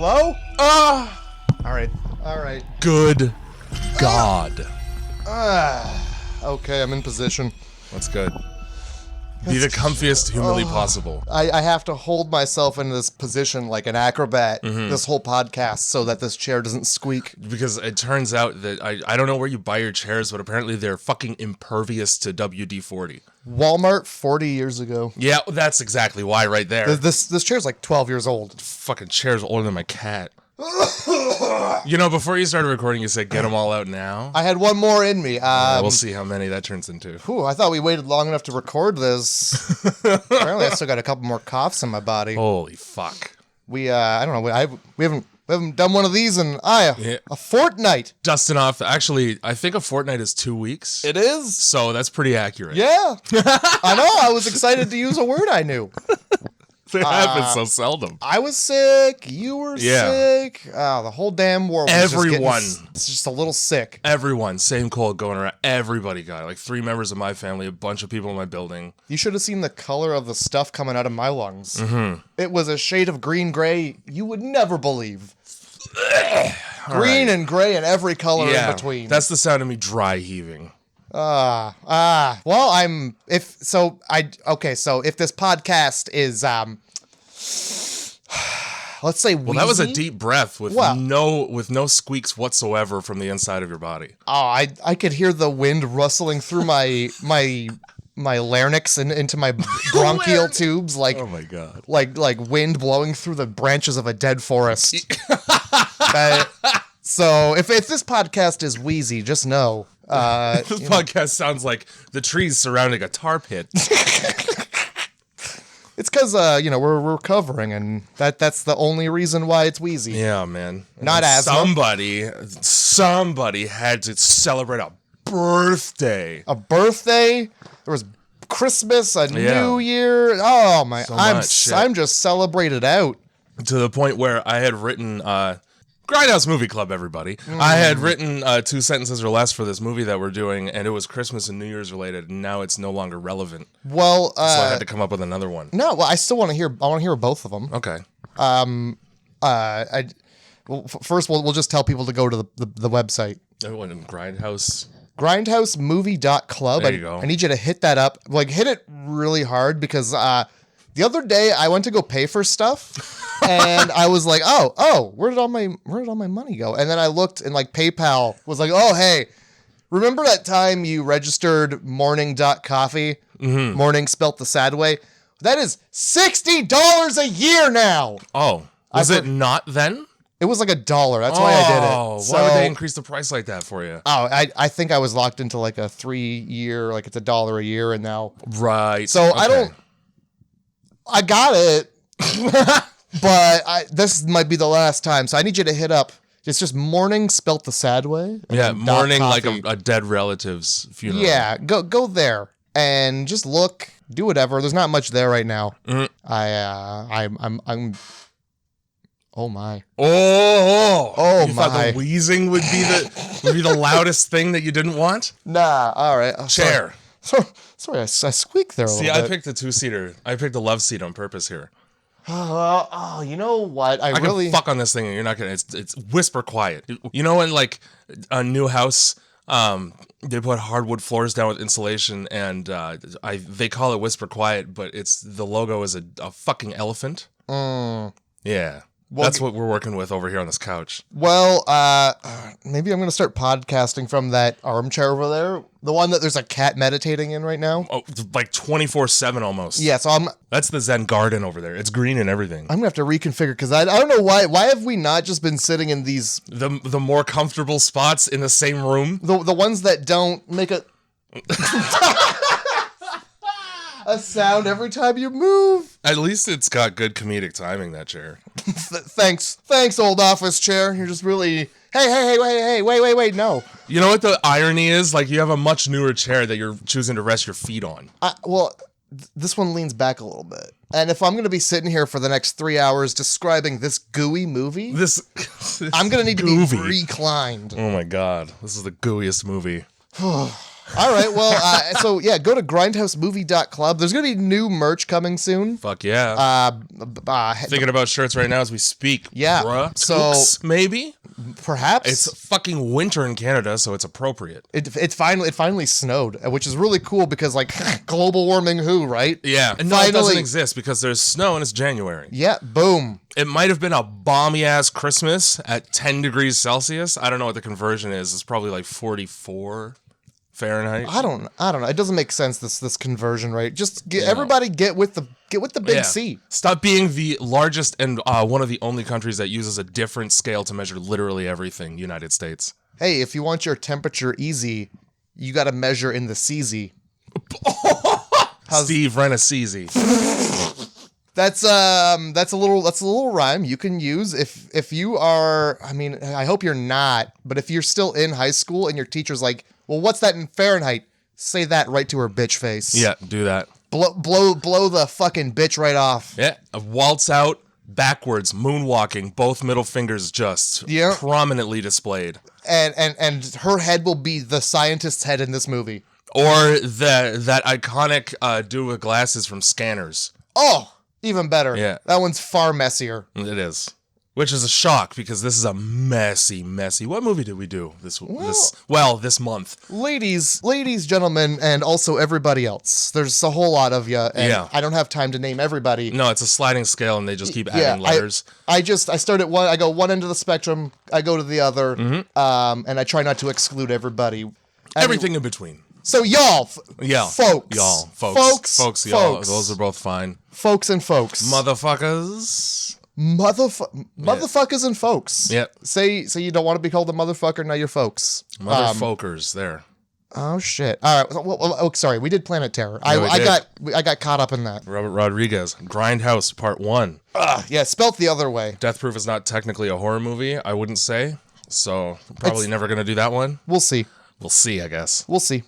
Hello? All right. Good God. Okay, I'm in position. That's good. Be the comfiest humanly possible. I have to hold myself in this position like an acrobat this whole podcast so that this chair doesn't squeak. Because it turns out that I don't know where you buy your chairs, but apparently they're fucking impervious to WD-40. Walmart 40 years ago. Yeah, that's exactly why right there. This chair's like 12 years old. Fucking chair's older than my cat. You know, before you started recording, you said get them all out now. I had one more in me. We'll see how many that turns into. I thought we waited long enough to record this. Apparently, I still got a couple more coughs in my body. Holy fuck. I don't know. We haven't done one of these in a fortnight. Dusting off. Actually, I think a fortnight is 2 weeks. It is. So that's pretty accurate. Yeah. I know. I was excited to use a word I knew. It happens so seldom. I was sick. You were sick. The whole damn world was Everyone. It's just a little sick. Everyone. Same cold going around. Everybody got it. Like 3 members of my family, a bunch of people in my building. You should have seen the color of the stuff coming out of my lungs. Mm-hmm. It was a shade of green-gray you would never believe. Green and gray and every color in between. That's the sound of me dry heaving. Well, so if this podcast is, let's say wheezy. Well, that was a deep breath with no squeaks whatsoever from the inside of your body. Oh, I could hear the wind rustling through my larynx and into my bronchial tubes, like, oh my God, like wind blowing through the branches of a dead forest. So if this podcast is wheezy, just know. This podcast sounds like the trees surrounding a tar pit. It's because we're recovering, and that's the only reason why it's wheezy. Yeah, man. Not asthma. Somebody had to celebrate a birthday. A birthday. There was Christmas, a New Year. Oh my! I'm just celebrated out to the point where I had written. Grindhouse Movie Club, everybody. I had written 2 sentences or less for this movie that we're doing, and it was Christmas and New Year's related, and now it's no longer relevant. Well, so I had to come up with another one. No, well, I still want to hear. I want to hear both of them. Okay. First, we'll just tell people to go to the website. Grindhousemovie.club. There you go. I need you to hit that up. Like, hit it really hard because the other day I went to go pay for stuff. And I was like, oh, where did all my money go? And then I looked and like PayPal was like, oh, hey, remember that time you registered morning.coffee? Mm-hmm. Morning spelt the sad way. That is $60 a year now. Oh, was it not then? It was like $1. That's why I did it. Oh, why would they increase the price like that for you? Oh, I think I was locked into like a 3-year, like it's $1 a year, and now. Right. So okay. I got it. But this might be the last time, so I need you to hit up. It's just morning spelt the sad way. Yeah, mourning like a dead relative's funeral. Yeah, go there and just look, do whatever. There's not much there right now. Mm-hmm. I'm. Oh my. Oh you my. Thought the wheezing would be the loudest thing that you didn't want? Nah. All right. Chair. Sorry, I squeaked there a little bit. See, I picked a 2-seater. I picked a love seat on purpose here. Oh, you know what? I can fuck on this thing and you're not gonna. It's whisper quiet. You know, in like a new house, they put hardwood floors down with insulation, and they call it whisper quiet, but the logo is a fucking elephant. Yeah. Well, that's what we're working with over here on this couch. Well, maybe I'm going to start podcasting from that armchair over there. The one that there's a cat meditating in right now. Oh, like 24/7 almost. Yeah, so that's the Zen garden over there. It's green and everything. I'm going to have to reconfigure because I don't know why. Why have we not just been sitting in these... The more comfortable spots in the same room? The ones that don't make a sound every time you move. At least it's got good comedic timing, that chair. Thanks, old office chair. You're just really... Hey, wait, no. You know what the irony is? Like, you have a much newer chair that you're choosing to rest your feet on. This one leans back a little bit. And if I'm going to be sitting here for the next 3 hours describing this gooey movie... I'm going to need to be reclined. Oh my God. This is the gooeyest movie. All right. Well, so yeah, go to grindhousemovie.club. There's going to be new merch coming soon. Fuck yeah. Thinking Thinking about shirts right now as we speak. Yeah. Bruh. So- Toques, maybe? perhaps It's fucking winter in Canada, so it's appropriate. it finally snowed, which is really cool because like global warming, who right? Yeah. And no, it doesn't exist because there's snow and it's January. Yeah. Boom. It might have been a balmy ass Christmas at 10 degrees Celsius. I don't know what the conversion is. It's probably like 44 Fahrenheit. I don't know. It doesn't make sense, this conversion rate. Just everybody get with the big C. Stop being the largest and one of the only countries that uses a different scale to measure literally everything. United States. Hey, if you want your temperature easy, you got to measure in the CZ. Steve Renassisi. That's a little rhyme you can use if you are. I mean, I hope you're not, but if you're still in high school and your teacher's like, "Well, what's that in Fahrenheit?" Say that right to her bitch face. Yeah, do that. Blow the fucking bitch right off. Yeah, a waltz out backwards, moonwalking, both middle fingers just prominently displayed. And her head will be the scientist's head in this movie. Or that iconic dude with glasses from Scanners. Oh, even better. Yeah. That one's far messier. It is. Which is a shock because this is a messy. What movie did we do this month? Ladies, gentlemen, and also everybody else. There's a whole lot of you, and I don't have time to name everybody. No, it's a sliding scale, and they just keep adding letters. I start at one. I go one end of the spectrum. I go to the other, and I try not to exclude everybody. Everything in between. So y'all, folks, those are both fine. Folks and folks, motherfuckers. Motherfuckers and folks. Yep. Say you don't want to be called a motherfucker, now you're folks. Motherfuckers there. Oh shit. All right. Well, sorry. We did Planet Terror. I got caught up in that. Robert Rodriguez, Grindhouse Part 1. Yeah, spelt the other way. Death Proof is not technically a horror movie, I wouldn't say. So probably never going to do that one. We'll see. We'll see, I guess. We'll see.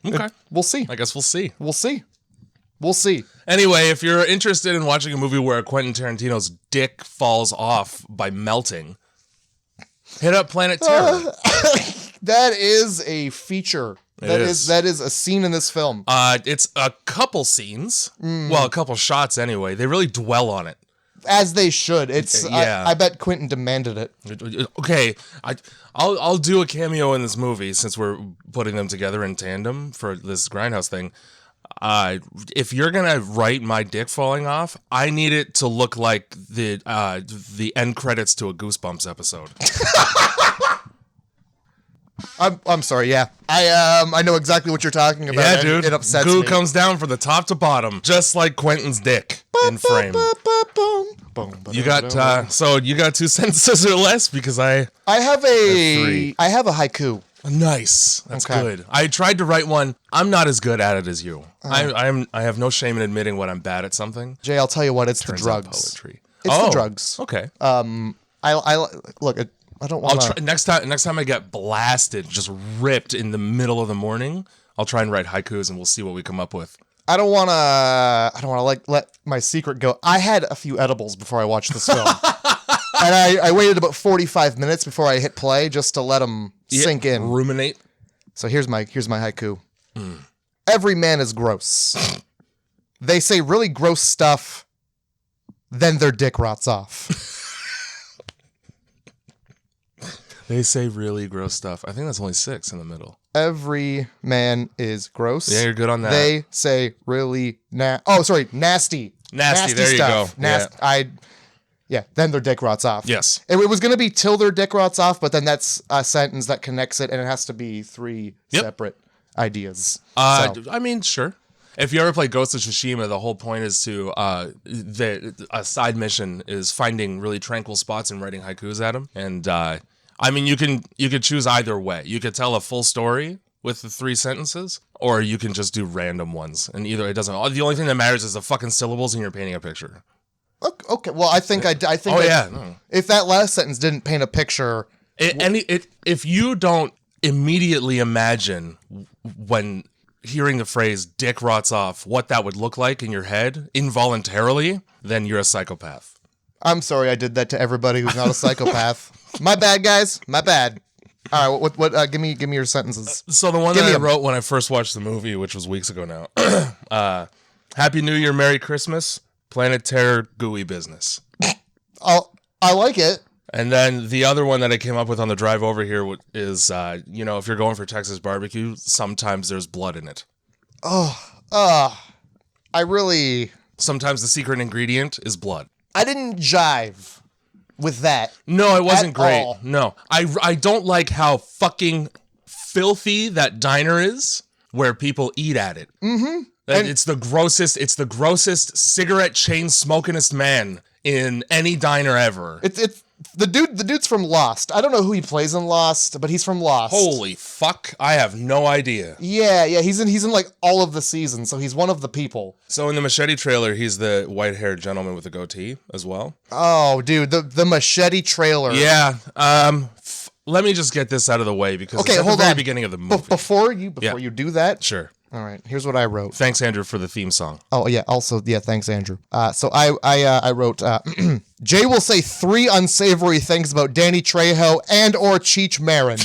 Okay. We'll see. I guess we'll see. We'll see. We'll see. Anyway, if you're interested in watching a movie where Quentin Tarantino's dick falls off by melting, hit up Planet Terror. That is a feature. That is a scene in this film. It's a couple scenes. Well, a couple shots anyway. They really dwell on it. As they should. It's I bet Quentin demanded it. Okay, I'll do a cameo in this movie since we're putting them together in tandem for this Grindhouse thing. If you're gonna write my dick falling off, I need it to look like the end credits to a Goosebumps episode. I'm sorry. Yeah, I know exactly what you're talking about. Yeah, dude. It upsets Goo me. comes down from the top to bottom, just like Quentin's dick in frame. You got so you got 2 sentences or less because I have a haiku. Nice. That's good. I tried to write one. I'm not as good at it as you. I have no shame in admitting when I'm bad at something. Jay, I'll tell you what. It's the drugs. Poetry. It's the drugs. Okay. I look. I don't want to. Next time I get blasted, just ripped in the middle of the morning, I'll try and write haikus and we'll see what we come up with. I don't want to like let my secret go. I had a few edibles before I watched this film. And I waited about 45 minutes before I hit play just to let them sink in. Ruminate. So here's my haiku. Every man is gross. They say really gross stuff, then their dick rots off. They say really gross stuff. I think that's only 6 in the middle. Every man is gross. Yeah, you're good on that. They say really nasty. Nasty. There you go. Then their dick rots off. Yes. It was going to be till their dick rots off, but then that's a sentence that connects it, and it has to be 3 separate ideas. I mean, sure. If you ever play Ghost of Tsushima, the whole point is to a side mission is finding really tranquil spots and writing haikus at them. And I mean, you could choose either way. You could tell a full story with the 3 sentences, or you can just do random ones. And either it doesn't. The only thing that matters is the fucking syllables, and you're painting a picture. Okay. Well, I think if that last sentence didn't paint a picture, if you don't immediately imagine when hearing the phrase "dick rots off" what that would look like in your head involuntarily, then you're a psychopath. I'm sorry I did that to everybody who's not a psychopath. My bad, guys. My bad. All right, what give me your sentences. So the one that I wrote when I first watched the movie, which was weeks ago now. Happy New Year, Merry Christmas, Planet Terror, gooey business. I like it. And then the other one that I came up with on the drive over here is, if you're going for Texas barbecue, sometimes there's blood in it. Sometimes the secret ingredient is blood. I didn't jive with that. No, it wasn't great. All. No, I don't like how fucking filthy that diner is where people eat at it. Mm-hmm. It's the grossest cigarette chain smokingest man in any diner ever. It's the dude's from Lost. I don't know who he plays in Lost, but he's from Lost. Holy fuck, I have no idea. Yeah, he's in like all of the seasons, so he's one of the people. So in the Machete trailer, he's the white-haired gentleman with the goatee as well. Oh, dude, the Machete trailer. Yeah. Let me just get this out of the way because it's at the very beginning of the movie. Before you do that, sure. All right, here's what I wrote. Thanks, Andrew, for the theme song. Oh, yeah, also, yeah, thanks, Andrew. So I wrote, Jay will say 3 unsavory things about Danny Trejo and or Cheech Marin.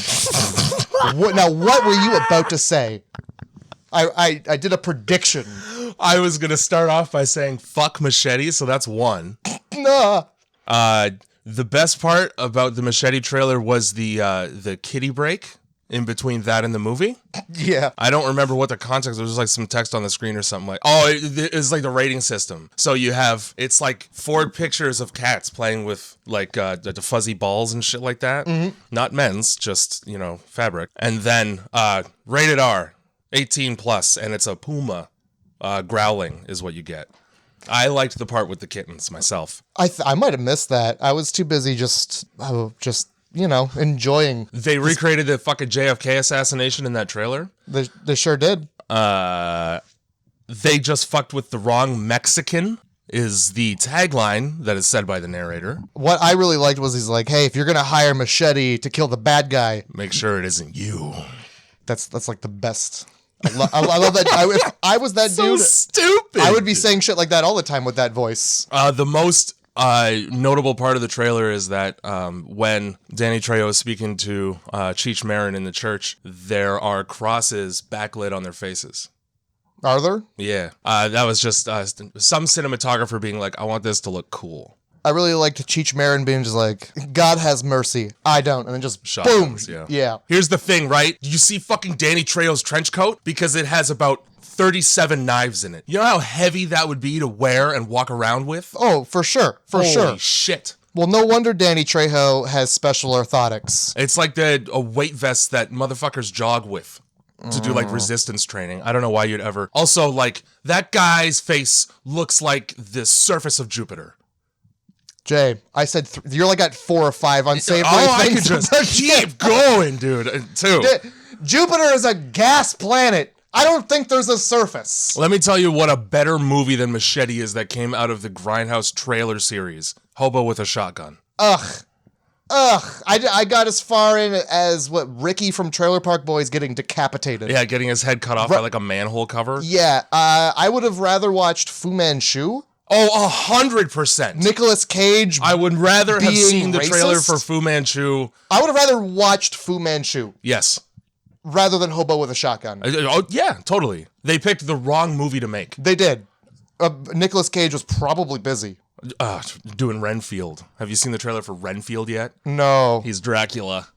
Now, what were you about to say? I did a prediction. I was going to start off by saying, fuck Machete, so that's 1. Nah. The best part about the Machete trailer was the kitty break in between that and the movie. Yeah. I don't remember what the context was. There was like some text on the screen or something like, it's like the rating system. So it's like 4 pictures of cats playing with like the fuzzy balls and shit like that. Mm-hmm. Not men's, just, fabric. And then rated R, 18 plus, and it's a puma growling is what you get. I liked the part with the kittens myself. I might have missed that. I was too busy just enjoying. They recreated the fucking JFK assassination in that trailer. They sure did. They just fucked with the wrong Mexican is the tagline that is said by the narrator. What I really liked was he's like, hey, if you're going to hire Machete to kill the bad guy, make sure it isn't you. That's like the best. I love that. If I was that so dude, stupid. I would be saying shit like that all the time with that voice. The most notable part of the trailer is that when Danny Trejo is speaking to Cheech Marin in the church, there are crosses backlit on their faces. Are there? Yeah. That was just some cinematographer being like, I want this to look cool. I really liked Cheech Marin being just like, God has mercy, I don't, and then just shotguns, boom. Yeah. Here's the thing, right? You see fucking Danny Trejo's trench coat? Because it has about 37 knives in it. You know how heavy that would be to wear and walk around with? Oh, for sure. Holy shit. Well, no wonder Danny Trejo has special orthotics. It's like a weight vest that motherfuckers jog with to do like resistance training. I don't know why you'd ever. Also, like, that guy's face looks like the surface of Jupiter. Jay, I said you're like at 4 or 5 unsavory things. I could just keep going, dude. Too. Jupiter is a gas planet. I don't think there's a surface. Let me tell you what a better movie than Machete is that came out of the Grindhouse trailer series. Hobo with a Shotgun. Ugh. I got as far in as Ricky from Trailer Park Boys getting decapitated. Yeah, getting his head cut off by like a manhole cover. Yeah, I would have rather watched Fu Manchu. Oh, 100%. Nicolas Cage. I would rather have seen the racist? trailer for Fu Manchu. I would have rather watched Fu Manchu. Yes. Rather than Hobo with a Shotgun. Oh, yeah, totally. They picked the wrong movie to make. They did. Nicolas Cage was probably busy. Doing Renfield. Have you seen the trailer for Renfield yet? No. He's Dracula.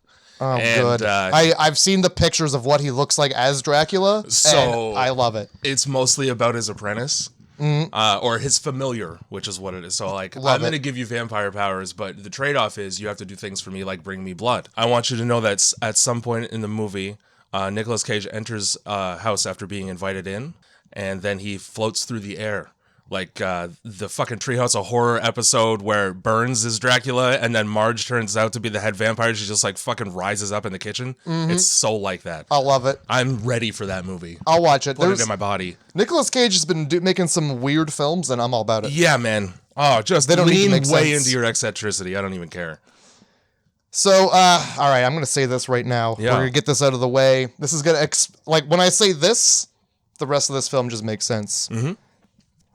Oh, good. I've seen the pictures of what he looks like as Dracula, and I love it. It's mostly about his apprentice. Or his familiar, which is what it is. So, like, I'm going to give you vampire powers, but the trade-off is you have to do things for me, like bring me blood. I want you to know that at some point in the movie, Nicolas Cage enters a house after being invited in, and then he floats through the air. Like the fucking Treehouse of Horror episode where Burns is Dracula and then Marge turns out to be the head vampire. She just like fucking rises up in the kitchen. Mm-hmm. It's so like that. I love it. I'm ready for that movie. I'll watch it. Put it in my body. Nicolas Cage has been making some weird films and I'm all about it. Yeah, man. Oh, just they don't lean way sense. into your eccentricity. I don't even care. So, all right, I'm going to say this right now. Yeah. We're going to get this out of the way. This is going to, like, when I say this, the rest of this film just makes sense. Mm-hmm.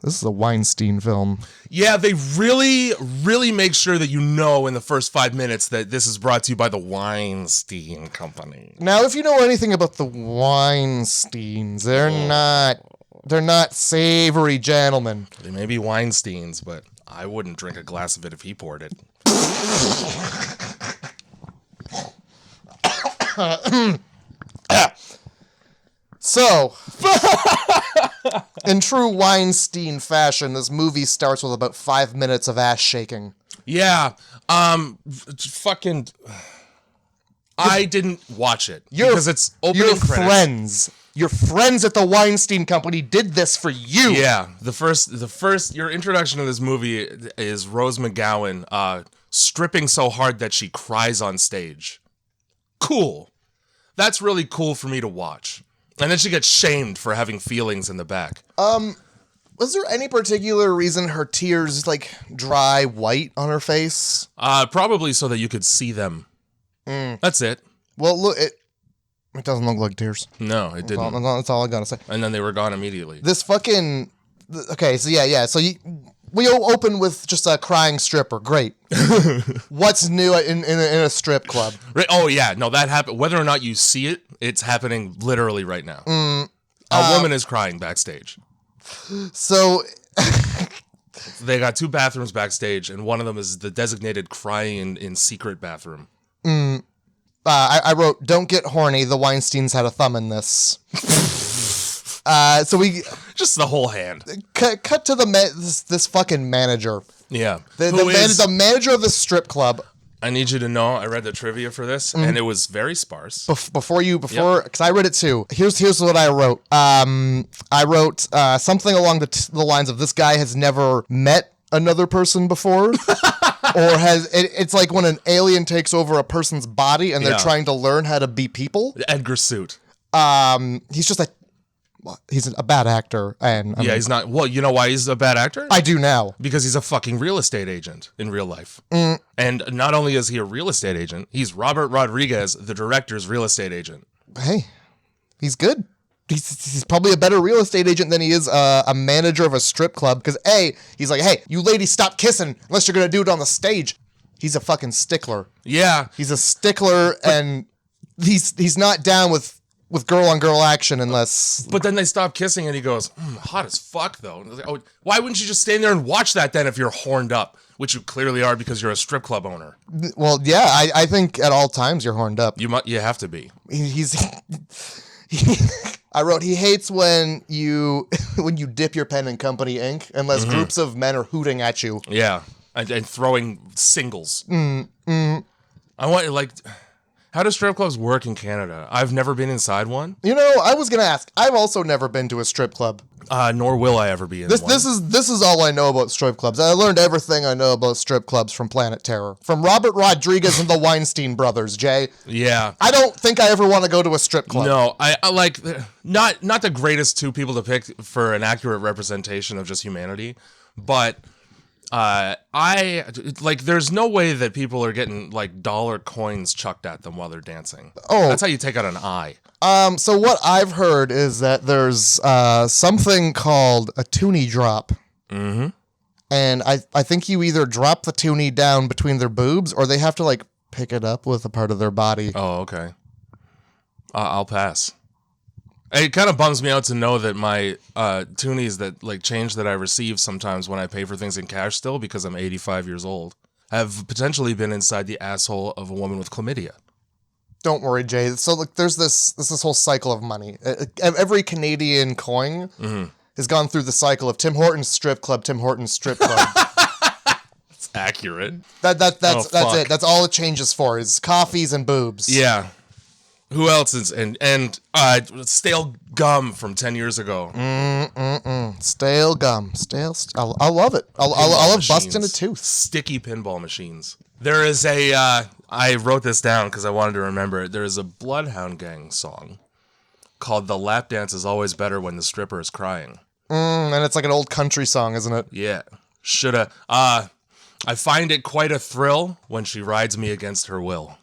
This is a Weinstein film. Yeah, they really, really make sure that you know in the first 5 minutes that this is brought to you by the Weinstein Company. Now, if you know anything about the Weinsteins, they're not savory gentlemen. They may be Weinsteins, but I wouldn't drink a glass of it if he poured it. So, in true Weinstein fashion, this movie starts with about 5 minutes of ass shaking. Yeah, fucking... I didn't watch it because it's opening credits. Your friends at the Weinstein Company did this for you. Yeah, the first your introduction to this movie is Rose McGowan stripping so hard that she cries on stage. Cool. That's really cool for me to watch. And then she gets shamed for having feelings in the back. Was there any particular reason her tears dry white on her face? Probably so that you could see them. That's it. Well, look, it doesn't look like tears. No, it didn't. That's all I gotta say. And then they were gone immediately. This fucking... Okay, so yeah. So we open with just a crying stripper. Great. What's new in a strip club? Right? Oh, yeah. No, that happened. Whether or not you see it, it's happening literally right now. A woman is crying backstage. So... They got 2 bathrooms backstage, and one of them is the designated crying in secret bathroom. I wrote, "Don't get horny. The Weinsteins had a thumb in this." So we just the whole hand. Cut to this fucking manager. Yeah, the manager of the strip club. I need you to know, I read the trivia for this, and it was very sparse. Because I read it too. Here's what I wrote. I wrote something along the lines of, "This guy has never met another person before." Or it's like when an alien takes over a person's body and they're trying to learn how to be people. Edgar suit. He's just he's a bad actor, and he's not. Well, you know why he's a bad actor? I do now. Because he's a fucking real estate agent in real life. And not only is he a real estate agent, he's Robert Rodriguez, the director's real estate agent. Hey, he's good. He's probably a better real estate agent than he is a manager of a strip club. Because he's like, "Hey, you ladies, stop kissing unless you're gonna do it on the stage." He's a fucking stickler. Yeah, he's a stickler, and he's not down with girl on girl action unless. But then they stop kissing, and he goes, "Hot as fuck, though." Like, oh, why wouldn't you just stand there and watch that then if you're horned up, which you clearly are because you're a strip club owner? Well, yeah, I think at all times you're horned up. You have to be. I wrote, he hates when you dip your pen in company ink unless groups of men are hooting at you. Yeah, and throwing singles. I want, how do strip clubs work in Canada? I've never been inside one. I was gonna ask. I've also never been to a strip club. Nor will I ever be in one. This is all I know about strip clubs. I learned everything I know about strip clubs from Planet Terror, from Robert Rodriguez and the Weinstein brothers. Jay. Yeah. I don't think I ever want to go to a strip club. No, I like not the greatest 2 people to pick for an accurate representation of just humanity, but there's no way that people are getting dollar coins chucked at them while they're dancing. Oh, that's how you take out an eye. So what I've heard is that there's something called a toonie drop. Mm-hmm. And I think you either drop the toonie down between their boobs or they have to pick it up with a part of their body. Oh, okay. I'll pass. It kind of bums me out to know that my toonies that change that I receive sometimes when I pay for things in cash still, because I'm 85 years old, have potentially been inside the asshole of a woman with chlamydia. Don't worry, Jay. So there's this whole cycle of money. Every Canadian coin has gone through the cycle of Tim Hortons strip club, Tim Hortons strip club. It's accurate. That's it. That's all it changes for is coffees and boobs. Yeah. Who else is and stale gum from 10 years ago? Stale gum. I love it. I love busting a tooth. Sticky pinball machines. There is I wrote this down because I wanted to remember it. There is a Bloodhound Gang song called "The Lap Dance Is Always Better When the Stripper Is Crying." And it's like an old country song, isn't it? Yeah. Shoulda. I find it quite a thrill when she rides me against her will.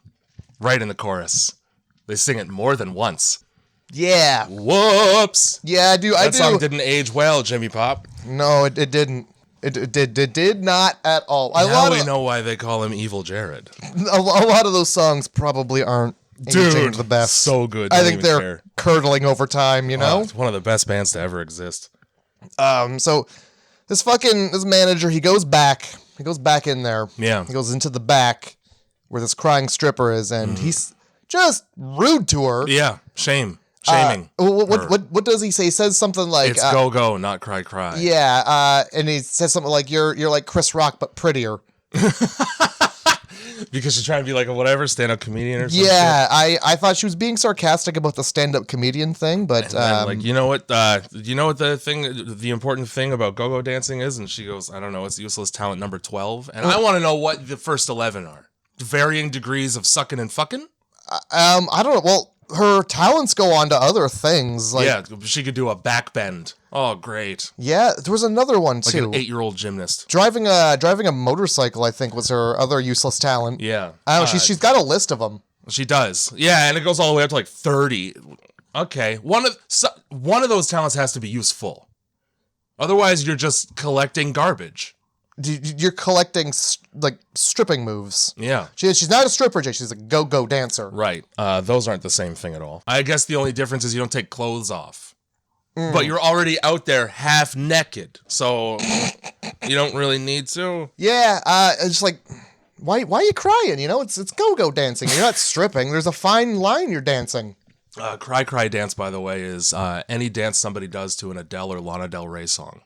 Right in the chorus. They sing it more than once. Yeah. Whoops. Yeah, I do. That song didn't age well, Jimmy Pop. No, it didn't. It did not at all. Now we know why they call him Evil Jared. A lot of those songs probably aren't aging the best. So good. I think they're curdling over time, you know? It's one of the best bands to ever exist. So this manager, he goes back in there. Yeah. He goes into the back where this crying stripper is, and he's just rude to her. Yeah. Shaming. What does he say? He says something like, "It's go go, not cry cry." Yeah, and he says something like, "You're like Chris Rock but prettier." Because she's trying to be like a whatever stand-up comedian or something. Yeah, I thought she was being sarcastic about the stand-up comedian thing, but like, you know what the important thing about go-go dancing is? And she goes, "I don't know, it's useless talent number 12." And I want to know what the first 11 are. Varying degrees of sucking and fucking? I don't know. Well, her talents go on to other things. Like, yeah, she could do a back bend. Oh, great. Yeah, there was another one, like too. An 8-year-old gymnast. Driving a motorcycle, I think, was her other useless talent. Yeah. I don't know, she's got a list of them. She does. Yeah, and it goes all the way up to like 30. Okay. One of those talents has to be useful. Otherwise, you're just collecting garbage. You're collecting like stripping moves. Yeah. She's not a stripper, Jay. She's a go-go dancer. Right. Those aren't the same thing at all. I guess the only difference is you don't take clothes off. But you're already out there half naked. So you don't really need to. Yeah. It's like, why are you crying? You know, it's go-go dancing. You're not stripping. There's a fine line you're dancing. Cry Cry Dance, by the way, is any dance somebody does to an Adele or Lana Del Rey song.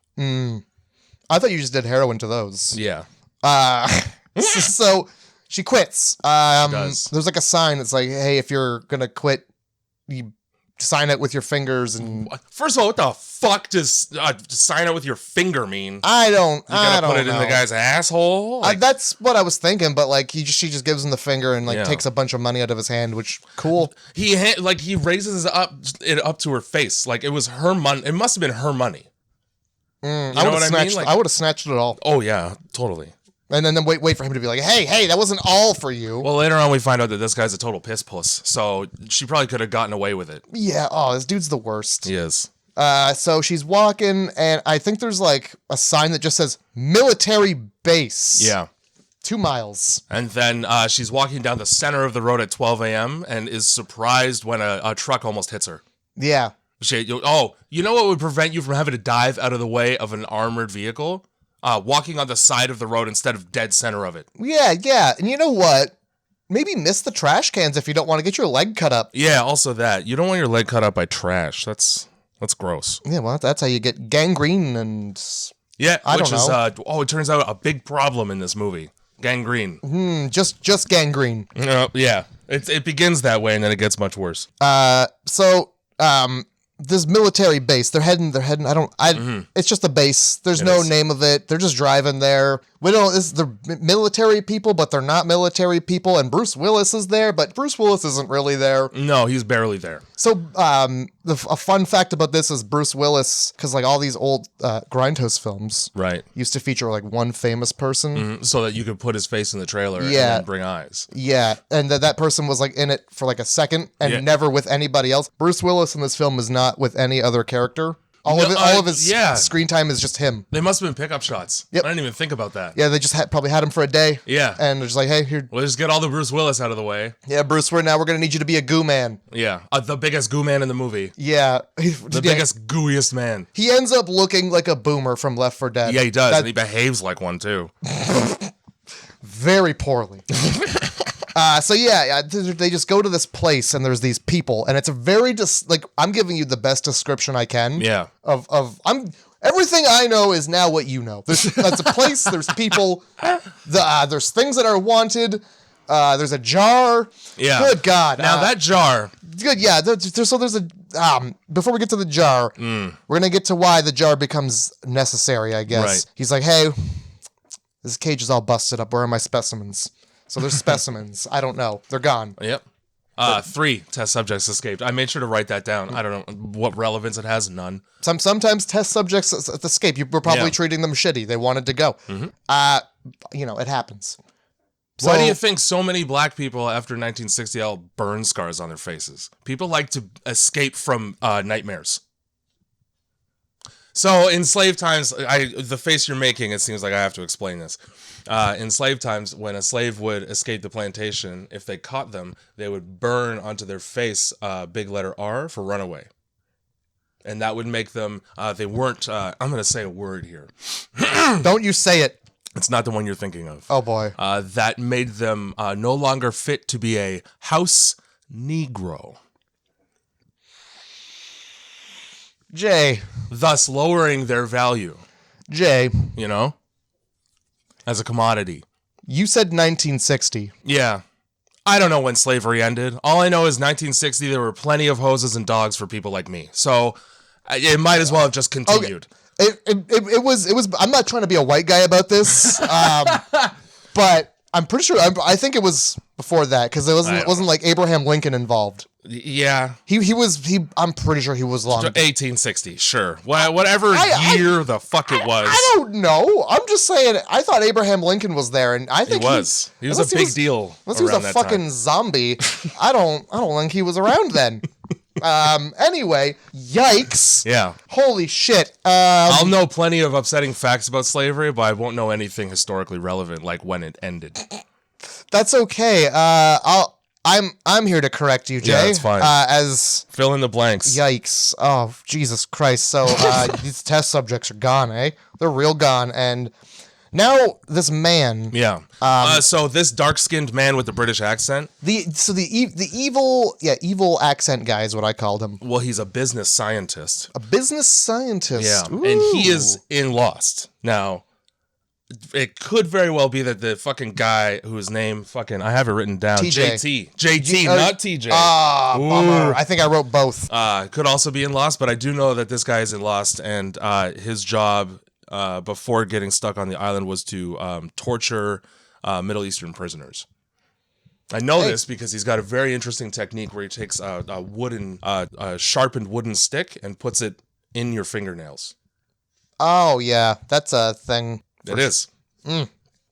I thought you just did heroin to those. Yeah. So she quits. She does. There's like a sign that's like, hey, if you're going to quit, you sign it with your fingers. And first of all, what the fuck does sign it with your finger mean? I don't put it in the guy's asshole? Like, that's what I was thinking, but like she just gives him the finger and like takes a bunch of money out of his hand, which cool. He raises it up to her face. Like it was her money. It must have been her money. You know what I mean? Like, I would have snatched it all. Oh yeah, totally. And then wait for him to be like, hey, that wasn't all for you. Well, later on we find out that this guy's a total piss puss, so she probably could have gotten away with it. Yeah. Oh, this dude's the worst. He is. So she's walking, and I think there's like a sign that just says military base. Yeah. 2 miles. And then she's walking down the center of the road at 12 a.m. and is surprised when a truck almost hits her. Yeah. You know what would prevent you from having to dive out of the way of an armored vehicle? Walking on the side of the road instead of dead center of it. Yeah. And you know what? Maybe miss the trash cans if you don't want to get your leg cut up. Yeah, also that. You don't want your leg cut up by trash. That's gross. Yeah, well, that's how you get gangrene and... Yeah, which is, it turns out a big problem in this movie. Gangrene. Just gangrene. Yeah. It begins that way and then it gets much worse. This military base, they're heading, it's just a base. There's no name of it. They're just driving there. They're military people, but they're not military people. And Bruce Willis is there, but Bruce Willis isn't really there. No, he's barely there. So, a fun fact about this is Bruce Willis, because like all these old Grindhouse films used to feature like one famous person. So that you could put his face in the trailer and then bring eyes. Yeah, and that person was like in it for like a second and never with anybody else. Bruce Willis in this film is not with any other character. All of his screen time is just him. They must have been pickup shots. Yep. I didn't even think about that. Yeah, they just probably had him for a day. Yeah. And they're just like, hey, here. We'll just get all the Bruce Willis out of the way. Yeah, Bruce, we're going to need you to be a goo man. Yeah. The biggest goo man in the movie. Yeah. The biggest gooeyest man. He ends up looking like a boomer from Left 4 Dead. Yeah, he does. And he behaves like one, too. Very poorly. They just go to this place and there's these people and it's a very I'm giving you the best description I can. Yeah. Everything I know is now what you know. That's a place. There's people. There's things that are wanted. There's a jar. Yeah. Good God. Now that jar. Good. Yeah. There's a. Before we get to the jar, we're gonna get to why the jar becomes necessary. I guess. Right. He's like, hey, this cage is all busted up. Where are my specimens? So there's specimens. I don't know. They're gone. Yep. 3 test subjects escaped. I made sure to write that down. I don't know what relevance it has. None. Sometimes test subjects escape. You were probably treating them shitty. They wanted to go. It happens. Why do you think so many black people after 1960 all burn scars on their faces? People like to escape from nightmares. So in slave times, the face you're making, it seems like I have to explain this. In slave times, when a slave would escape the plantation, if they caught them, they would burn onto their face big letter R for runaway. And that would make them, they weren't, I'm going to say a word here. Don't you say it. It's not the one you're thinking of. Oh, boy. That made them no longer fit to be a house Negro. Jay. Thus lowering their value. Jay. You know? As a commodity. You said 1960. Yeah. I don't know when slavery ended. All I know is 1960, there were plenty of hoses and dogs for people like me. So it might as well have just continued. Okay. It was, I'm not trying to be a white guy about this, but I'm pretty sure, I think it was before that, because it wasn't like Abraham Lincoln involved. Yeah. I'm pretty sure he was long. 1860, sure. Whatever year the fuck it was. I don't know. I'm just saying, I thought Abraham Lincoln was there, and I think he was a big deal. Unless he was a fucking zombie, I don't think he was around then. Anyway, yikes. Yeah. Holy shit. I'll know plenty of upsetting facts about slavery, but I won't know anything historically relevant, like when it ended. That's okay. I'm here to correct you, Jay. Yeah, that's fine. As fill in the blanks. Yikes. Oh, Jesus Christ. So these test subjects are gone, eh? They're real gone. And now this man. Yeah. So this dark-skinned man with the British accent. The evil accent guy is what I called him. Well, he's a business scientist. A business scientist. Yeah. Ooh. And he is in Lost. Now, it could very well be that the fucking guy whose name I have it written down. TJ. JT, not TJ. Bummer. I think I wrote both. Could also be in Lost, but I do know that this guy is in Lost, and his job before getting stuck on the island was to torture Middle Eastern prisoners. I know this because he's got a very interesting technique where he takes a sharpened wooden stick and puts it in your fingernails. Oh, yeah. That's a thing. It is.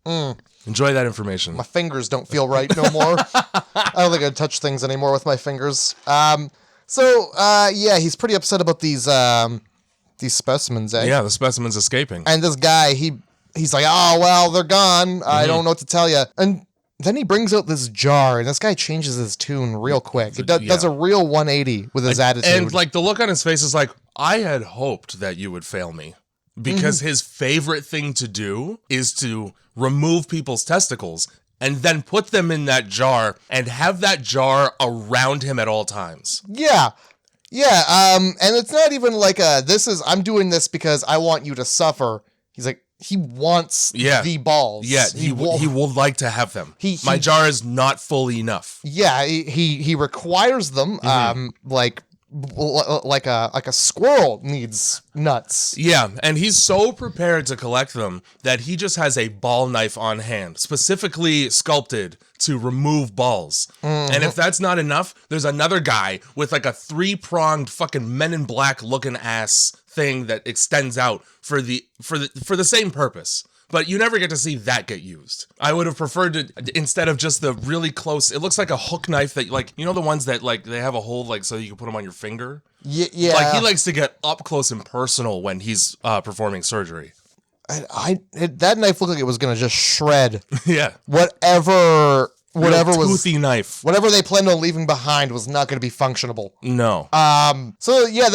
Enjoy that information. My fingers don't feel right no more. I don't think I touch things anymore with my fingers. Yeah, he's pretty upset about these specimens, eh? Yeah, the specimens escaping. And this guy, he's like, oh, well, they're gone. I don't know what to tell you. And then he brings out this jar, and this guy changes his tune real quick. It does a real 180 with his attitude. And like the look on his face is like, I had hoped that you would fail me. Because his favorite thing to do is to remove people's testicles and then put them in that jar and have that jar around him at all times. Yeah. Yeah. And it's not even like I'm doing this because I want you to suffer. He's like, he wants the balls. Yeah, he will like to have them. My jar is not fully enough. Yeah, he requires them, like a squirrel needs nuts. Yeah, and he's so prepared to collect them that he just has a ball knife on hand, specifically sculpted to remove balls. And if that's not enough, there's another guy with like a 3-pronged fucking Men in Black looking ass thing that extends out for the same purpose. But you never get to see that get used. I would have preferred to, instead of just the really close, it looks like a hook knife that, like, you know the ones that, like, they have a hole, like, so you can put them on your finger? Yeah. Like, he likes to get up close and personal when he's performing surgery. That knife looked like it was going to just shred. Yeah. Whatever was toothy knife. Whatever they planned on leaving behind was not going to be functionable. No. So yeah,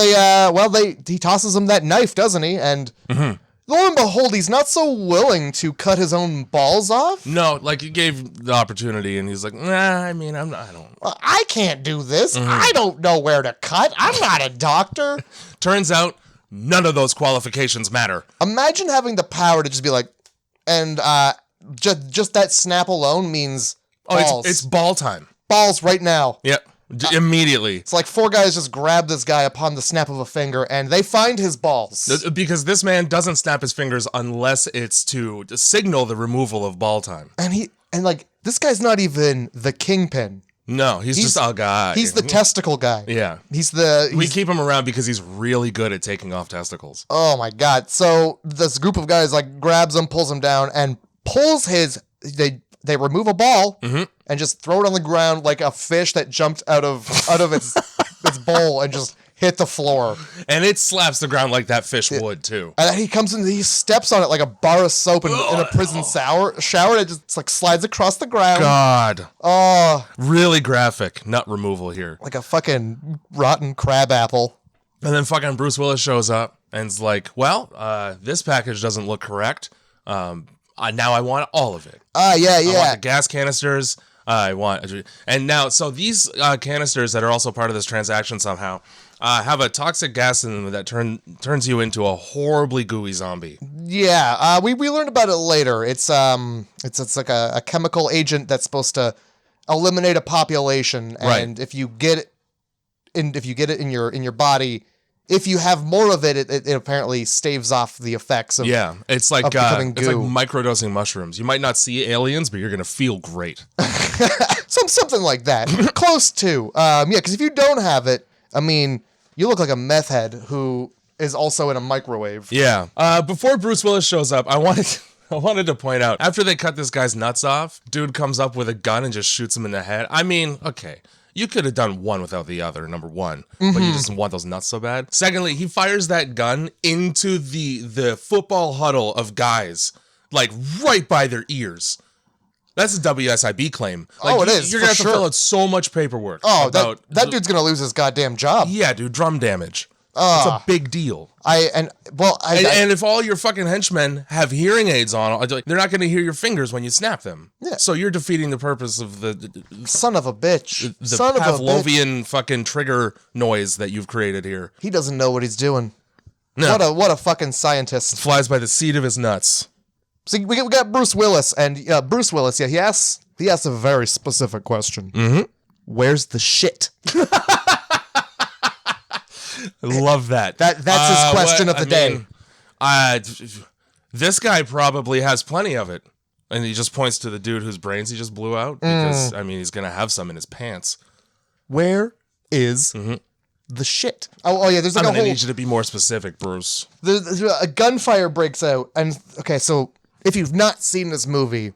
he tosses him that knife, doesn't he? And lo and behold, he's not so willing to cut his own balls off. No, like he gave the opportunity, and he's like, nah. I mean, I can't do this. I don't know where to cut. I'm not a doctor. Turns out, none of those qualifications matter. Imagine having the power to just be like, and just that snap alone means balls. It's ball time. Balls right now. Yep. Immediately. It's like 4 guys just grab this guy upon the snap of a finger, and they find his balls. Because this man doesn't snap his fingers unless it's to signal the removal of ball time. And this guy's not even the kingpin. No, he's just a guy. He's the testicle guy. Yeah. We keep him around because he's really good at taking off testicles. Oh my God. So this group of guys like grabs him, pulls him down, and pulls they remove a ball and just throw it on the ground like a fish that jumped out of its bowl and just hit the floor. And it slaps the ground like that fish would, too. And then he comes in, he steps on it like a bar of soap in a prison shower, and it just like slides across the ground. God. Oh. Really graphic nut removal here. Like a fucking rotten crab apple. And then fucking Bruce Willis shows up and is like, well, this package doesn't look correct. Now I want all of it. Yeah. I want the gas canisters. And now, so these canisters that are also part of this transaction somehow have a toxic gas in them that turns you into a horribly gooey zombie. Yeah, we learned about it later. It's like a chemical agent that's supposed to eliminate a population, and if you get it in your body, if you have more of it, it apparently staves off the effects of it's like becoming goo. microdosing mushrooms. You might not see aliens, but you're gonna feel great. Something like that, close to. Because if you don't have it, I mean, you look like a meth head who is also in a microwave. Yeah. Before Bruce Willis shows up, I wanted to point out, after they cut this guy's nuts off, dude comes up with a gun and just shoots him in the head. I mean, okay. You could have done one without the other, number one, but you just want those nuts so bad. Secondly, he fires that gun into the football huddle of guys, like right by their ears. That's a WSIB claim. Like, it is. You're going to have to fill out so much paperwork. Oh, that dude's going to lose his goddamn job. Yeah, dude, drum damage. It's a big deal. And if all your fucking henchmen have hearing aids on, they're not going to hear your fingers when you snap them. Yeah. So you're defeating the purpose of the son of a bitch. The Pavlovian fucking trigger noise that you've created here. He doesn't know what he's doing. No. What a fucking scientist. Flies by the seat of his nuts. So we got Bruce Willis, and Bruce Willis, he asks a very specific question. Mm-hmm. Where's the shit? I love that. That's his question of the day. This guy probably has plenty of it. And he just points to the dude whose brains he just blew out. Because, he's going to have some in his pants. Where is the shit? Oh, yeah, there's like I'm going to need you to be more specific, Bruce. There's a gunfire breaks out. And, okay, so if you've not seen this movie,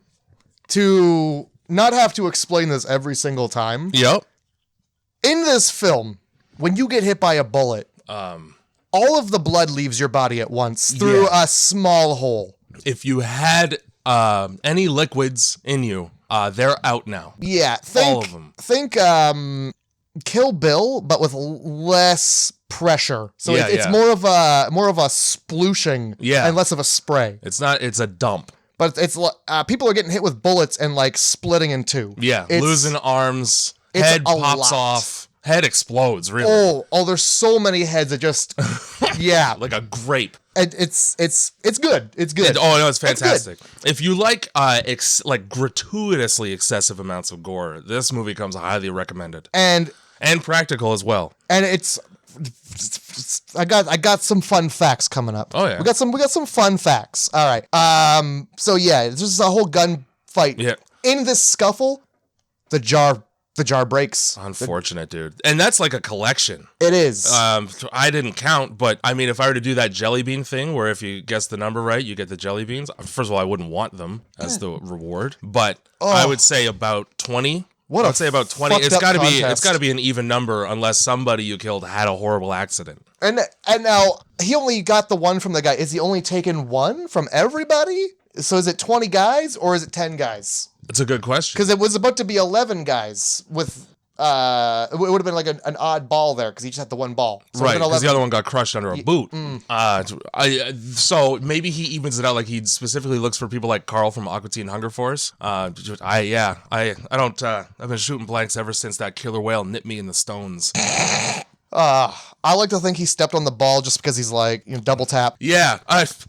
to not have to explain this every single time. Yep. In this film, when you get hit by a bullet, all of the blood leaves your body at once through a small hole. If you had any liquids in you, they're out now. Yeah, all of them. Think Kill Bill, but with less pressure. So it's more of a splooshing and less of a spray. It's a dump. But it's people are getting hit with bullets and like splitting in two. Yeah, losing arms, head pops off. Head explodes, really. Oh, there's so many heads that just, like a grape. It's good. It's good. It's fantastic. If you like gratuitously excessive amounts of gore, this movie comes highly recommended. And practical as well. And I got some fun facts coming up. Oh yeah. We got some fun facts. All right. So yeah, there's a whole gun fight. Yeah. In this scuffle, the jar breaks. Unfortunate, dude. And that's like a collection. It is. I didn't count, but I mean, if I were to do that jelly bean thing where if you guess the number right, you get the jelly beans. First of all, I wouldn't want them as the reward, but I would say about 20. I'd say about 20. It's got to be an even number unless somebody you killed had a horrible accident. And now he only got the one from the guy. Is he only taken one from everybody? So is it 20 guys or is it 10 guys? That's a good question. Because it was about to be 11 guys with, it would have been like an odd ball there because he just had the one ball. So right, because the other one got crushed under a boot. So maybe he evens it out, like he specifically looks for people like Carl from Aqua Teen Hunger Force. I've been shooting blanks ever since that killer whale nipped me in the stones. I like to think he stepped on the ball just because he's like, double tap. Yeah.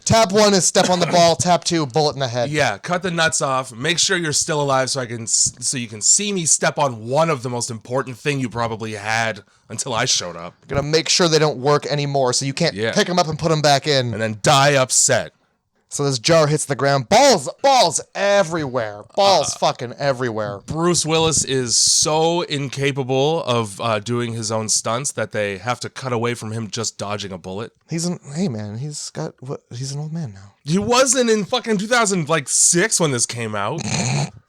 Tap one is step on the ball. Tap two, bullet in the head. Yeah. Cut the nuts off. Make sure you're still alive so you can see me step on one of the most important thing you probably had until I showed up. Gonna make sure they don't work anymore so you can't pick them up and put them back in. And then die upset. So this jar hits the ground. Balls everywhere. Balls fucking everywhere. Bruce Willis is so incapable of doing his own stunts that they have to cut away from him just dodging a bullet. Hey man, he's an old man now. He wasn't in fucking 2006 when this came out.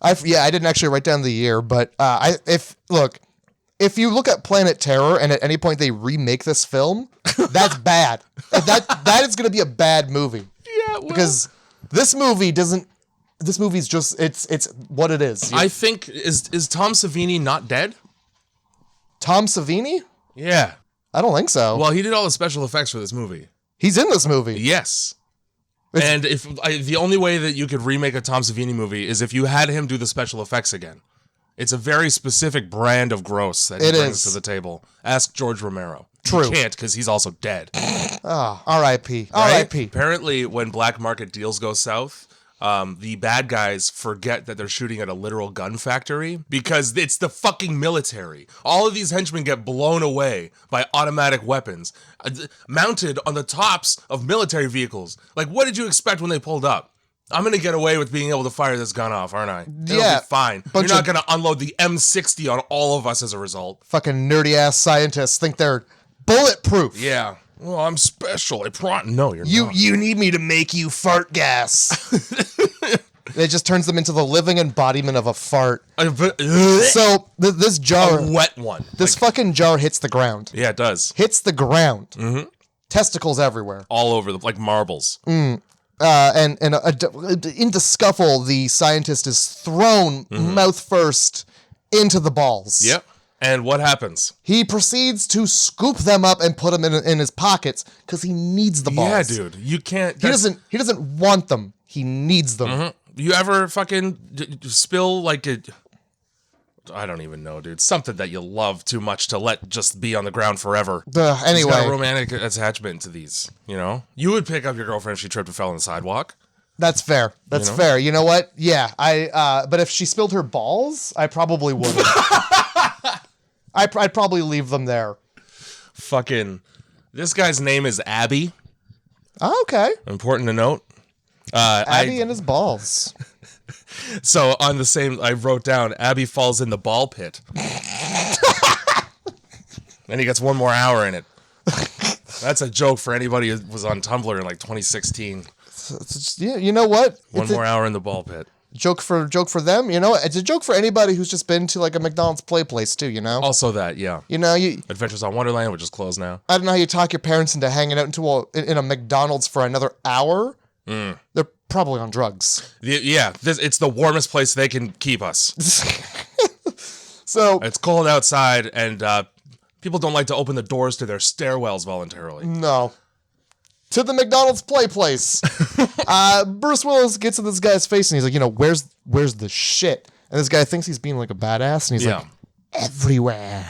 I didn't actually write down the year, but if you look at Planet Terror and at any point they remake this film, that's bad. That is going to be a bad movie. Yeah, well, because this movie's just it's what it is. I think is Tom Savini not dead? Tom Savini? Yeah. I don't think so. Well, he did all the special effects for this movie. He's in this movie. Yes. And the only way that you could remake a Tom Savini movie is if you had him do the special effects again. It's a very specific brand of gross that he brings to the table. Ask George Romero. True. He can't because he's also dead. Oh, R.I.P. Right? R.I.P. Apparently, when black market deals go south, the bad guys forget that they're shooting at a literal gun factory because it's the fucking military. All of these henchmen get blown away by automatic weapons mounted on the tops of military vehicles. Like, what did you expect when they pulled up? I'm going to get away with being able to fire this gun off, aren't I? It'll be fine. You're not going to unload the M60 on all of us as a result. Fucking nerdy-ass scientists think they're bulletproof. Yeah. Well, I'm special. No, you're not. You need me to make you fart gas. It just turns them into the living embodiment of a fart. So this jar... A wet one. This fucking jar hits the ground. Yeah, it does. Hits the ground. Mm-hmm. Testicles everywhere. All over, like marbles. And in the scuffle, the scientist is thrown mouth first into the balls. Yep. And what happens? He proceeds to scoop them up and put them in his pockets because he needs the balls. Yeah, dude. You can't. He doesn't want them. He needs them. Mm-hmm. You ever fucking spill like a... I don't even know, dude. Something that you love too much to let just be on the ground forever. Anyway. He's got a romantic attachment to these, you know? You would pick up your girlfriend if she tripped and fell on the sidewalk. That's fair. That's fair. You know what? Yeah. But if she spilled her balls, I probably wouldn't. I'd probably leave them there. Fucking... This guy's name is Abby. Oh, okay. Important to note. Abby and his balls. So on the same, I wrote down, Abby falls in the ball pit. And he gets 1 more hour in it. That's a joke for anybody who was on Tumblr in like 2016. Yeah, you know what? One more hour in the ball pit. Joke for them, you know. It's a joke for anybody who's just been to like a McDonald's play place too, you know. Also that, yeah. You know, Adventures on Wonderland, which is closed now. I don't know how you talk your parents into hanging out in a McDonald's for another hour. They're probably on drugs. Yeah, it's the warmest place they can keep us. So it's cold outside, and people don't like to open the doors to their stairwells voluntarily. No. To the McDonald's play place. Bruce Willis gets in this guy's face and he's like, you know, where's the shit? And this guy thinks he's being like a badass and he's like, everywhere.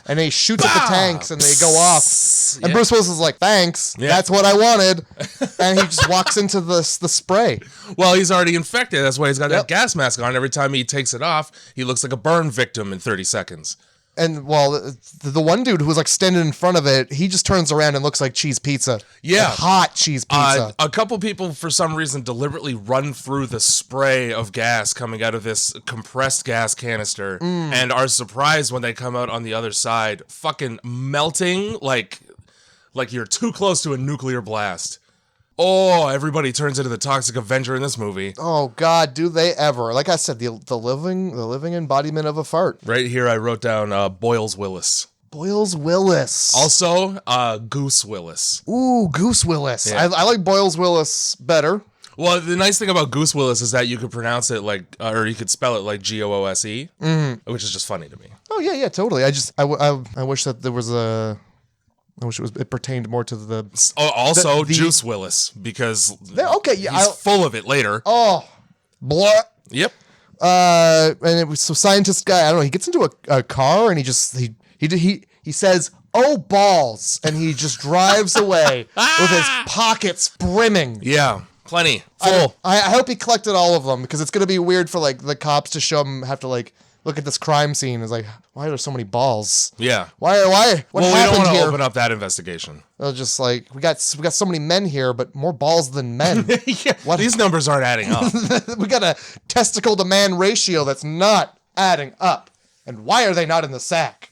And he shoots at the tanks and they go off. And Bruce Willis is like, thanks, that's what I wanted. And he just walks into the spray. Well, he's already infected. That's why he's got that gas mask on. Every time he takes it off, he looks like a burn victim in 30 seconds. And, well, the one dude who was, like, standing in front of it, he just turns around and looks like cheese pizza. Yeah. Like hot cheese pizza. A couple people, for some reason, deliberately run through the spray of gas coming out of this compressed gas canister and are surprised when they come out on the other side, fucking melting like you're too close to a nuclear blast. Oh, everybody turns into the Toxic Avenger in this movie. Oh, God, do they ever. Like I said, the living embodiment of a fart. Right here, I wrote down Boyles Willis. Boyles Willis. Also, Goose Willis. Ooh, Goose Willis. Yeah. I like Boyles Willis better. Well, the nice thing about Goose Willis is that you could pronounce it like, or you could spell it like Goose, which is just funny to me. Oh, yeah, totally. I wish that there was a... I wish it pertained more to the... Also, Juice Willis, because he's full of it later. Oh, blah. Yep. And it was so scientist guy. I don't know. He gets into a car and he says, "Oh balls," and he just drives away with his pockets brimming. Yeah, plenty full. I hope he collected all of them because it's gonna be weird for like the cops to show him have to like look at this crime scene. It's like, why are there so many balls? Yeah. Why? What Well, we don't happened want to here? open up that investigation. They're just like, we got so many men here, but more balls than men. Yeah, these numbers aren't adding up. We got a testicle to man ratio that's not adding up. And why are they not in the sack?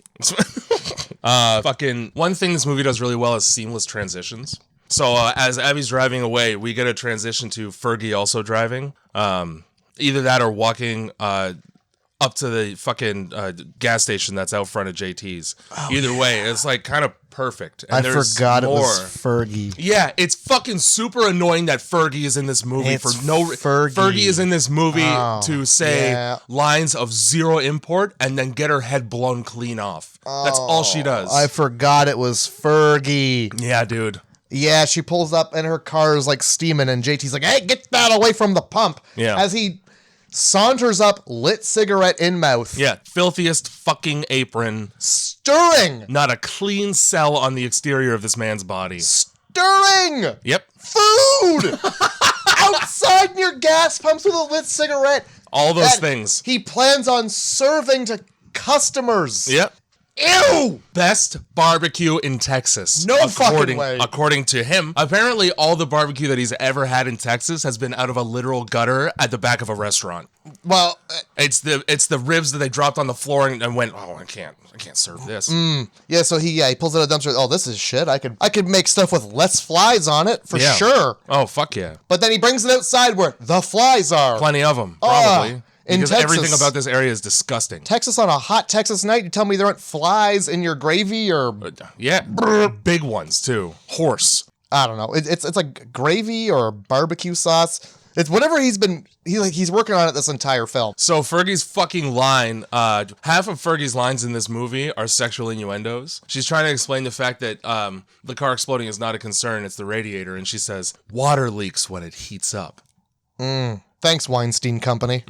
Fucking one thing this movie does really well is seamless transitions. So as Abby's driving away, we get a transition to Fergie also driving. Either that or walking up to the fucking gas station that's out front of JT's. Either way, it's like kind of perfect. And I forgot it was Fergie. Yeah, it's fucking super annoying that Fergie is in this movie Fergie is in this movie to say lines of zero import and then get her head blown clean off. That's all she does. I forgot it was Fergie. Yeah, dude. Yeah, she pulls up and her car is like steaming and JT's like, hey, get that away from the pump. Yeah. As he saunters up, lit cigarette in mouth. Yeah, filthiest fucking apron. Stirring. Not a clean cell on the exterior of this man's body. Stirring. Yep. Food. Outside near gas pumps with a lit cigarette. All those things. He plans on serving to customers. Yep. Ew! Best barbecue in Texas. No fucking way. According to him. Apparently, all the barbecue that he's ever had in Texas has been out of a literal gutter at the back of a restaurant. Well, it's the ribs that they dropped on the floor and went, oh, I can't serve this. Yeah, so he pulls out a dumpster. Oh, this is shit. I could make stuff with less flies on it for sure. Oh, fuck yeah. But then he brings it outside where the flies are. Plenty of them, probably. In because Texas, everything about this area is disgusting. Texas on a hot Texas night, you tell me there aren't flies in your gravy or... Yeah, big ones too. Horse. I don't know. It's like gravy or barbecue sauce. It's whatever he's working on it this entire film. So Fergie's fucking line, half of Fergie's lines in this movie are sexual innuendos. She's trying to explain the fact that the car exploding is not a concern, it's the radiator, and she says, water leaks when it heats up. Thanks, Weinstein Company.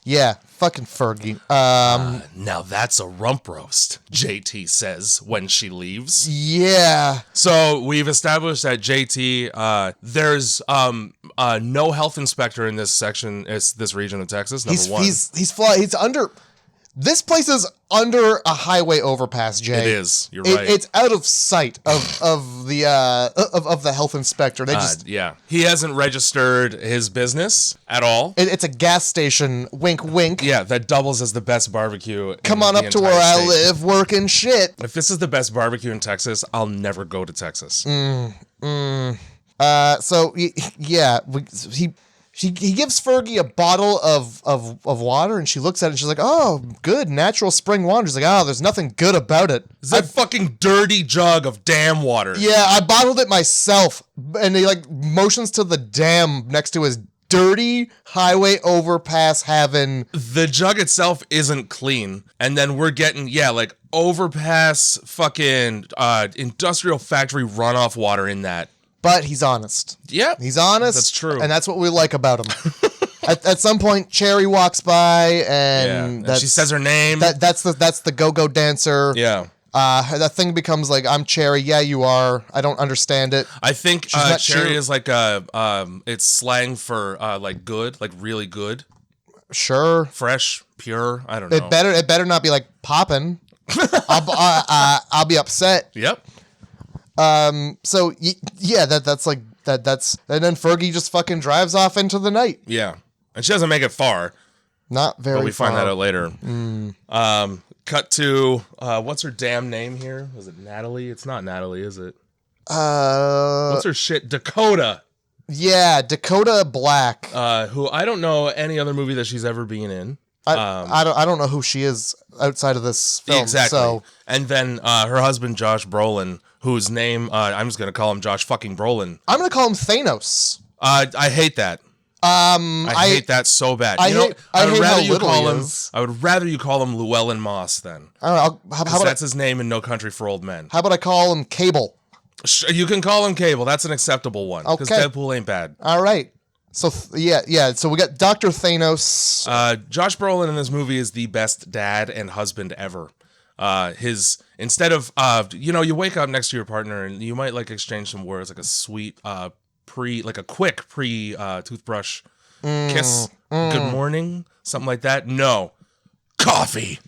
Yeah, fucking Fergie. Now that's a rump roast, JT says when she leaves. Yeah. So we've established that JT, there's no health inspector in this section. It's this region of Texas. Number one, he's under. This place is under a highway overpass, Jay. It is. You're right. It's out of sight of the health inspector. They just he hasn't registered his business at all. It's a gas station. Wink, wink. Yeah, that doubles as the best barbecue. Come on up to where I live, working shit. If this is the best barbecue in Texas, I'll never go to Texas. So yeah, he gives Fergie a bottle of water, and she looks at it, and she's like, oh, good, natural spring water. She's like, oh, there's nothing good about it. It's a fucking dirty jug of dam water. Yeah, I bottled it myself. And he, motions to the dam next to his dirty highway overpass having... The jug itself isn't clean. And then we're getting, overpass fucking industrial factory runoff water in that. But he's honest. Yeah. He's honest. That's true. And that's what we like about him. At some point, Cherry walks by and she says her name. That's the go-go dancer. Yeah. That thing becomes like, I'm Cherry. Yeah, you are. I don't understand it. I think Cherry is it's slang for good, really good. Sure. Fresh, pure. I don't know. It better not be like poppin'. I'll be upset. Yep. So yeah, that's and then Fergie just fucking drives off into the night. Yeah. And she doesn't make it far. Not very far. But we find that out later. Cut to, what's her damn name here? Was it Natalie? It's not Natalie, is it? What's her shit? Dakota. Yeah, Dakota Black. Who I don't know any other movie that she's ever been in. I don't know who she is outside of this film. Exactly. So. And then her husband, Josh Brolin, whose name, I'm just going to call him Josh fucking Brolin. I'm going to call him Thanos. I hate that. I hate that so bad. I would rather you call him Llewellyn Moss then. All right, how about that's his name in No Country for Old Men. How about I call him Cable? You can call him Cable. That's an acceptable one. Because Deadpool ain't bad. All right. So yeah. So we got Dr. Thanos. Josh Brolin in this movie is the best dad and husband ever. Instead of you wake up next to your partner and you might exchange some words, like a sweet quick pre toothbrush Kiss, good morning, something like that. No. Coffee.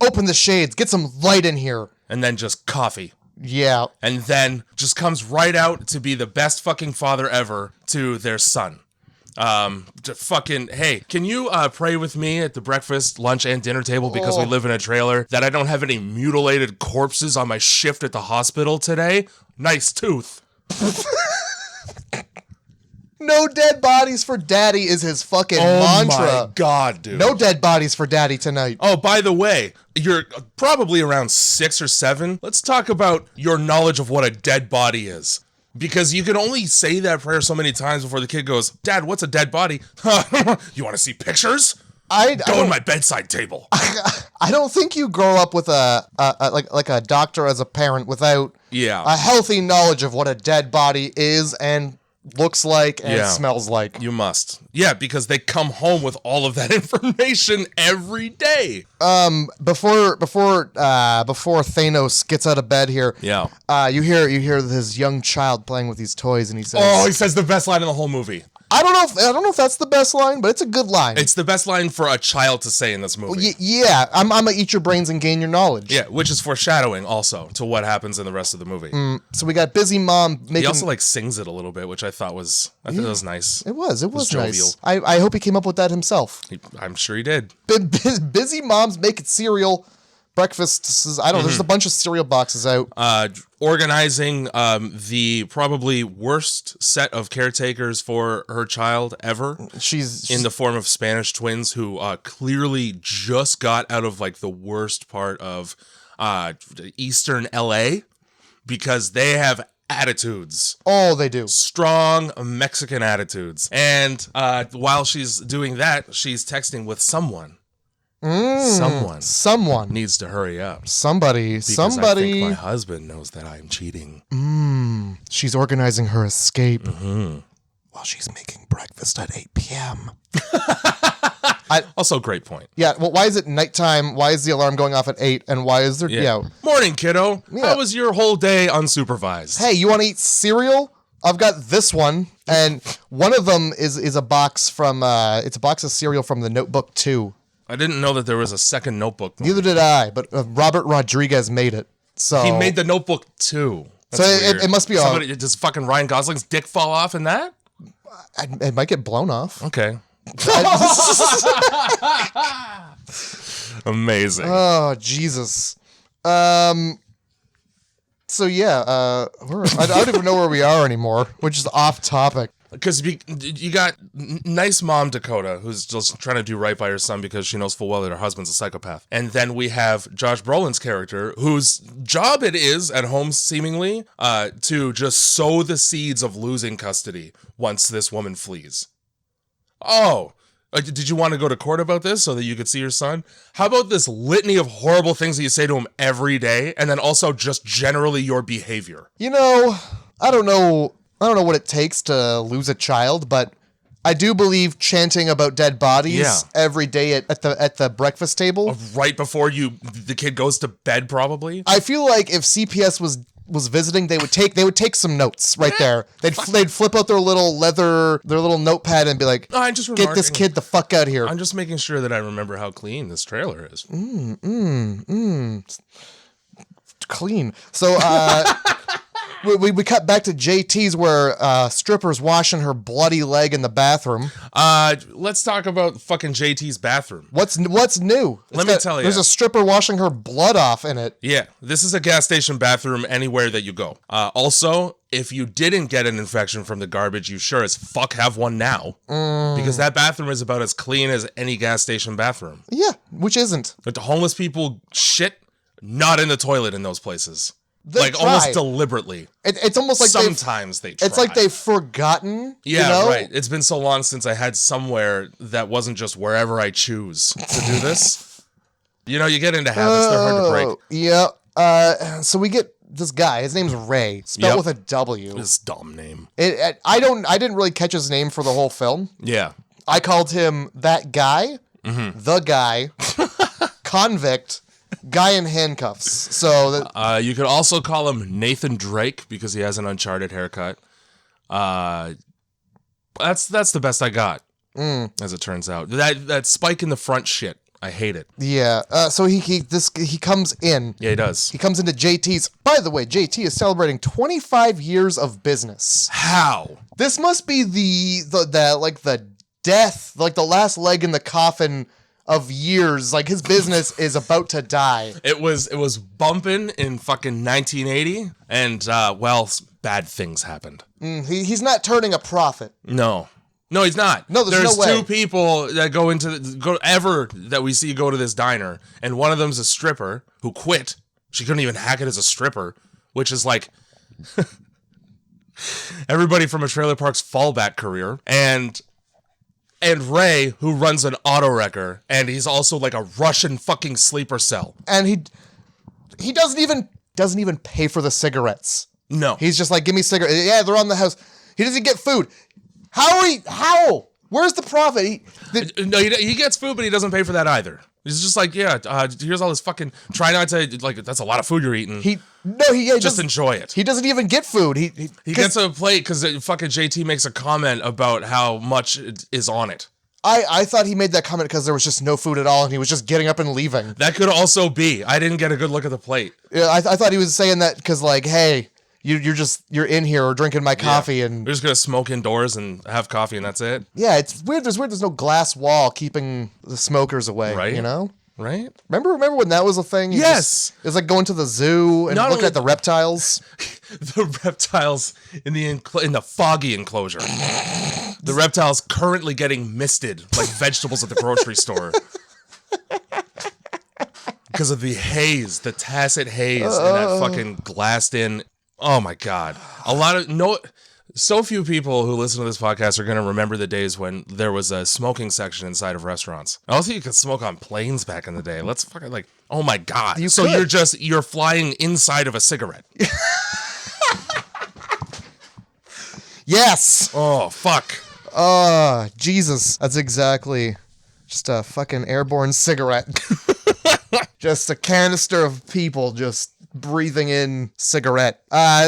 Open the shades. Get some light in here. And then just coffee. Yeah. And then just comes right out to be the best fucking father ever to their son. Hey, can you pray with me at the breakfast, lunch, and dinner table because we live in a trailer that I don't have any mutilated corpses on my shift at the hospital today? Nice tooth. No dead bodies for daddy is his fucking mantra. Oh my God, dude. No dead bodies for daddy tonight. Oh, by the way, you're probably around 6 or 7. Let's talk about your knowledge of what a dead body is. Because you can only say that prayer so many times before the kid goes, Dad, what's a dead body? You want to see pictures? Go on my bedside table. I don't think you grow up with a doctor as a parent without a healthy knowledge of what a dead body is and looks like and smells like. You must. Yeah, because they come home with all of that information every day. Before Thanos gets out of bed here, you hear this young child playing with these toys, and he says, he says the best line in the whole movie. I don't know if that's the best line, but it's a good line. It's the best line for a child to say in this movie. Yeah, I'm gonna eat your brains and gain your knowledge. Yeah, which is foreshadowing also to what happens in the rest of the movie. So we got busy mom making. He also sings it a little bit, which I thought was nice. It was nice. I hope he came up with that himself. I'm sure he did. Busy mom's making cereal. Breakfast. I don't know. There's a bunch of cereal boxes out. Organizing the probably worst set of caretakers for her child ever. She's in the form of Spanish twins who clearly just got out of like the worst part of Eastern LA because they have attitudes. Oh, they do. Strong Mexican attitudes. And while she's doing that, she's texting with someone. Someone needs to hurry up. Somebody. I think my husband knows that I'm cheating. She's organizing her escape while she's making breakfast at 8 p.m. Also, great point. Yeah. Well, why is it nighttime? Why is the alarm going off at 8? And why is there? Morning, kiddo. How was your whole day unsupervised? Hey, you want to eat cereal? I've got this one, and one of them is a box from. It's a box of cereal from The Notebook 2. I didn't know that there was a second Notebook movie. Neither did I, but Robert Rodriguez made it. So he made The Notebook 2. That's so it must be somebody. Does fucking Ryan Gosling's dick fall off in that? It might get blown off. Okay. Amazing. Oh Jesus. So yeah, I don't even know where we are anymore, which is off topic. Because you got nice mom Dakota, who's just trying to do right by her son because she knows full well that her husband's a psychopath. And then we have Josh Brolin's character, whose job it is at home, seemingly, to just sow the seeds of losing custody once this woman flees. Oh, did you want to go to court about this so that you could see your son? How about this litany of horrible things that you say to him every day, and then also just generally your behavior? You know, I don't know what it takes to lose a child, but I do believe chanting about dead bodies every day at the breakfast table. Right before the kid goes to bed, probably. I feel like if CPS was visiting, they would take some notes right there. They'd flip out their little notepad and be like, get this kid the fuck out here. I'm just making sure that I remember how clean this trailer is. Clean. So we cut back to JT's where stripper's washing her bloody leg in the bathroom. Let's talk about fucking JT's bathroom. What's new? Let me tell you. There's a stripper washing her blood off in it. Yeah, this is a gas station bathroom anywhere that you go. Also, if you didn't get an infection from the garbage, you sure as fuck have one now. Because that bathroom is about as clean as any gas station bathroom. Yeah, which isn't. But the homeless people shit not in the toilet in those places. They try. Almost deliberately. It's almost like sometimes they try. It's like they've forgotten. Yeah, you know? Right. It's been so long since I had somewhere that wasn't just wherever I choose to do this. You know, you get into habits; they're hard to break. Yeah. So we get this guy. His name's Wray, spelled with a W. This dumb name. I didn't really catch his name for the whole film. Yeah. I called him that guy, the guy, convict. Guy in handcuffs. So you could also call him Nathan Drake because he has an Uncharted haircut. That's the best I got. as it turns out. That spike in the front shit. I hate it. Yeah. So he comes in. Yeah, he does. He comes into JT's. By the way, JT is celebrating 25 years of business. How? This must be the death, like the last leg in the coffin of years. Like his business is about to die. It was bumping in fucking 1980, and bad things happened. He's not turning a profit. No, he's not. No, there's no way. Two people that that we see go to this diner, and one of them's a stripper who quit. She couldn't even hack it as a stripper, which is like everybody from a trailer park's fallback career, and Wray, who runs an auto wrecker, and he's also like a Russian fucking sleeper cell. And he doesn't even pay for the cigarettes. No. He's just like, give me cigarettes. Yeah, they're on the house. He doesn't get food. How? Where's the profit? He gets food, but he doesn't pay for that either. He's just like, here's all this fucking, try not to, like, that's a lot of food you're eating. Just enjoy it. He doesn't even get food. He gets a plate because fucking JT makes a comment about how much is on it. I thought he made that comment because there was just no food at all and he was just getting up and leaving. That could also be. I didn't get a good look at the plate. Yeah, I thought he was saying that because, like, hey, you're in here or drinking my coffee and we're just gonna smoke indoors and have coffee and that's it. Yeah, it's weird. There's no glass wall keeping the smokers away. Right. You know. Right. Remember when that was a thing? Yes. It's like going to the zoo and looking at the reptiles. The reptiles in the foggy enclosure. The reptiles currently getting misted like vegetables at the grocery store. Because of the haze, the tacit haze in that fucking glassed in. Oh my God. So few people who listen to this podcast are going to remember the days when there was a smoking section inside of restaurants. I also think you could smoke on planes back in the day. Let's fucking like, oh my God. You're flying inside of a cigarette. Yes. Oh, fuck. Oh, Jesus. That's exactly just a fucking airborne cigarette. Just a canister of people just breathing in cigarette.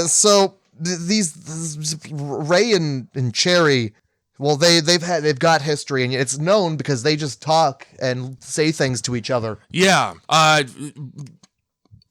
So these Wray and Cherry, well, they've got history, and it's known because they just talk and say things to each other. Yeah.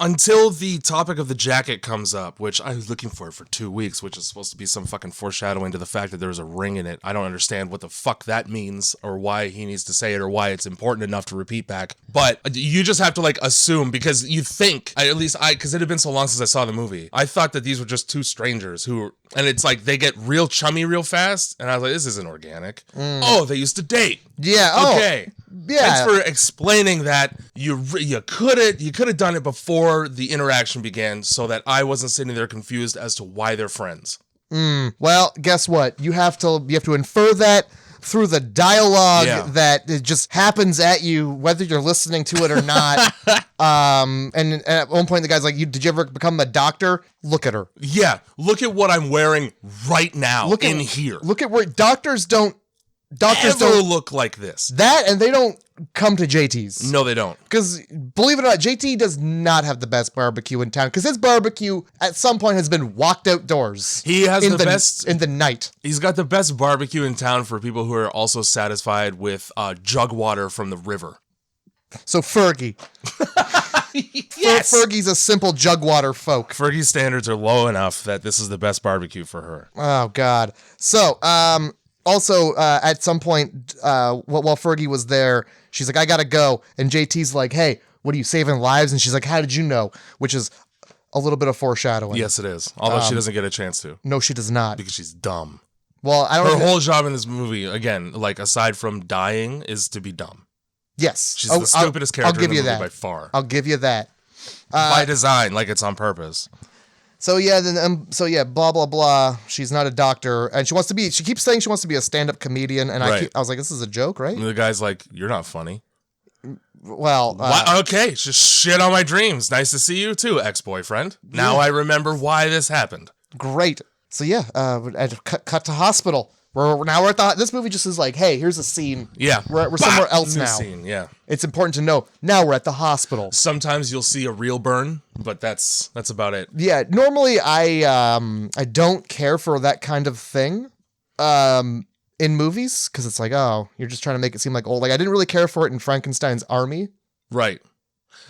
Until the topic of the jacket comes up, which I was looking for 2 weeks, which is supposed to be some fucking foreshadowing to the fact that there's a ring in it. I don't understand what the fuck that means or why he needs to say it or why it's important enough to repeat back. But you just have to like assume because you think, because it had been so long since I saw the movie, I thought that these were just two strangers and it's like they get real chummy real fast. And I was like, this isn't organic. Oh, they used to date. Yeah. Okay. Yeah. Thanks for explaining that. You could have done it before the interaction began so that I wasn't sitting there confused as to why they're friends. Well, guess what? You have to infer that through the dialogue that it just happens at you, whether you're listening to it or not. And at one point the guy's like, did you ever become a doctor? Look at her. Yeah. Look at what I'm wearing right now here. Look at where doctors don't look like this. That, and they don't come to JT's. No, they don't. Because, believe it or not, JT does not have the best barbecue in town. Because his barbecue, at some point, has been walked outdoors. He has the best... In the night. He's got the best barbecue in town for people who are also satisfied with jug water from the river. So, Fergie. Yes! Fergie's a simple jug water folk. Fergie's standards are low enough that this is the best barbecue for her. Oh, God. So, also, at some point, while Fergie was there, she's like, I gotta go. And JT's like, hey, what are you, saving lives? And she's like, how did you know? Which is a little bit of foreshadowing. Yes, it is. Although she doesn't get a chance to. No, she does not. Because she's dumb. Well, I don't know. Her whole job in this movie, again, like, aside from dying, is to be dumb. Yes. She's the stupidest character in the movie by far. I'll give you that. By design, like it's on purpose. So blah blah blah. She's not a doctor, and she keeps saying she wants to be a stand-up comedian, and I was like, this is a joke, right? And the guy's like, you're not funny. Well, okay, just shit on my dreams. Nice to see you too, ex-boyfriend. Now I remember why this happened. Great. So cut to hospital. We're at this movie just is like, hey, here's a scene. Yeah. We're somewhere else new now. Scene, yeah. It's important to know. Now we're at the hospital. Sometimes you'll see a real burn, but that's about it. Yeah. Normally I don't care for that kind of thing. in movies because it's like, oh, you're just trying to make it seem like old. Like I didn't really care for it in Frankenstein's Army. Right.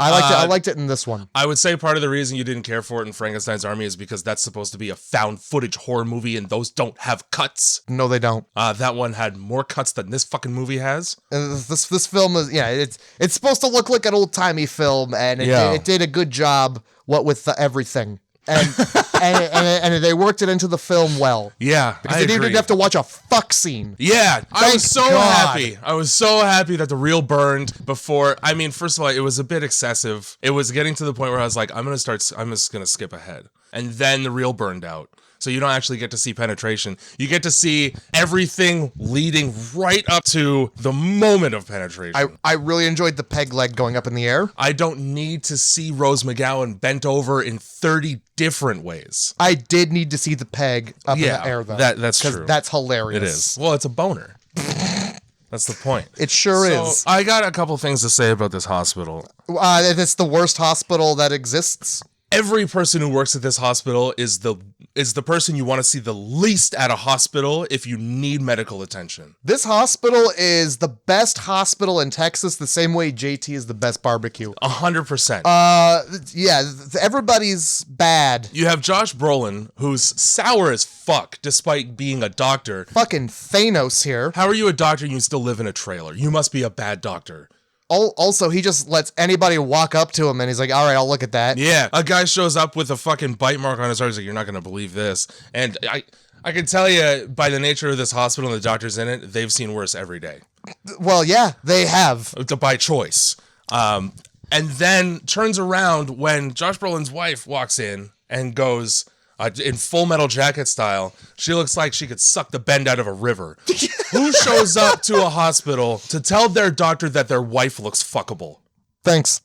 I liked it. I liked it in this one. I would say part of the reason you didn't care for it in Frankenstein's Army is because that's supposed to be a found footage horror movie, and those don't have cuts. No, they don't. That one had more cuts than this fucking movie has. This film is it's supposed to look like an old timey film, and it did a good job. What with everything. And, and they worked it into the film well. Yeah, because they didn't have to watch a fuck scene. Yeah, I was so God. happy. I was so happy that the reel burned before. I mean, first of all, it was a bit excessive. It was getting to the point where I was like, I'm just gonna skip ahead, and then the reel burned out. So you don't actually get to see penetration. You get to see everything leading right up to the moment of penetration. I really enjoyed the peg leg going up in the air. I don't need to see Rose McGowan bent over in 30 different ways. I did need to see the peg up in the air, though. That's true. Because that's hilarious. It is. Well, it's a boner. That's the point. It sure is. I got a couple things to say about this hospital. It's the worst hospital that exists. Every person who works at this hospital is the person you want to see the least at a hospital if you need medical attention. This hospital is the best hospital in Texas, the same way JT is the best barbecue. 100%. Yeah, everybody's bad. You have Josh Brolin, who's sour as fuck despite being a doctor. Fucking Thanos here. How are you a doctor and you still live in a trailer? You must be a bad doctor. Also, he just lets anybody walk up to him and he's like, all right, I'll look at that. Yeah, a guy shows up with a fucking bite mark on his arm. He's like, you're not going to believe this. And I can tell you by the nature of this hospital and the doctors in it, they've seen worse every day. Well, yeah, they have. By choice. And then turns around when Josh Brolin's wife walks in and goes... in Full Metal Jacket style, she looks like she could suck the bend out of a river. Who shows up to a hospital to tell their doctor that their wife looks fuckable? Thanks,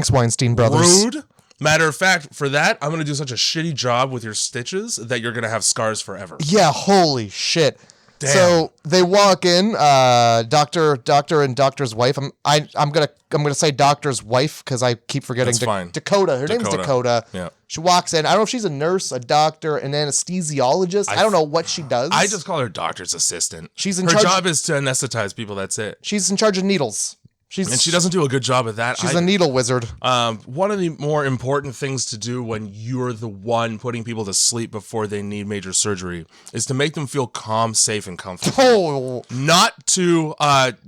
Weinstein Brothers. Rude. Matter of fact, for that, I'm going to do such a shitty job with your stitches that you're going to have scars forever. Yeah, holy shit. Damn. So they walk in, doctor and doctor's wife. I'm gonna say doctor's wife because I keep forgetting. That's fine. Dakota. Her name's Dakota. Yeah. She walks in. I don't know if she's a nurse, a doctor, an anesthesiologist. I don't know what she does. I just call her doctor's assistant. She's in her charge. Her job is to anesthetize people. That's it. She's in charge of needles. And she doesn't do a good job at that. She's a needle wizard. One of the more important things to do when you're the one putting people to sleep before they need major surgery is to make them feel calm, safe, and comfortable. Oh. Not to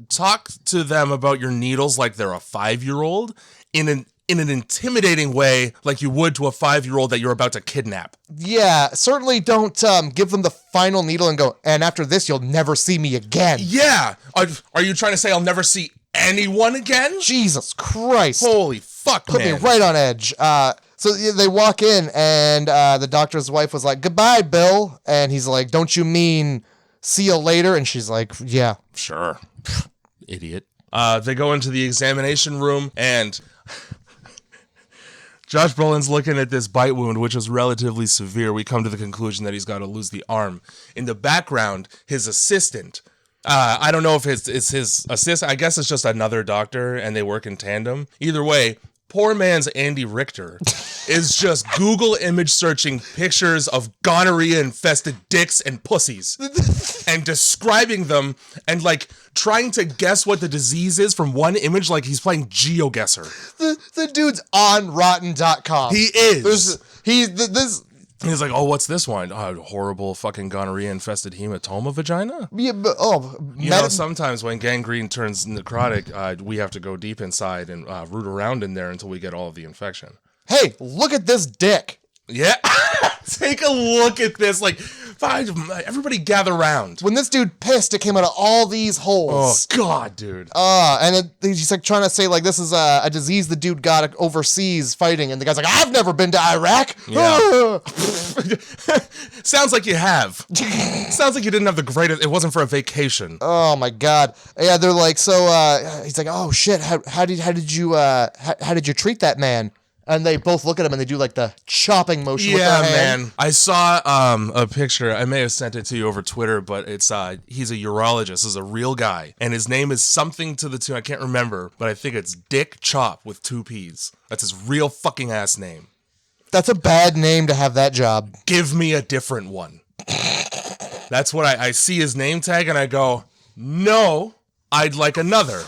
talk to them about your needles like they're a 5-year-old in an intimidating way like you would to a 5-year-old that you're about to kidnap. Yeah, certainly don't give them the final needle and go, and after this, you'll never see me again. Yeah. Are you trying to say I'll never see anyone again? Jesus Christ. Holy fuck, Put me right on edge. So they walk in, and the doctor's wife was like, goodbye, Bill. And he's like, don't you mean see you later? And she's like, yeah. Sure. Idiot. They go into the examination room, and Josh Brolin's looking at this bite wound, which is relatively severe. We come to the conclusion that he's got to lose the arm. In the background, his assistant... I don't know if it's his assistant. I guess it's just another doctor and they work in tandem. Either way, poor man's Andy Richter is just Google image searching pictures of gonorrhea infested dicks and pussies and describing them and like trying to guess what the disease is from one image like he's playing GeoGuessr. The dude's on Rotten.com. He is. He's like, oh, what's this one? Horrible fucking gonorrhea-infested hematoma vagina? Yeah, but, sometimes when gangrene turns necrotic, we have to go deep inside and root around in there until we get all of the infection. Hey, look at this dick. Yeah. Take a look at this. Like, everybody gather around. When this dude pissed, it came out of all these holes. Oh, God, dude. And he's like trying to say, like, this is a disease the dude got overseas fighting. And the guy's like, I've never been to Iraq. Yeah. Sounds like you have. Sounds like you didn't have the greatest. It wasn't for a vacation. Oh, my God. Yeah, they're like, so he's like, oh, shit. How did you treat that man? And they both look at him and they do like the chopping motion with their hand. Man. I saw a picture. I may have sent it to you over Twitter, but it's he's a urologist. He's a real guy. And his name is something to the tune. I can't remember, but I think it's Dick Chop with 2 P's. That's his real fucking ass name. That's a bad name to have that job. Give me a different one. That's what I see his name tag and I go, no, I'd like another.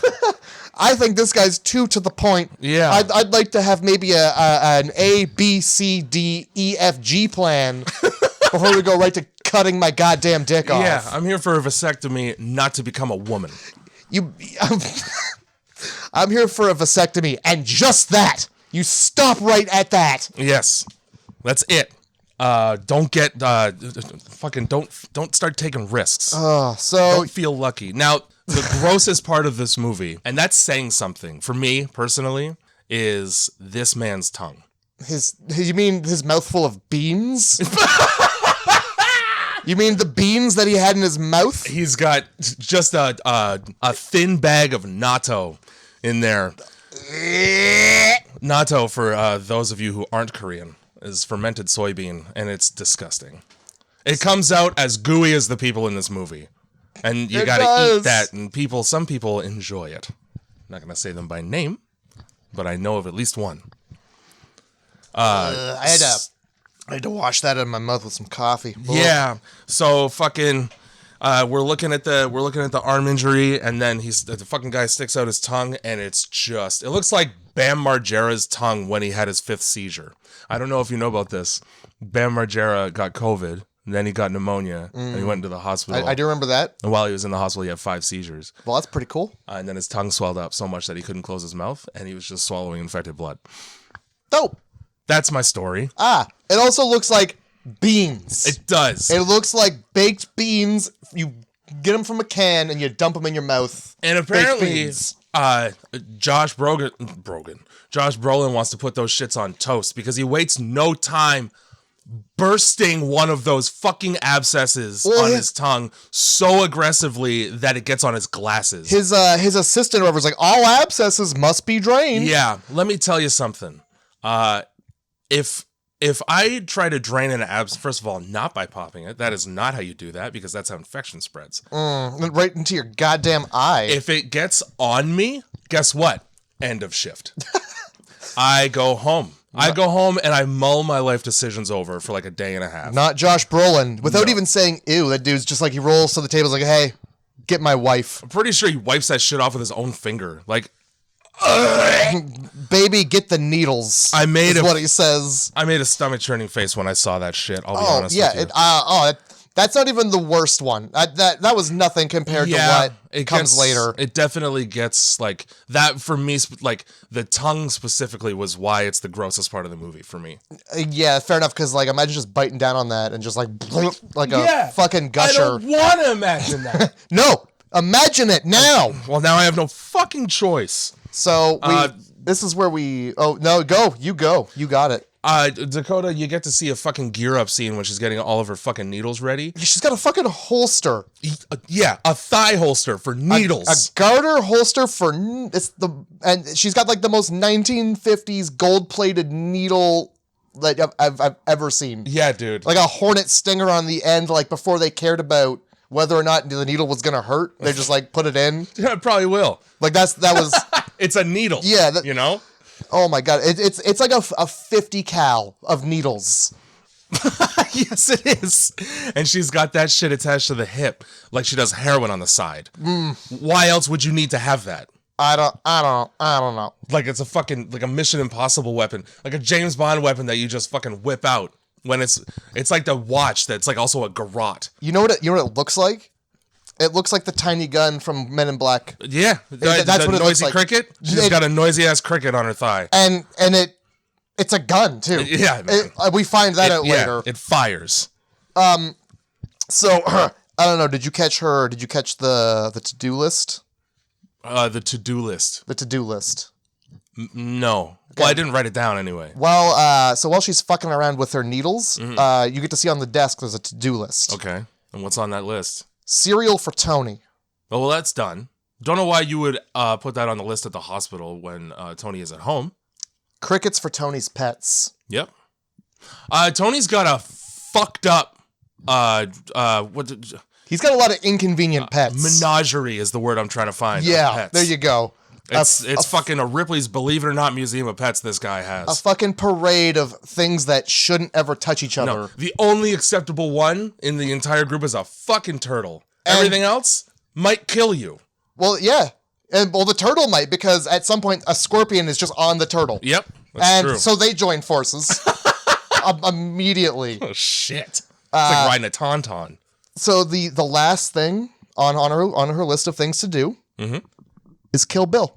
I think this guy's too to the point. Yeah. I'd like to have maybe an A, B, C, D, E, F, G plan before we go right to cutting my goddamn dick off. Yeah, I'm here for a vasectomy, not to become a woman. I'm here for a vasectomy, and just that. You stop right at that. Yes, that's it. Don't get don't start taking risks. Don't feel lucky. Now, the grossest part of this movie, and that's saying something for me personally, is this man's tongue. You mean his mouthful of beans? You mean the beans that he had in his mouth? He's got just a thin bag of natto in there. Natto, for those of you who aren't Korean, is fermented soybean, and it's disgusting. It comes out as gooey as the people in this movie. And you gotta eat that, and some people enjoy it. I'm not gonna say them by name, but I know of at least one. I had to wash that out of my mouth with some coffee. Yeah. So fucking, we're looking at the arm injury, and then the fucking guy sticks out his tongue, and it looks like Bam Margera's tongue when he had his 5th seizure. I don't know if you know about this. Bam Margera got COVID. And then he got pneumonia, and he went into the hospital. I do remember that. And while he was in the hospital, he had 5 seizures. Well, that's pretty cool. And then his tongue swelled up so much that he couldn't close his mouth, and he was just swallowing infected blood. Dope. That's my story. It also looks like beans. It does. It looks like baked beans. You get them from a can, and you dump them in your mouth. And apparently, Josh Brolin wants to put those shits on toast because he waits no time bursting one of those fucking abscesses on his tongue so aggressively that it gets on his glasses. His assistant was like, all abscesses must be drained. Yeah, let me tell you something. If I try to drain an abscess, first of all, not by popping it, that is not how you do that because that's how infection spreads. Right into your goddamn eye. If it gets on me, guess what? End of shift. I go home. I go home and I mull my life decisions over for like a day and a half. Not Josh Brolin. Without even saying ew, that dude's just like, he rolls to the table like, hey, get my wife. I'm pretty sure he wipes that shit off with his own finger. Like, baby, get the needles. What he says. I made a stomach churning face when I saw that shit. I'll be honest with you. That's not even the worst one. That was nothing compared to what comes later. It definitely gets like that for me. Like the tongue specifically was why it's the grossest part of the movie for me. Yeah, fair enough. Because like, imagine just biting down on that and just like a fucking gusher. I don't want to imagine that. No, imagine it now. Well, now I have no fucking choice. So this is where we. Oh no, go. You got it. Dakota, you get to see a fucking gear up scene when she's getting all of her fucking needles ready. She's got a fucking holster. Yeah, a thigh holster for needles. A garter holster and she's got like the most 1950s gold-plated needle that I've ever seen. Yeah, dude. Like a hornet stinger on the end, like before they cared about whether or not the needle was gonna hurt. They just like put it in. Yeah, it probably will. Like that was. It's a needle. Yeah, you know. Oh my god, it's like a 50 cal of needles. Yes, it is. And she's got that shit attached to the hip, like she does heroin on the side. Why else would you need to have that? I don't know. Like it's a fucking like a Mission Impossible weapon, like a James Bond weapon that you just fucking whip out when it's like the watch that's like also a garrote. You know what it looks like? It looks like the tiny gun from Men in Black. Yeah, that's what it looks like. Cricket. She's got a noisy ass cricket on her thigh, and it's a gun too. Yeah, we find that out later. Yeah, it fires. So I don't know. Did you catch her? Did you catch the to-do list? The to-do list. The to-do list. No. Okay. Well, I didn't write it down anyway. Well, so while she's fucking around with her needles, you get to see on the desk there's a to-do list. Okay. And what's on that list? Cereal for Tony. Oh, well, that's done. Don't know why you would put that on the list at the hospital when Tony is at home. Crickets for Tony's pets. Yep. Tony's got a fucked up he's got a lot of inconvenient pets. Menagerie is the word I'm trying to find. Yeah, there you go. It's fucking a Ripley's Believe It or Not Museum of Pets this guy has. A fucking parade of things that shouldn't ever touch each other. No, the only acceptable one in the entire group is a fucking turtle. Everything else might kill you. Well, yeah. And the turtle might, because at some point a scorpion is just on the turtle. Yep, that's true. So they join forces immediately. Oh shit! It's like riding a tauntaun. So the last thing on her list of things to do is kill Bill.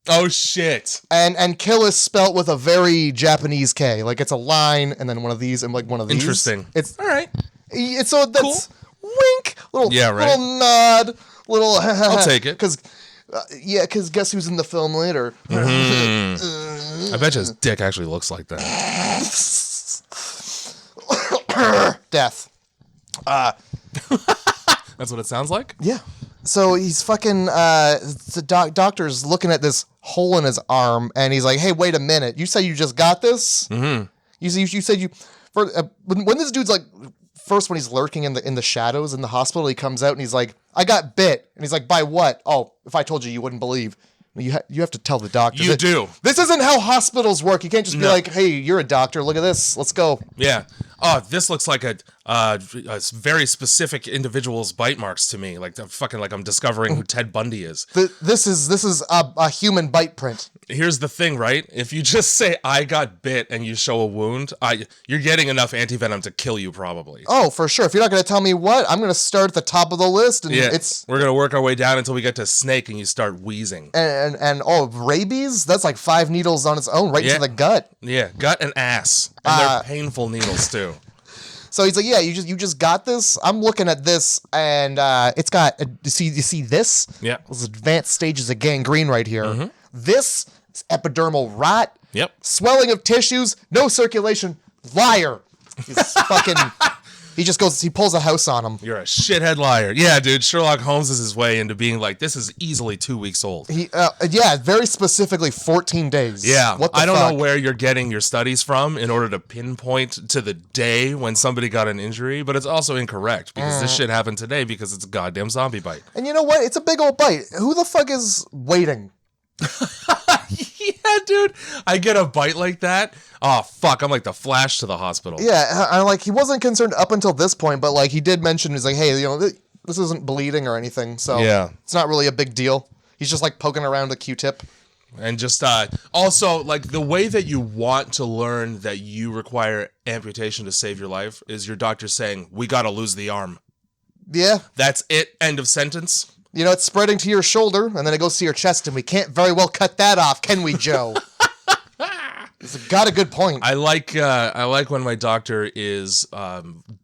Oh shit! And kill is spelt with a very Japanese K. Like it's a line and then one of these and like one of these. Interesting. It's all right. It's so that's cool. Wink, little nod, little. I'll take it. Because guess who's in the film later? I bet you his dick actually looks like that. Death. That's what it sounds like? Yeah. So he's fucking, the doctor's looking at this hole in his arm, and he's like, hey, wait a minute. You say you just got this? Mm-hmm. You said you, when this dude's like, first when he's lurking in the shadows in the hospital, he comes out and he's like, I got bit. And he's like, by what? Oh, if I told you, you wouldn't believe. You have to tell the doctor. You do. This isn't how hospitals work. You can't just be like, hey, you're a doctor. Look at this. Let's go. Yeah. Oh, this looks like a very specific individual's bite marks to me. Like I'm discovering who Ted Bundy is. This is a human bite print. Here's the thing, right? If you just say I got bit and you show a wound, you're getting enough antivenom to kill you probably. Oh, for sure. If you're not going to tell me what, I'm going to start at the top of the list, and we're going to work our way down until we get to snake and you start wheezing. And rabies, that's like 5 needles on its own right into the gut. Yeah, gut and ass. And they're painful needles too. So he's like, yeah, you just got this. I'm looking at this, and it's got you see this? Yeah. Those advanced stages of gangrene right here. Mm-hmm. This is epidermal rot. Yep. Swelling of tissues, no circulation. Liar. He's fucking. He pulls a house on him. You're a shithead liar. Yeah, dude. Sherlock Holmes is his way into being like, this is easily 2 weeks old. Very specifically 14 days. Yeah. What the I don't fuck? know where you're getting your studies from in order to pinpoint to the day when somebody got an injury, but it's also incorrect because this shit happened today because it's a goddamn zombie bite. And you know what? It's a big old bite. Who the fuck is waiting? Yeah, dude. I get a bite like that. Oh, fuck. I'm like the Flash to the hospital. Yeah, I like he wasn't concerned up until this point, but like he did mention, he's like, hey, this isn't bleeding or anything, so it's not really a big deal. He's just like poking around a Q-tip. And just also, like, the way that you want to learn that you require amputation to save your life is your doctor saying, we got to lose the arm. Yeah. That's it. End of sentence. It's spreading to your shoulder, and then it goes to your chest, and we can't very well cut that off, can we, Joe? It's got a good point. I like when my doctor is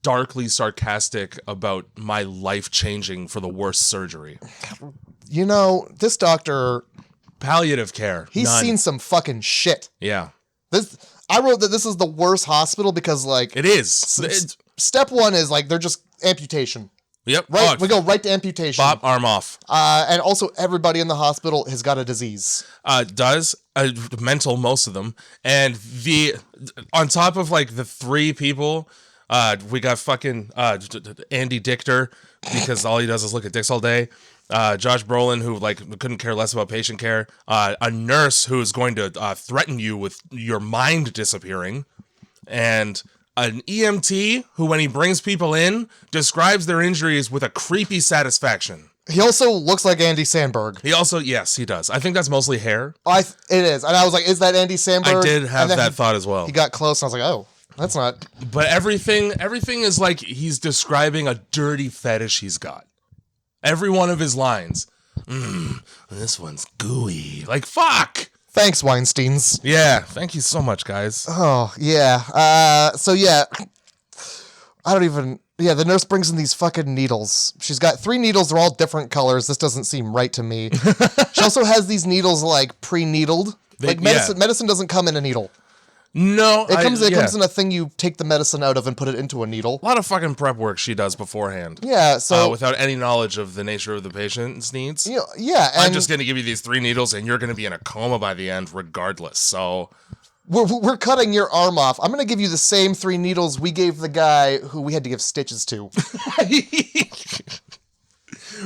darkly sarcastic about my life changing for the worst surgery. This doctor, palliative care. He's seen some fucking shit. Yeah. I wrote that this is the worst hospital because like it is. Step one is like they're just amputation. Yep. Right. We go right to amputation. Bop, arm off. And also everybody in the hospital has got a disease. Mental, most of them. And on top of like the 3 people, we got fucking Andy Dichter, because all he does is look at dicks all day. Josh Brolin, who like couldn't care less about patient care. A nurse who is going to threaten you with your mind disappearing. And an EMT who, when he brings people in, describes their injuries with a creepy satisfaction. He also looks like Andy Samberg. Yes, he does. I think that's mostly hair. It is. And I was like, is that Andy Samberg? I did have that thought as well. He got close and I was like, oh, that's not. But everything is like he's describing a dirty fetish he's got. Every one of his lines. This one's gooey. Like, fuck! Thanks, Weinsteins. Yeah, thank you so much, guys. Oh, yeah. The nurse brings in these fucking needles. She's got 3 needles. They're all different colors. This doesn't seem right to me. She also has these needles, like, pre-needled. Medicine doesn't come in a needle. No. It comes in a thing you take the medicine out of and put it into a needle. A lot of fucking prep work she does beforehand. Yeah, so... without any knowledge of the nature of the patient's needs. Yeah, and... I'm just going to give you these 3 needles and you're going to be in a coma by the end regardless, so... We're cutting your arm off. I'm going to give you the same 3 needles we gave the guy who we had to give stitches to.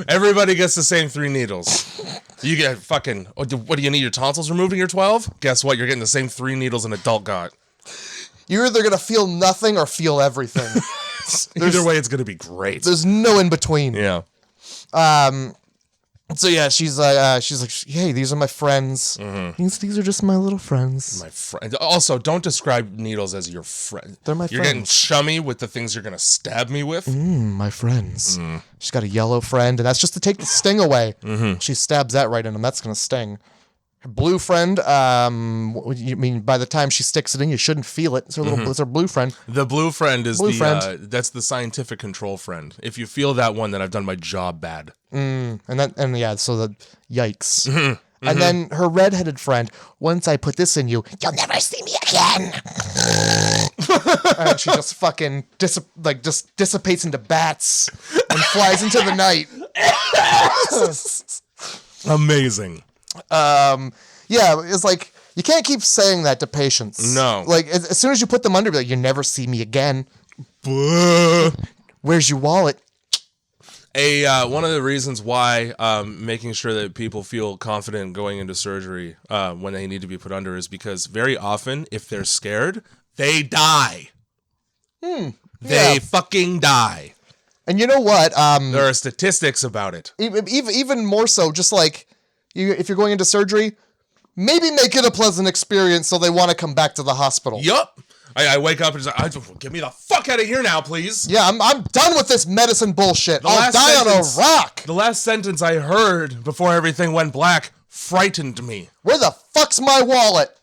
Everybody gets the same 3 needles. You get fucking, what do you need, your tonsils removed in your 12? Guess what? You're getting the same 3 needles an adult got. You're either going to feel nothing or feel everything. Either way, it's going to be great. There's no in between. Yeah. So yeah, she's like, hey, these are my friends. Mm-hmm. These are just my little friends. My friend. Also, don't describe needles as your friend. They're my You're friends. getting chummy with the things you're going to stab me with. My friends. She's got a yellow friend, and that's just to take the sting away. She stabs that right in him. That's gonna sting. Her blue friend. You mean by the time she sticks it in, you shouldn't feel it. It's her little. It's her blue friend. The blue friend is friend. That's the scientific control friend. If you feel that one, then I've done my job bad. So the yikes. And then her redheaded friend. Once I put this in you, you'll never see me again. And she just fucking just dissipates into bats and flies into the night. Amazing. Yeah, it's like you can't keep saying that to patients. No. Like as soon as you put them under, like, you never see me again. Buh. Where's your wallet? One of the reasons why making sure that people feel confident going into surgery when they need to be put under is because very often, if they're scared, they die. They fucking die. And you know what? There are statistics about it. Even more so, just like if you're going into surgery, maybe make it a pleasant experience so they want to come back to the hospital. Yup. I wake up and just like, get me the fuck out of here now, please. Yeah, I'm done with this medicine bullshit. I'll die on a rock. The last sentence I heard before everything went black frightened me. Where the fuck's my wallet?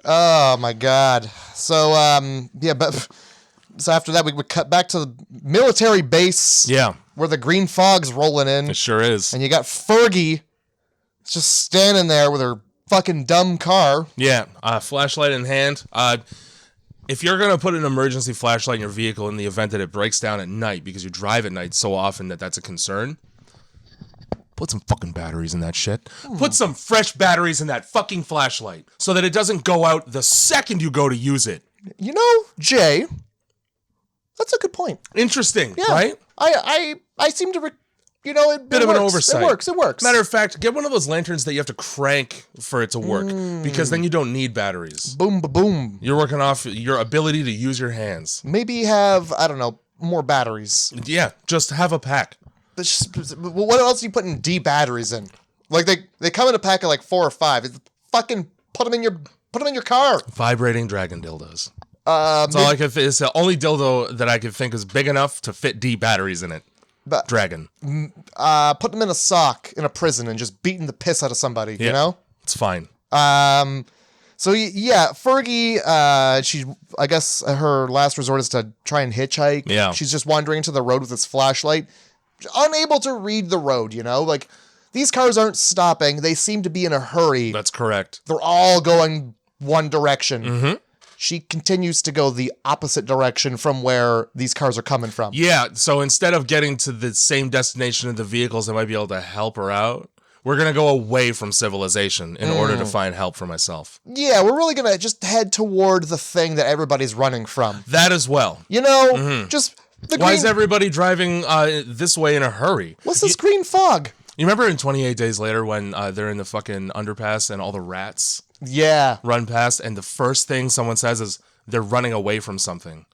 Oh my god. So so after that we would cut back to the military base. Yeah. Where the green fog's rolling in. It sure is. And you got Fergie just standing there with her fucking dumb car. Yeah, flashlight in hand. If you're going to put an emergency flashlight in your vehicle in the event that it breaks down at night, because you drive at night so often that that's a concern, put some fucking batteries in that shit. Put some fresh batteries in that fucking flashlight so that it doesn't go out the second you go to use it. You know, Jay, that's a good point. Interesting, Yeah, right? I seem to... it Bit of works. an oversight. It works. Matter of fact, get one of those lanterns that you have to crank for it to work, because then you don't need batteries. Boom, boom. You're working off your ability to use your hands. Maybe have, I don't know, more batteries. Yeah, just have a pack. What else are you putting D batteries in? Like they come in a pack of like 4 or 5. It's fucking put them in your car. Vibrating dragon dildos. That's all I could. It's the only dildo that I could think is big enough to fit D batteries in it. But Dragon. Put them in a sock in a prison and just beating the piss out of somebody. Yeah, you know, it's fine. So yeah, Fergie. I guess her last resort is to try and hitchhike. Yeah. She's just wandering into the road with this flashlight, unable to read the road. Like these cars aren't stopping. They seem to be in a hurry. That's correct. They're all going one direction. Mm-hmm. She continues to go the opposite direction from where these cars are coming from. Yeah, so instead of getting to the same destination of the vehicles that might be able to help her out, we're going to go away from civilization in order to find help for myself. Yeah, we're really going to just head toward the thing that everybody's running from. That as well. Just the Why green... is everybody driving this way in a hurry? What's this green fog? You remember in 28 Days Later when they're in the fucking underpass and all the rats Yeah. run past, and the first thing someone says is they're running away from something.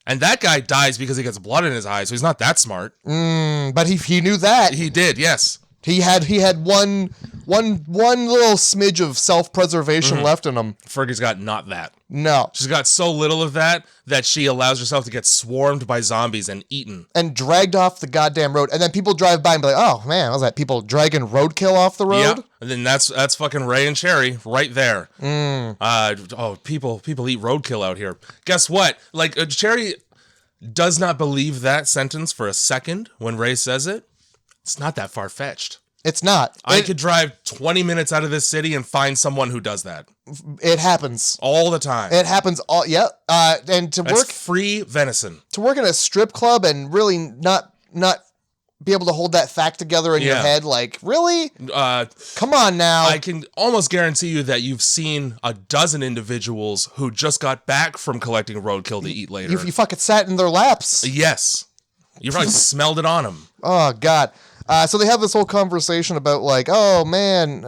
And that guy dies because he gets blood in his eyes, so he's not that smart. But he knew that. He did, yes. He had one little smidge of self-preservation left in him. Fergie's got not that. No. She's got so little of that she allows herself to get swarmed by zombies and eaten. And dragged off the goddamn road. And then people drive by and be like, oh man, was that people dragging roadkill off the road? Yeah. And then that's fucking Wray and Cherry right there. People eat roadkill out here. Guess what? Like, Cherry does not believe that sentence for a second when Wray says it. It's not that far-fetched. It's not. I could drive 20 minutes out of this city and find someone who does that. It happens. All the time. It happens all, yeah. And That's free venison. To work in a strip club and really not be able to hold that fact together in your head, like, really? Come on now. I can almost guarantee you that you've seen a dozen individuals who just got back from collecting roadkill to eat later. You fucking sat in their laps. Yes. You probably smelled it on him. Oh, God. So they have this whole conversation about like, oh, man,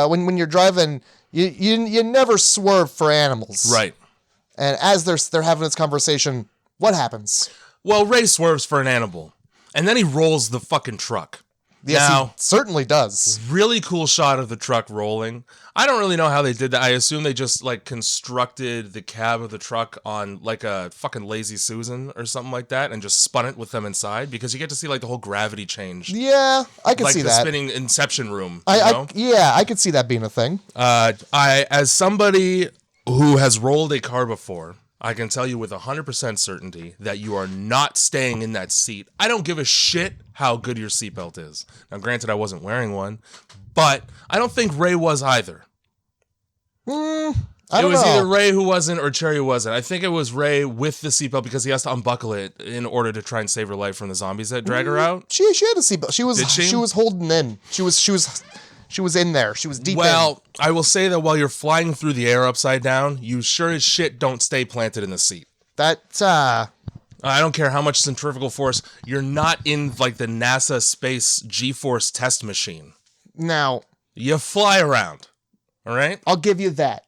when you're driving, you never swerve for animals. Right. And as they're having this conversation, what happens? Well, Wray swerves for an animal, and then he rolls the fucking truck. Yes, now, he certainly does. Really cool shot of the truck rolling. I don't really know how they did that. I assume they just like constructed the cab of the truck on like a fucking Lazy Susan or something like that, and just spun it with them inside, because you get to see like the whole gravity change. Yeah, I can like see the that. spinning Inception room. I could see that being a thing. As somebody who has rolled a car before, I can tell you with 100% certainty that you are not staying in that seat. I don't give a shit how good your seatbelt is. Now, granted, I wasn't wearing one, but I don't think Wray was either. I It don't was know. either Wray who wasn't or Cherry who wasn't. I think it was Wray with the seatbelt because he has to unbuckle it in order to try and save her life from the zombies that drag her out. She had a seatbelt. She was holding in. She was in there. She was deep in. Well, I will say that while you're flying through the air upside down, you sure as shit don't stay planted in the seat. I don't care how much centrifugal force. You're not in like the NASA space G-force test machine. Now, you fly around. All right? I'll give you that.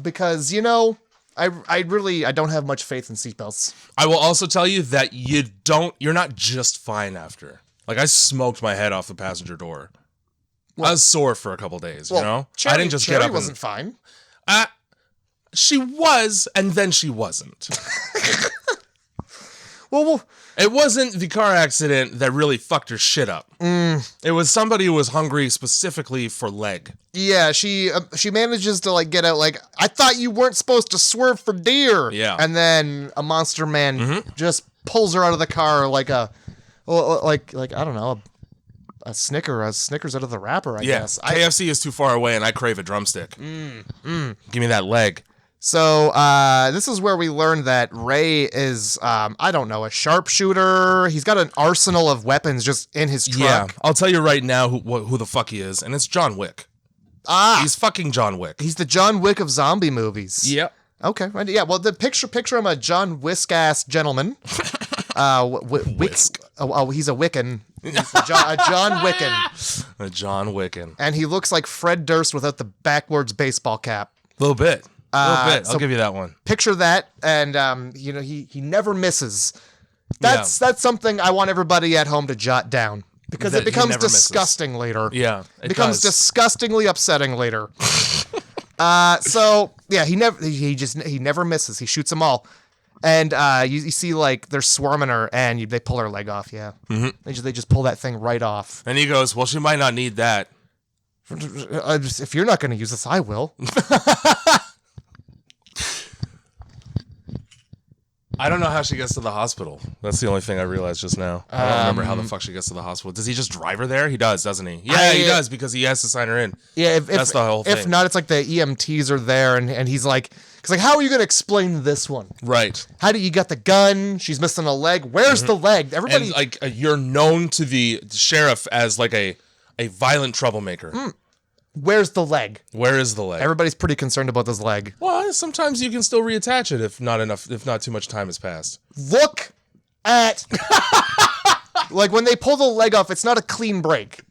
Because you know, I don't have much faith in seatbelts. I will also tell you that you're not just fine after. Like, I smoked my head off the passenger door. I was sore for a couple days, you know? I didn't just Cherry get up wasn't fine. She was, and then she wasn't. Well, it wasn't the car accident that really fucked her shit up. It was somebody who was hungry specifically for leg. yeah, she manages to like get out like, I thought you weren't supposed to swerve for deer. Yeah. And then a monster man just pulls her out of the car like I don't know, a Snickers out of the wrapper, I guess. KFC is too far away and I crave a drumstick. Give me that leg. So this is where we learn that Wray is, I don't know, a sharpshooter. He's got an arsenal of weapons just in his truck. Yeah, I'll tell you right now who the fuck he is, and it's John Wick. He's fucking John Wick. He's the John Wick of zombie movies. Yep. Okay. Yeah. Well, the picture him a John Whisk-ass gentleman. Whisk. Oh, he's a Wiccan. He's a John Wiccan. A John Wiccan. And he looks like Fred Durst without the backwards baseball cap. A little bit. I'll So give you that one. Picture that, and you know, he never misses. That's something I want everybody at home to jot down, because That it he becomes never misses. disgusting later. Yeah, It becomes does. disgustingly upsetting later. So yeah, he never misses. He shoots them all, and you see like they're swarming her, and they pull her leg off. Yeah, they just pull that thing right off. And he goes, well, she might not need that. If you're not going to use this, I will. I don't know how she gets to the hospital. That's the only thing I realized just now. I don't remember how the fuck she gets to the hospital. Does he just drive her there? He does, doesn't he? Yeah, he does, because he has to sign her in. Yeah, That's the whole thing. If not, it's like the EMTs are there, and he's like, how are you going to explain this one? Right. How do you got the gun? She's missing a leg. Where's the leg? Everybody, And like you're known to the sheriff as like a violent troublemaker. where's the leg? Where is the leg? Everybody's pretty concerned about this leg. Well, sometimes you can still reattach it if not too much time has passed. Look at like when they pull the leg off, it's not a clean break.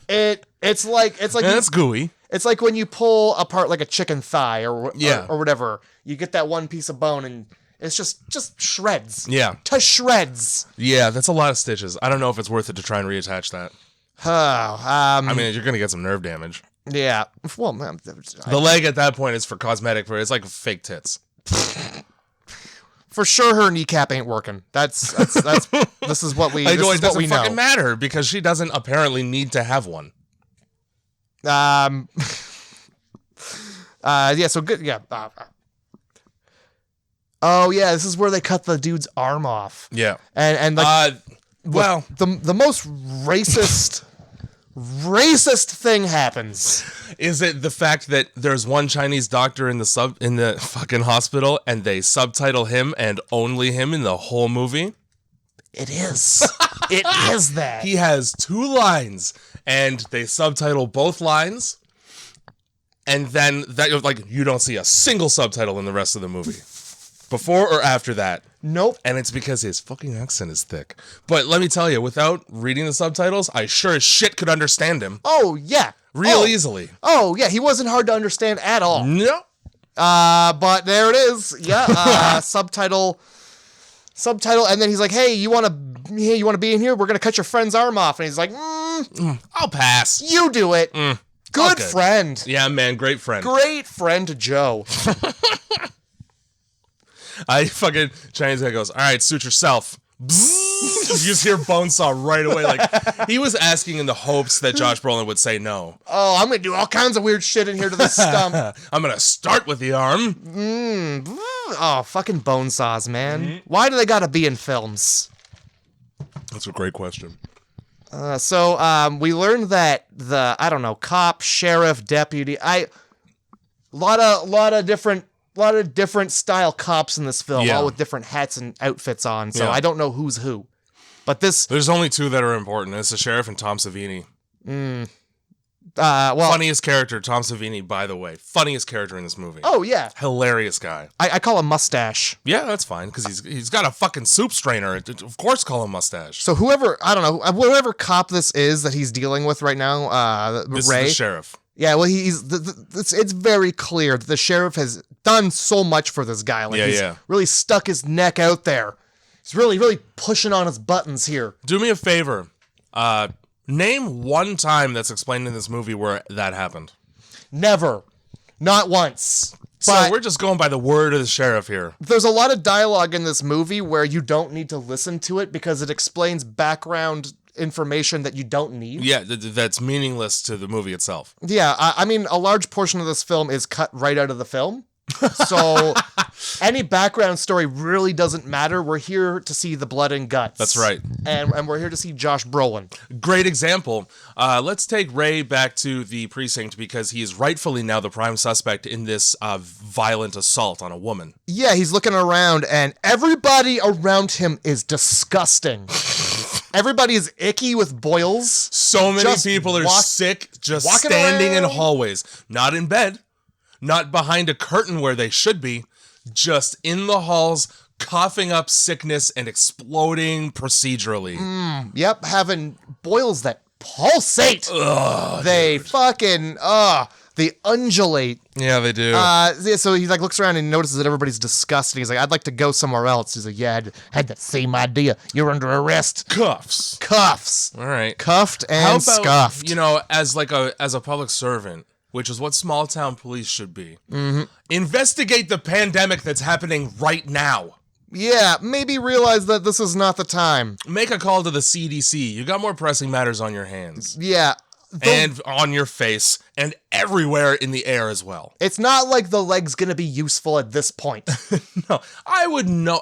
It's like And that's gooey. it's like when you pull apart like a chicken thigh or Yeah. or whatever. You get that one piece of bone and it's just shreds. Yeah. To shreds. Yeah, that's a lot of stitches. I don't know if it's worth it to try and reattach that. Oh, I mean, you're gonna get some nerve damage. yeah. Well, man, The leg at that point is for cosmetic. It's like fake tits. for sure her kneecap ain't working. That's this is what we Like, this it is what doesn't we know. fucking matter because she doesn't apparently need to have one. Yeah, so good. Yeah. Oh yeah, this is where they cut the dude's arm off. Yeah. And like well, the most racist thing happens. is it the fact that there's one Chinese doctor in the fucking hospital and they subtitle him and only him in the whole movie? It is. It is that. He has 2 lines and they subtitle both lines. And then that like you don't see a single subtitle in the rest of the movie. Before or after that? Nope. And it's because his fucking accent is thick. But let me tell you, without reading the subtitles, I sure as shit could understand him. Oh, yeah. Real easily. Oh, yeah. He wasn't hard to understand at all. No. But there it is. Yeah. Subtitle. And then he's like, hey, you want to be in here? We're going to cut your friend's arm off. And he's like, I'll pass. You do it. Good friend. Yeah, man. Great friend. Great friend, Joe. I fucking Chinese guy goes, all right, suit yourself. You just hear Bonesaw right away. Like, he was asking in the hopes that Josh Brolin would say no. Oh, I'm going to do all kinds of weird shit in here to this stump. I'm going to start with the arm. Oh, fucking Bonesaws, man. Why do they got to be in films? That's a great question. So we learned that the, I don't know, cop, sheriff, deputy, lot of different style cops in this film, all with different hats and outfits on. So I don't know who's who. But there's only two that are important. It's the sheriff and Tom Savini. Well, funniest character, Tom Savini, by the way. Funniest character in this movie. Oh, yeah. Hilarious guy. I call him Mustache. Yeah, that's fine, because he's got a fucking soup strainer. Of course call him Mustache. So whoever cop this is that he's dealing with right now, this Wray. Is the sheriff. Yeah, well, it's very clear that the sheriff has done so much for this guy. Like, he's really stuck his neck out there. He's really, really pushing on his buttons here. Do me a favor. Name one time that's explained in this movie where that happened. Never. Not once. So we're just going by the word of the sheriff here. There's a lot of dialogue in this movie where you don't need to listen to it because it explains background information that you don't need. Yeah, that's meaningless to the movie itself. Yeah, I mean, a large portion of this film is cut right out of the film. So any background story really doesn't matter. We're here to see the blood and guts. That's right. And we're here to see Josh Brolin. Great example. Let's take Wray back to the precinct because he is rightfully now the prime suspect in this violent assault on a woman. Yeah, he's looking around and everybody around him is disgusting. Everybody is icky with boils. So many people are sick just standing in hallways. Not in bed. Not behind a curtain where they should be, just in the halls, coughing up sickness and exploding procedurally. Yep, having boils that pulsate. They fucking, they undulate. Yeah, they do. So he looks around and notices that everybody's disgusted. He's like, I'd like to go somewhere else. He's like, yeah, I had that same idea. You're under arrest. Cuffs. All right. Cuffed and scuffed. You know, as a public servant, which is what small town police should be. Investigate the pandemic that's happening right now. Yeah, maybe realize that this is not the time. Make a call to the CDC. You got more pressing matters on your hands. Yeah. And on your face, and everywhere in the air as well. It's not like the leg's gonna be useful at this point. No, I would know.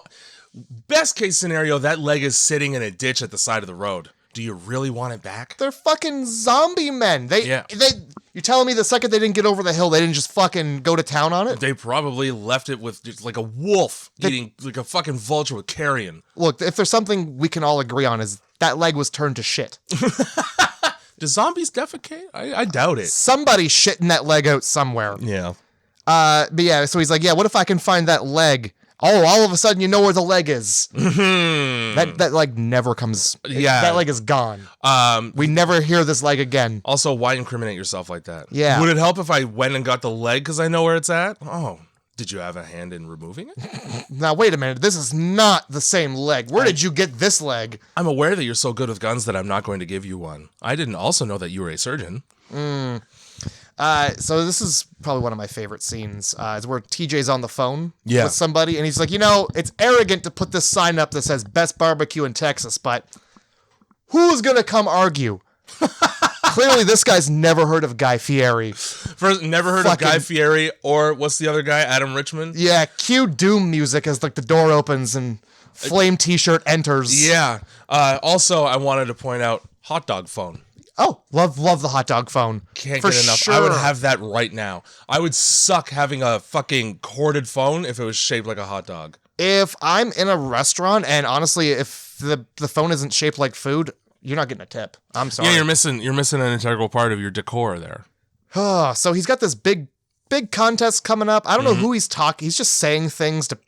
Best case scenario, that leg is sitting in a ditch at the side of the road. Do you really want it back? They're fucking zombie men. You're telling me the second they didn't get over the hill, they didn't just fucking go to town on it? They probably left it with just like a wolf eating like a fucking vulture with carrion. Look, if there's something we can all agree on is that leg was turned to shit. Do zombies defecate? I doubt it. Somebody's shitting that leg out somewhere. Yeah. But yeah, so he's like, yeah, what if I can find that leg? Oh, all of a sudden you know where the leg is. That leg never comes. Yeah. That leg is gone. We never hear this leg again. Also, why incriminate yourself like that? Yeah. Would it help if I went and got the leg because I know where it's at? Oh, did you have a hand in removing it? Now, wait a minute. This is not the same leg. Where did you get this leg? I'm aware that you're so good with guns that I'm not going to give you one. I didn't also know that you were a surgeon. So this is probably one of my favorite scenes. Is where TJ's on the phone Yeah. with somebody, and he's like, you know, it's arrogant to put this sign up that says best barbecue in Texas, but who's gonna come argue? Clearly, this guy's never heard of Guy Fieri. First, never heard of Guy Fieri, or what's the other guy, Adam Richmond? Yeah, cue Doom music as like the door opens and Flame T-shirt enters. Yeah. Also, I wanted to point out hot dog phone. Oh, love the hot dog phone. Can't For get enough. Sure. I would have that right now. I would suck having a fucking corded phone if it was shaped like a hot dog. If I'm in a restaurant and honestly, if the phone isn't shaped like food, you're not getting a tip. I'm sorry. Yeah, you're missing an integral part of your decor there. So he's got this big contest coming up. I don't know who he's talking. He's just saying things to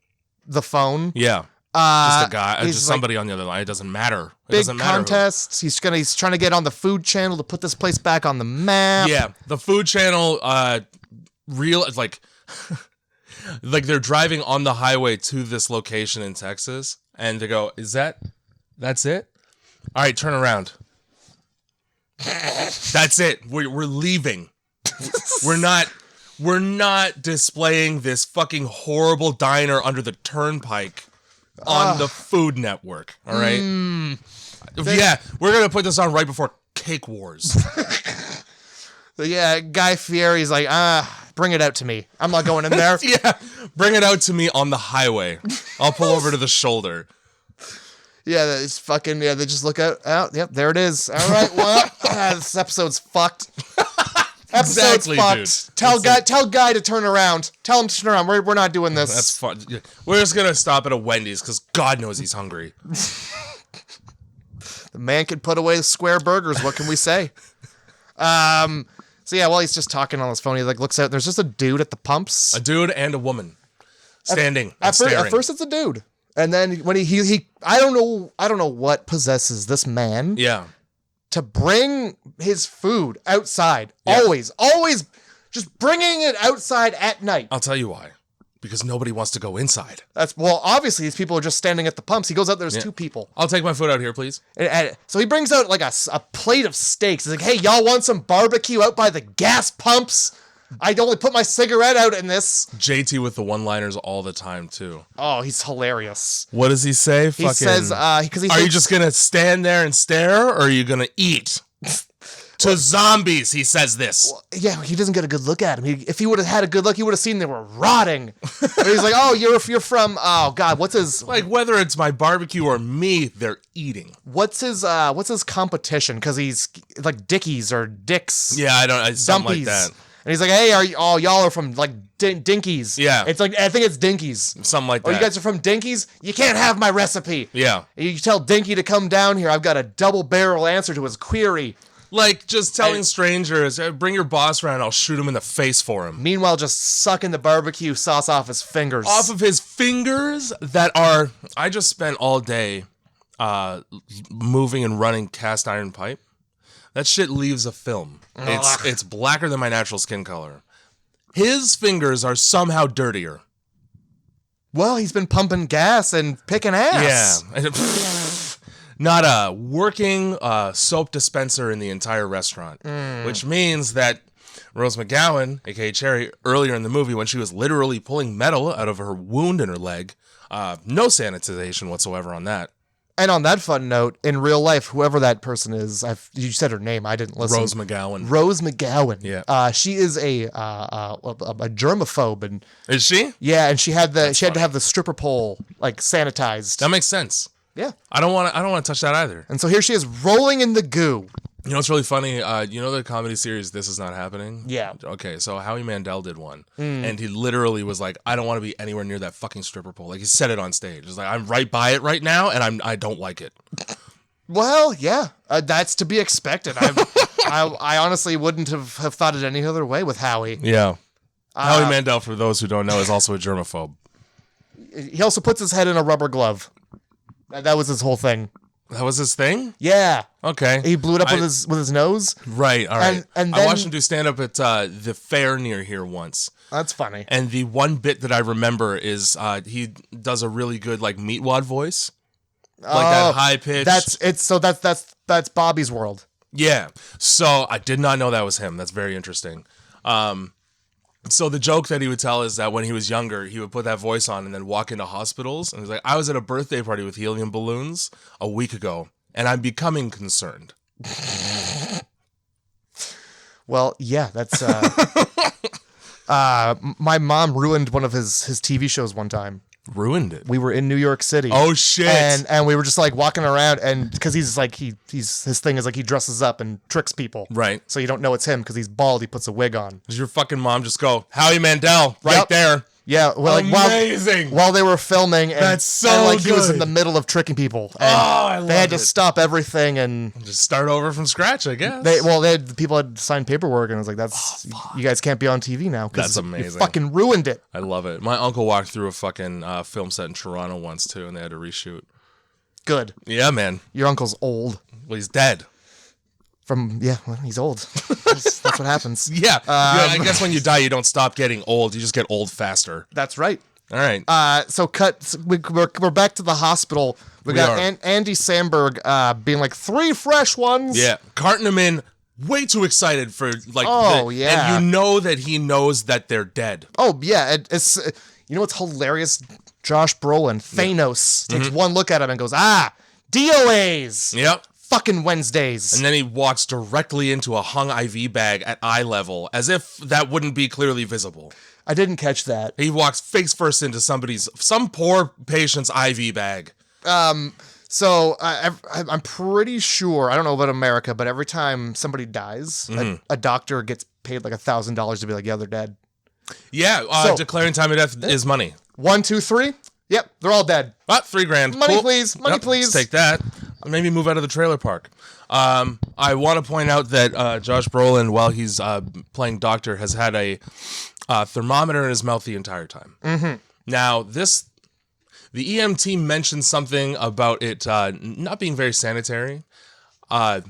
the phone. Yeah. Just a guy, he's just like, somebody on the other line. It doesn't matter. It big doesn't matter. contests. He's trying to get on the Food Channel to put this place back on the map. Yeah, the Food Channel, like they're driving on the highway to this location in Texas, and they go, that's it? All right, turn around. That's it. We're leaving. We're not displaying this fucking horrible diner under the turnpike on the Food Network. All right. Yeah, we're gonna put this on right before Cake Wars. So yeah, Guy Fieri's like, bring it out to me. I'm not going in there. Yeah, bring it out to me on the highway. I'll pull over to the shoulder. Yeah, it's fucking, they just look out. Yep, there it is. All right, well, this episode's fucked. Episode's Exactly, fucked. dude. Tell Guy to turn around. Tell him to turn around. We're not doing this. That's fun. We're just gonna stop at a Wendy's because God knows he's hungry. The man could put away square burgers. What can we say? So yeah, while he's just talking on his phone, he like looks out. There's just a dude at the pumps. A dude and a woman standing and At staring. first, it's a dude, and then when he I don't know what possesses this man. Yeah. To bring his food outside. Yeah. Always just bringing it outside at night. I'll tell you why. Because nobody wants to go inside. Obviously these people are just standing at the pumps. He goes out there's two people. I'll take my food out here, please. And so he brings out like a plate of steaks. He's like, hey, y'all want some barbecue out by the gas pumps? I'd only put my cigarette out in this. JT with the one-liners all the time, too. Oh, he's hilarious. What does he say? He says, because are you just going to stand there and stare, or are you going to eat? To zombies, he says this. Well, yeah, he doesn't get a good look at him. If he would have had a good look, he would have seen they were rotting. And he's like, oh, you're from, oh, God, what's his... Like, whether it's my barbecue or me, they're eating. What's his competition? Because he's like Dickies or Dicks. Yeah, something like Dumpies. that. And he's like, hey, y'all are from like Dinkies. Yeah. It's like, I think it's Dinkies. Something like that. Oh, you guys are from Dinkies? You can't have my recipe. Yeah. You tell Dinky to come down here. I've got a double barrel answer to his query. Like, just telling strangers, bring your boss around, I'll shoot him in the face for him. Meanwhile, just sucking the barbecue sauce off his fingers. Off of his fingers that are... I just spent all day moving and running cast iron pipe. That shit leaves a film. It's blacker than my natural skin color. His fingers are somehow dirtier. Well, he's been pumping gas and picking ass. Yeah. Not a working soap dispenser in the entire restaurant. Which means that Rose McGowan, a.k.a. Cherry, earlier in the movie when she was literally pulling metal out of her wound in her leg, no sanitization whatsoever on that. And on that fun note, in real life, whoever that person is, you said her name, I didn't listen. Rose McGowan. Rose McGowan. Yeah. She is a germaphobe, and Is she? yeah, and she had to have the stripper pole like sanitized. That makes sense. Yeah. I don't want to touch that either. And so here she is rolling in the goo. You know what's really funny? You know the comedy series This Is Not Happening? Yeah. Okay, so Howie Mandel did one. And he literally was like, I don't want to be anywhere near that fucking stripper pole. Like, he said it on stage. It's like, I'm right by it right now, and I don't like it. Well, yeah, that's to be expected. I honestly wouldn't have thought it any other way with Howie. Yeah. Howie Mandel, for those who don't know, is also a germaphobe. He also puts his head in a rubber glove. That was his whole thing. That was his thing? Yeah. Okay. He blew it up with his nose. Right, all right. And I then, watched him do stand-up at the fair near here once. That's funny. And the one bit that I remember is he does a really good, like, meatwad voice. Like that high-pitched. That's Bobby's World. Yeah. So I did not know that was him. That's very interesting. So the joke that he would tell is that when he was younger, he would put that voice on and then walk into hospitals. And he's like, I was at a birthday party with helium balloons a week ago, and I'm becoming concerned. Well, yeah, that's... my mom ruined one of his TV shows one time. Ruined it? We were in New York City. Oh, shit. And we were just like walking around, and because he's like, his thing is like he dresses up and tricks people. Right. So you don't know it's him because he's bald. He puts a wig on. Does your fucking mom just go, Howie Mandel, right there? Yeah, well, like Amazing. while they were filming, and, That's so and, like he was good. in the middle of tricking people. And I they had to love it. stop everything, and Just start over from scratch, I guess. the people had signed paperwork, and I was like, "That's you guys can't be on TV now." 'Cause That's amazing. You fucking ruined it. I love it. My uncle walked through a fucking film set in Toronto once too, and they had to reshoot. Good. Yeah, man. Your uncle's old. Well, he's dead. He's old. That's what happens. Yeah. I guess when you die, you don't stop getting old. You just get old faster. That's right. All right. We're back to the hospital. We got are. Andy Samberg being like 3 fresh ones. Yeah, carting them in. Way too excited for like. yeah. And you know that he knows that they're dead. Oh yeah, it's you know what's hilarious? Josh Brolin, Thanos, takes one look at him and goes, DOAs. Yep. Fucking Wednesdays. And then he walks directly into a hung IV bag at eye level, as if that wouldn't be clearly visible. I didn't catch that. He walks face first into some poor patient's IV bag. So I'm pretty sure, I don't know about America, but every time somebody dies, a doctor gets paid like $1,000 to be like, yeah, they're dead. Yeah, declaring time of death is money. 1, 2, 3. Yep, they're all dead. $3,000. Money, Cool. please. Money, Yep, please. Let's take that. Maybe move out of the trailer park. I want to point out that Josh Brolin, while he's playing doctor, has had a thermometer in his mouth the entire time. Mm-hmm. Now, the EMT mentioned something about it not being very sanitary, but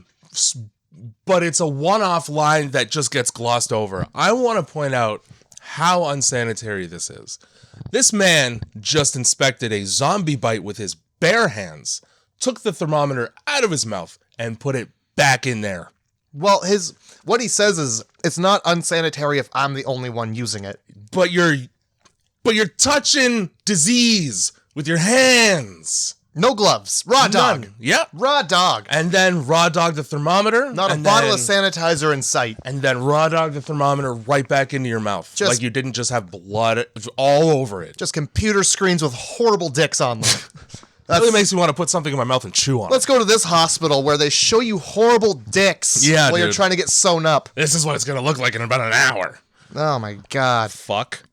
it's a one-off line that just gets glossed over. I want to point out how unsanitary this is. This man just inspected a zombie bite with his bare hands, took the thermometer out of his mouth, and put it back in there. Well, what he says is it's not unsanitary if I'm the only one using it. But you're touching disease with your hands. No gloves. Raw dog. None. Yep. Raw dog. And then raw dog the thermometer. Not a bottle of sanitizer in sight. And then raw dog the thermometer right back into your mouth. Like you didn't just have blood all over it. Just computer screens with horrible dicks on them. That really makes me want to put something in my mouth and chew on it. Let's go to this hospital where they show you horrible dicks while you're trying to get sewn up. This is what it's going to look like in about an hour. Oh my God. Fuck.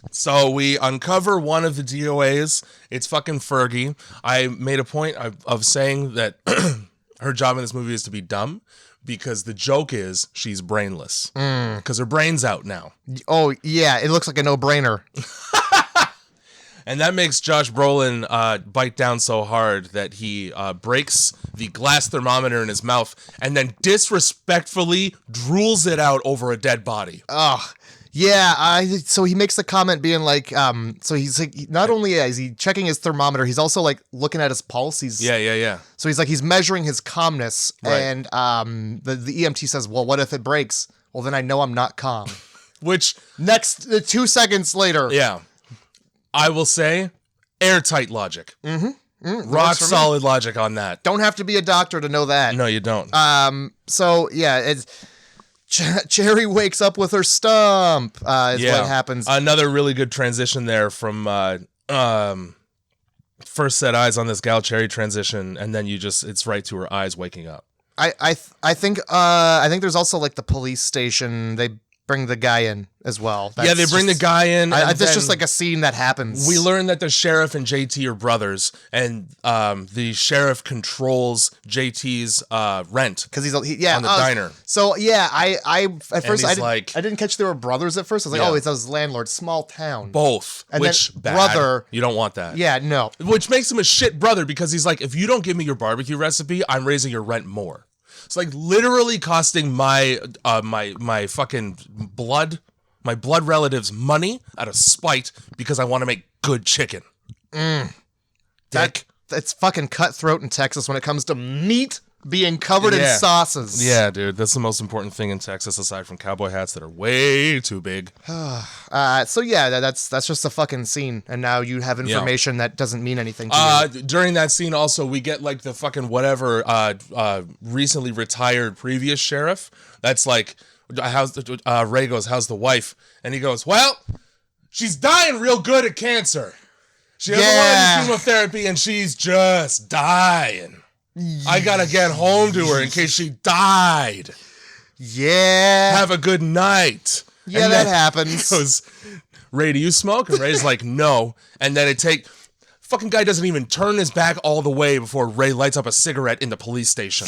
So we uncover one of the DOAs. It's fucking Fergie. I made a point of saying that her job in this movie is to be dumb because the joke is she's brainless because her brain's out now. Oh, yeah. It looks like a no-brainer. And that makes Josh Brolin bite down so hard that he breaks the glass thermometer in his mouth and then disrespectfully drools it out over a dead body. Ugh. Yeah, so he makes the comment being like, so he's like, not only is he checking his thermometer, he's also like looking at his pulses. Yeah. So he's like, he's measuring his calmness, Right. and the EMT says, well, what if it breaks? Well, then I know I'm not calm. Which, Next, 2 seconds later. yeah, I will say, airtight logic. Rock Works for me. solid logic on that. Don't have to be a doctor to know that. No, you don't. So yeah, it's Cherry wakes up with her stump. Is what happens. Another really good transition there from first set eyes on this gal Cherry transition, and then it's right to her eyes waking up. I think there's also like the police station. They bring the guy in as well. Yeah, they bring the guy in. That's just like a scene that happens. We learn that the sheriff and JT are brothers, and the sheriff controls JT's rent because he's on the diner. So yeah, I at first I didn't catch they were brothers at first. I was like, oh, it's his landlord, small town. Both, and which then bad. Brother. You don't want that. Yeah, no. Which makes him a shit brother because he's like, if you don't give me your barbecue recipe, I'm raising your rent more. It's like literally costing my fucking blood relatives money out of spite because I want to make good chicken. Dick. That's fucking cutthroat in Texas when it comes to meat being covered in sauces. Yeah, dude, that's the most important thing in Texas aside from cowboy hats that are way too big. So yeah, that's just a fucking scene, and now you have information that doesn't mean anything to you. During that scene, also we get like the fucking whatever recently retired previous sheriff. That's like, Ray goes, "How's the wife?" And he goes, "Well, she's dying real good at cancer. She has a lot of chemotherapy, and she's just dying. I gotta get home to her in case she died. Yeah. Have a good night." Yeah, and that happens. Goes, Ray, do you smoke? And Ray's like, no. And then fucking guy doesn't even turn his back all the way before Ray lights up a cigarette in the police station.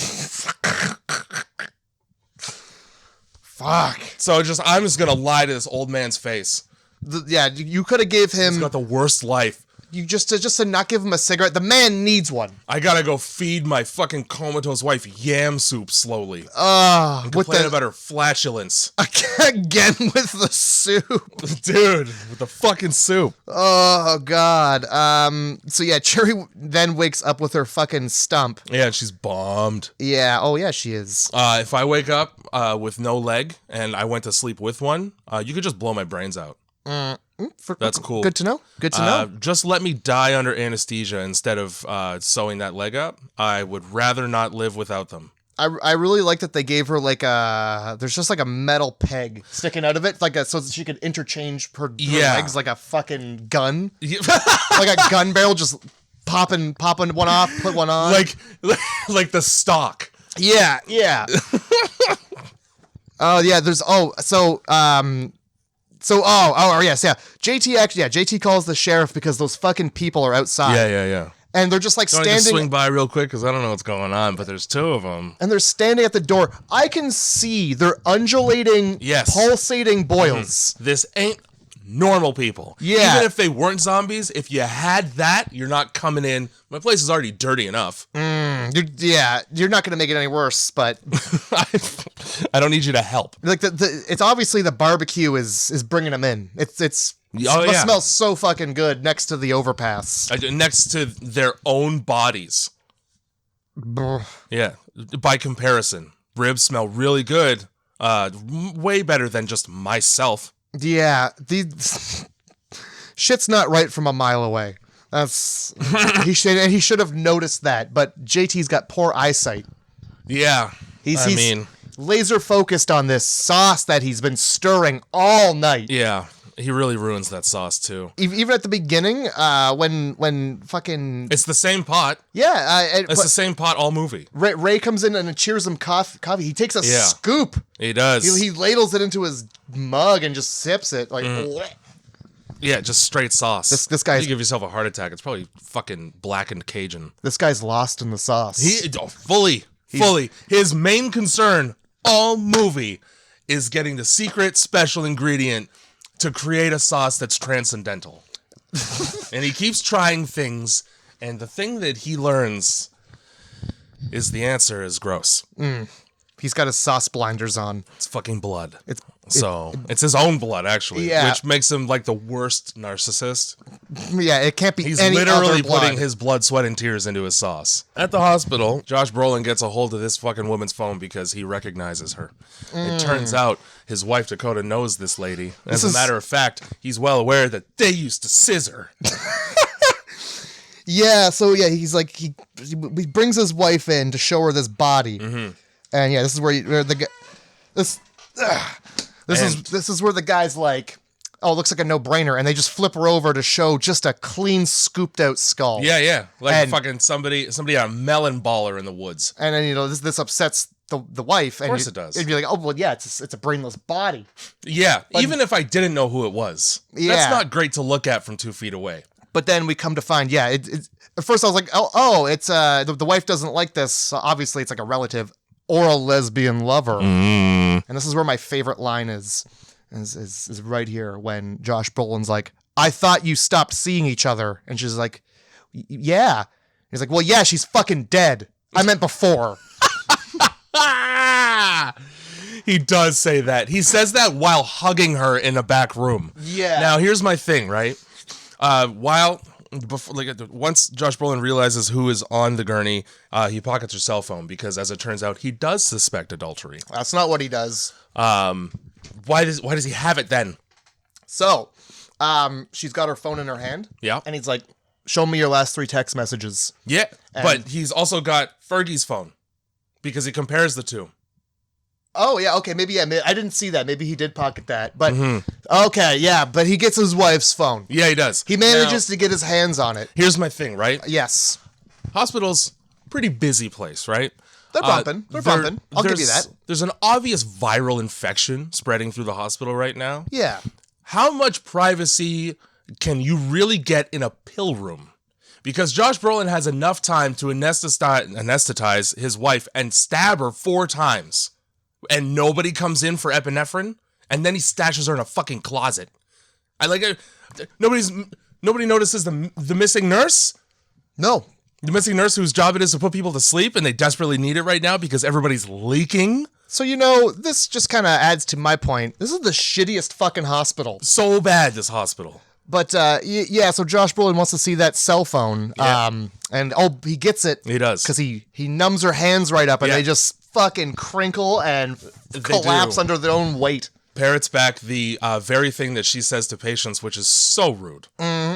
Fuck. So I'm just gonna lie to this old man's face. You could have gave him. He's got the worst life. You just to not give him a cigarette. The man needs one. I gotta go feed my fucking comatose wife yam soup slowly. And complain about her flatulence. Again with the soup. Dude, with the fucking soup. Oh, God. So, yeah, Cherry then wakes up with her fucking stump. Yeah, and she's bombed. Yeah. Oh, yeah, she is. If I wake up with no leg and I went to sleep with one, you could just blow my brains out. That's cool. Good to know. Good to know. Just let me die under anesthesia instead of sewing that leg up. I would rather not live without them. I really like that they gave her there's just like a metal peg sticking out of it, so that she could interchange her legs like a fucking gun. Like a gun barrel, just popping one off, put one on. Like the stock. Yeah. Oh, yeah, yes, yeah. JT calls the sheriff because those fucking people are outside. Yeah. And they're just Can I standing. just swing by real quick because I don't know what's going on, but there's two of them. And they're standing at the door. I can see their undulating, pulsating boils. This ain't normal people. Yeah. Even if they weren't zombies, if you had that, you're not coming in. My place is already dirty enough. You're not going to make it any worse, but I don't need you to help. Like it's obviously the barbecue is bringing them in. It smells so fucking good next to the overpass. Next to their own bodies. Yeah. By comparison, ribs smell really good. Way better than just myself. Yeah, shit's not right from a mile away. He should have noticed that, but JT's got poor eyesight. Yeah, he's laser focused on this sauce that he's been stirring all night. Yeah, he really ruins that sauce too. Even at the beginning, when fucking it's the same pot. Yeah, it's the same pot all movie. Ray comes in and cheers him coffee. He takes a scoop. He does. He ladles it into his mug and just sips it like. Yeah, just straight sauce. This guy's. You give yourself a heart attack. It's probably fucking blackened Cajun. This guy's lost in the sauce. Fully. His main concern all movie is getting the secret special ingredient to create a sauce that's transcendental. And he keeps trying things, and the thing that he learns is the answer is gross. He's got his sauce blinders on. It's fucking blood. It's his own blood, actually, which makes him like the worst narcissist. Yeah, it can't be. He's any literally other blood. putting his blood, sweat, and tears into his sauce. At the hospital, Josh Brolin gets a hold of this fucking woman's phone because he recognizes her. It turns out his wife Dakota knows this lady. As a matter of fact, he's well aware that they used to scissor. Yeah, so he's like he brings his wife in to show her this body, and this is where this is where the guy's like, oh, it looks like a no-brainer, and they just flip her over to show just a clean, scooped-out skull. Yeah, like fucking somebody had a melon baller in the woods. And then this upsets the wife. Of course it does. And you're like, oh well, yeah, it's a brainless body. Yeah, even if I didn't know who it was, that's not great to look at from 2 feet away. But then we come to find, at first I was like, it's the wife doesn't like this. So obviously, it's like a relative or a lesbian lover. And this is where my favorite line is right here when Josh Brolin's like, I thought you stopped seeing each other. And she's like, yeah. He's like, well, yeah, she's fucking dead. I meant before. He does say that. He says that while hugging her in a back room. Yeah. Now, here's my thing, right? Once Josh Brolin realizes who is on the gurney, he pockets her cell phone because, as it turns out, he does suspect adultery. That's not what he does. Why does he have it then? So, she's got her phone in her hand. Yeah. And he's like, show me your last 3 text messages. Yeah, but he's also got Fergie's phone because he compares the two. Oh, yeah, okay, maybe, I didn't see that. Maybe he did pocket that. But, okay, yeah, but he gets his wife's phone. Yeah, he does. He manages to get his hands on it. Here's my thing, right? Yes. Hospital's pretty busy place, right? They're bumping. They're bumping. I'll give you that. There's an obvious viral infection spreading through the hospital right now. Yeah. how much privacy can you really get in a pill room? Because Josh Brolin has enough time to anesthetize his wife and stab her 4 times, and nobody comes in for epinephrine, and then he stashes her in a fucking closet. I like it. Nobody notices the missing nurse. No. The missing nurse whose job it is to put people to sleep, and they desperately need it right now because everybody's leaking. So, this just kind of adds to my point. This is the shittiest fucking hospital. So bad, this hospital. But, so Josh Brolin wants to see that cell phone. Yeah. And, he gets it. He does. Because he numbs her hands right up, and Yeah. they just fucking crinkle and collapse under their own weight. Parrots back the very thing that she says to patients, which is so rude.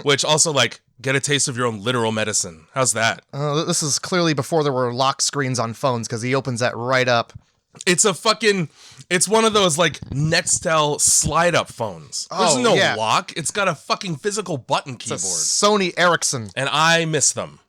Which also, get a taste of your own literal medicine. How's that? This is clearly before there were lock screens on phones, because he opens that right up. It's one of those, Nextel slide-up phones. There's no lock. It's got a fucking physical button keyboard. It's a Sony Ericsson. And I miss them.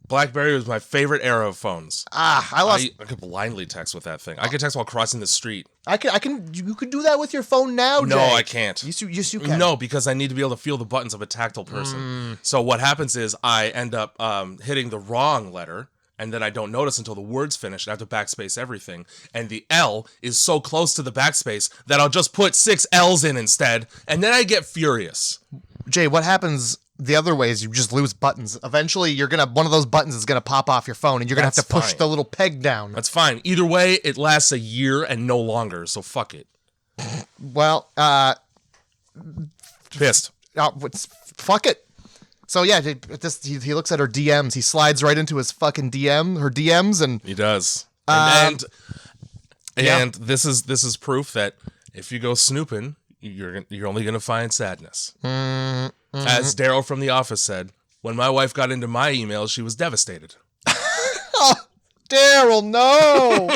BlackBerry was my favorite era of phones. I could blindly text with that thing. I could text while crossing the street. You could do that with your phone now, Jay. No, I can't. Yes, you can. No, because I need to be able to feel the buttons of a tactile person. So what happens is I end up hitting the wrong letter, and then I don't notice until the word's finished. I have to backspace everything. And the L is so close to the backspace that I'll just put 6 L's in instead, and then I get furious. Jay, what happens the other way is you just lose buttons. Eventually, one of those buttons is going to pop off your phone, and you're going to have to push the little peg down. That's fine. Either way, it lasts a year and no longer, so fuck it. Well, Pissed. Fuck it. So yeah, he looks at her DMs. He slides right into his fucking her DMs, and he does. And this is proof that if you go snooping, you're only gonna find sadness. As Daryl from The Office said, when my wife got into my emails, she was devastated. Daryl, no.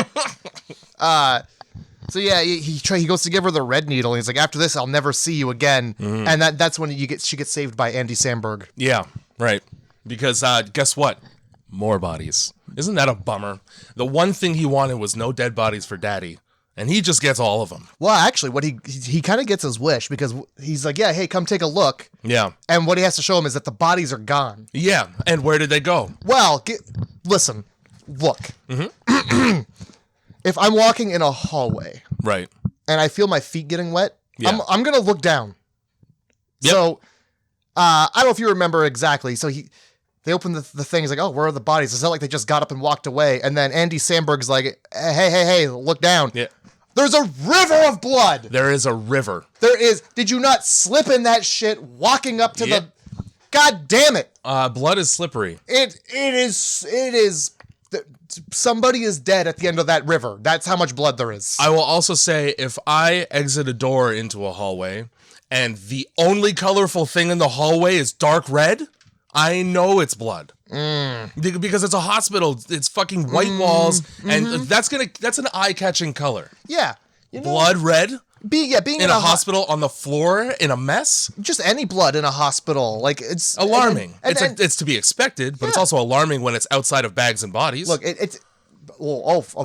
So yeah, he goes to give her the red needle, and he's like, "After this, I'll never see you again." And that's when she gets saved by Andy Samberg. Yeah, right. Because guess what? More bodies. Isn't that a bummer? The one thing he wanted was no dead bodies for Daddy, and he just gets all of them. Well, actually, what he kind of gets his wish, because he's like, "Yeah, hey, come take a look." Yeah. And what he has to show him is that the bodies are gone. Yeah. And where did they go? Well, listen, look. If I'm walking in a hallway, right, and I feel my feet getting wet, I'm gonna look down. Yep. So, I don't know if you remember exactly. So they open the thing. He's like, "Oh, where are the bodies?" It's not like they just got up and walked away. And then Andy Samberg's like, "Hey, look down." Yeah. There's a river of blood. There is a river. There is. Did you not slip in that shit walking up to the? God damn it! Blood is slippery. It is. Somebody is dead at the end of that river. That's how much blood there is. I will also say, if I exit a door into a hallway and the only colorful thing in the hallway is dark red, I know it's blood. Because it's a hospital. It's fucking white walls, and that's an eye-catching color. Yeah. Blood red? Being in a hospital on the floor in a mess? Just any blood in a hospital. It's alarming. It's to be expected, but it's also alarming when it's outside of bags and bodies. Look,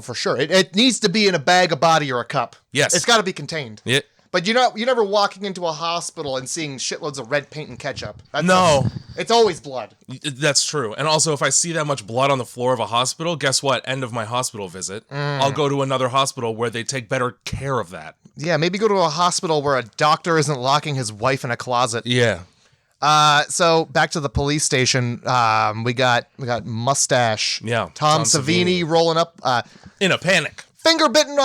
for sure. It needs to be in a bag, a body, or a cup. Yes. It's got to be contained. Yeah. But you're never walking into a hospital and seeing shitloads of red paint and ketchup. It's always blood. That's true. And also, if I see that much blood on the floor of a hospital, guess what? End of my hospital visit. I'll go to another hospital where they take better care of that. Yeah, maybe go to a hospital where a doctor isn't locking his wife in a closet. Yeah. So back to the police station. We got Mustache. Yeah. Tom Savini rolling up. In a panic. Finger bitten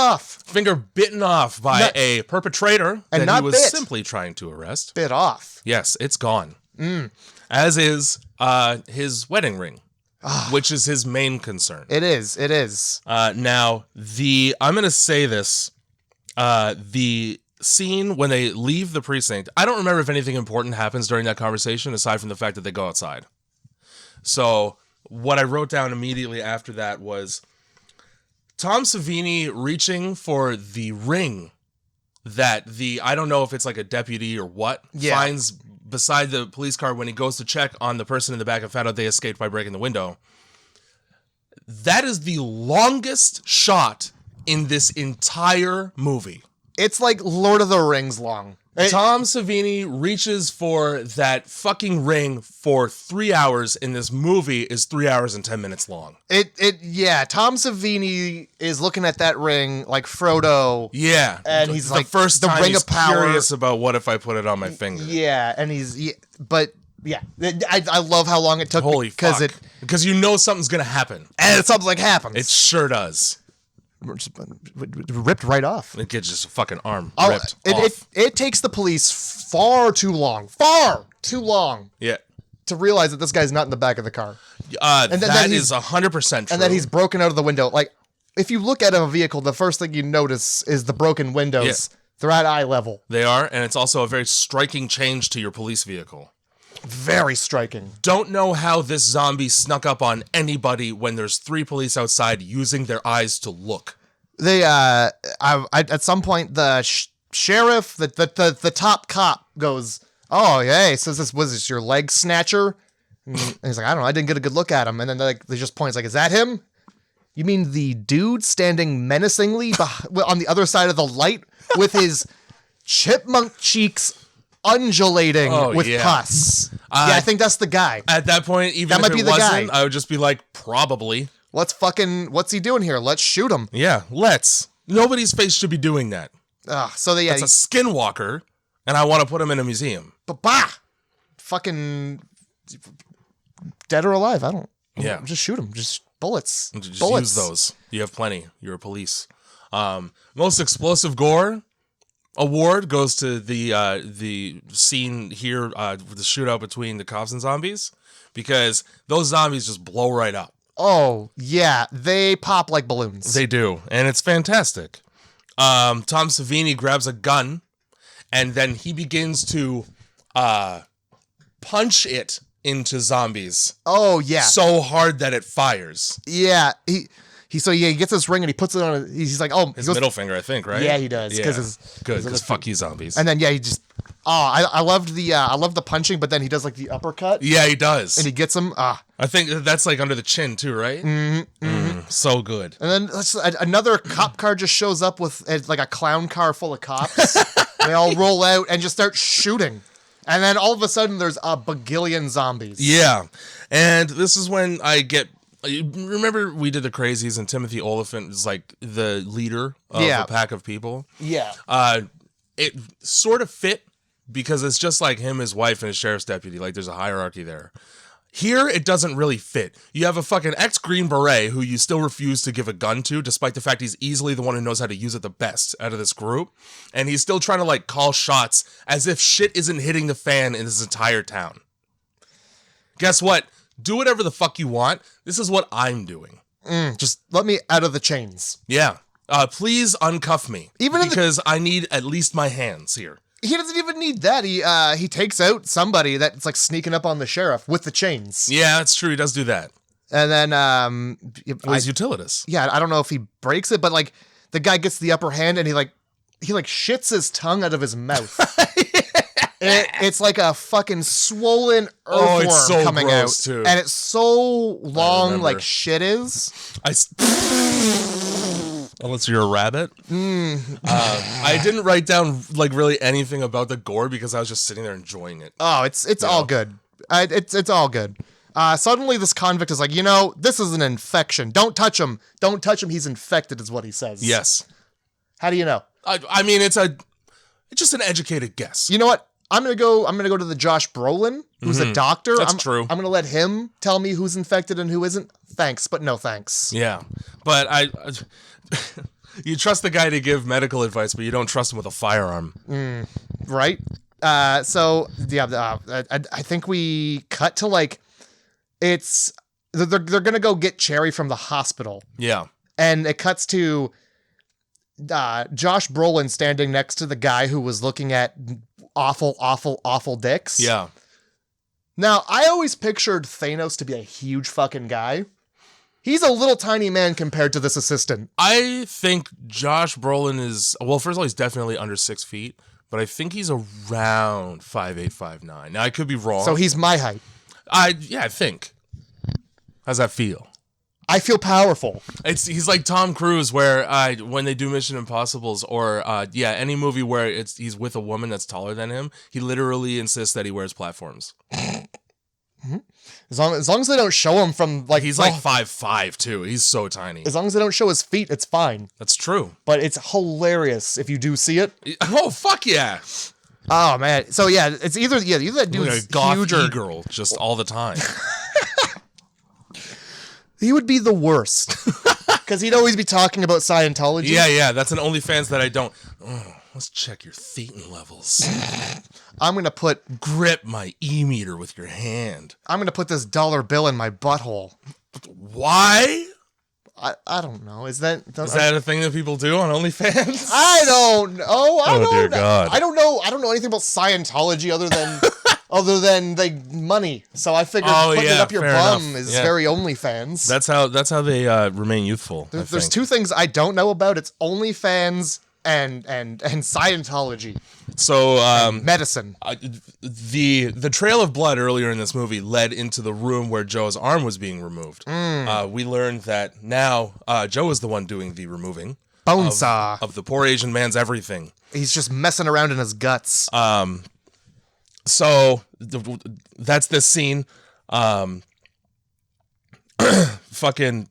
off by a perpetrator and that he was simply trying to arrest. Bit off. Yes, it's gone. As is his wedding ring, which is his main concern. It is. Now, I'm going to say this. The scene when they leave the precinct, I don't remember if anything important happens during that conversation aside from the fact that they go outside. So what I wrote down immediately after that was Tom Savini reaching for the ring that I don't know if it's like a deputy or what, finds beside the police car when he goes to check on the person in the back and found out they escaped by breaking the window. That is the longest shot in this entire movie. It's like Lord of the Rings long. Tom Savini reaches for that fucking ring for 3 hours, and this movie is 3 hours and 10 minutes long. Yeah, Tom Savini is looking at that ring like Frodo. Yeah. And he's the like, first the time ring he's of power. curious about what if I put it on my finger. Yeah, and I love how long it took. Holy fuck. Because you know something's going to happen. And something happens. It sure does. Just ripped right off. It gets just a fucking arm ripped off. It takes the police far too long Yeah. to realize that this guy's not in the back of the car. And that is 100% true. And that he's broken out of the window. Like, if you look at a vehicle, the first thing you notice is the broken windows. Yeah. They're at eye level. They are, and it's also a very striking change to your police vehicle. Very striking. Don't know how this zombie snuck up on anybody when there's 3 police outside using their eyes to look. They at some point the sheriff, the top cop goes, "Oh yeah," says, "This was this your leg snatcher?" And he's like, "I don't know, I didn't get a good look at him." And then they just points like, "Is that him? You mean the dude standing menacingly on the other side of the light with his chipmunk cheeks undulating with pus?" Yeah, I think that's the guy. At that point, even if it wasn't, I would just be like, probably. What's he doing here? Let's shoot him. Yeah, let's. Nobody's face should be doing that. That's a skinwalker, and I want to put him in a museum. Fucking dead or alive, I don't. Yeah. Just shoot him. Just bullets. Just use those. You have plenty. You're a police. Most explosive gore award goes to the scene here with the shootout between the cops and zombies, because those zombies just blow right up. Oh yeah, they pop like balloons. They do, and it's fantastic. Tom Savini grabs a gun, and then he begins to punch it into zombies. Oh yeah, so hard that it fires. Yeah, he gets this ring and he puts it on. He's like, his middle finger, I think, right? Yeah, he does. Because fuck you, zombies. And then he just. I loved the punching, but then he does like the uppercut. Yeah, he does, and he gets him. I think that's like under the chin too, right? So good. And then another cop car just shows up with like a clown car full of cops. They all roll out and just start shooting. And then all of a sudden, there's a bagillion zombies. Yeah, and this is when I get. Remember, we did the Crazies, and Timothy Olyphant is like the leader of a pack of people. Yeah. It sort of fit because it's just like him, his wife, and his sheriff's deputy. Like, there's a hierarchy there. Here, it doesn't really fit. You have a fucking ex-Green Beret who you still refuse to give a gun to, despite the fact he's easily the one who knows how to use it the best out of this group. And he's still trying to, like, call shots as if shit isn't hitting the fan in this entire town. Guess what? Do whatever the fuck you want. This is what I'm doing. Just let me out of the chains. Yeah. Please uncuff me. Because I need at least my hands here. He doesn't even need that. He takes out somebody that's like sneaking up on the sheriff with the chains. Yeah, that's true. He does do that. And then he's utilitous. Yeah, I don't know if he breaks it, but like the guy gets the upper hand and he shits his tongue out of his mouth. It's like a fucking swollen earthworm coming out, too. And it's so long, like shit is. Unless you're a rabbit. I didn't write down like really anything about the gore because I was just sitting there enjoying it. Oh, it's all good. It's all good. Suddenly this convict is like, this is an infection. Don't touch him. Don't touch him. He's infected, is what he says. Yes. How do you know? I mean, it's just an educated guess. You know what? I'm gonna go to the Josh Brolin, who's a doctor. That's true. I'm gonna let him tell me who's infected and who isn't. Thanks, but no thanks. Yeah, but you trust the guy to give medical advice, but you don't trust him with a firearm. Right? I think we cut to like they're gonna go get Cherry from the hospital. Yeah, and it cuts to Josh Brolin standing next to the guy who was looking at awful dicks. Yeah. Now, I always pictured Thanos to be a huge fucking guy. He's a little tiny man compared to this assistant. I think Josh Brolin is, well, first of all, he's definitely under 6 feet, but I think he's around 5'8", 5'9". Now, I could be wrong. So he's my height. I think. How's that feel? I feel powerful. He's like Tom Cruise, where when they do Mission Impossibles or any movie where he's with a woman that's taller than him, he literally insists that he wears platforms. As long as they don't show him from like he's like 5'5" too. He's so tiny. As long as they don't show his feet, it's fine. That's true. But it's hilarious if you do see it. Oh fuck yeah! Oh man. So yeah, it's either that dude's a goth huge or e-girl just all the time. He would be the worst because he'd always be talking about Scientology. Yeah. That's an OnlyFans that I don't. Oh, let's check your thetan levels. I'm going to grip my e-meter with your hand. I'm going to put this dollar bill in my butthole. Why? I don't know. Is that a thing that people do on OnlyFans? I don't know. Oh dear God. I don't know anything about Scientology other than money. So I figured putting it up your bum is very OnlyFans. That's how they remain youthful. There's two things I don't know about. It's OnlyFans and Scientology. So medicine. The trail of blood earlier in this movie led into the room where Joe's arm was being removed. We learned that now Joe is the one doing the removing. Bone saw of the poor Asian man's everything. He's just messing around in his guts. So that's this scene. Fucking.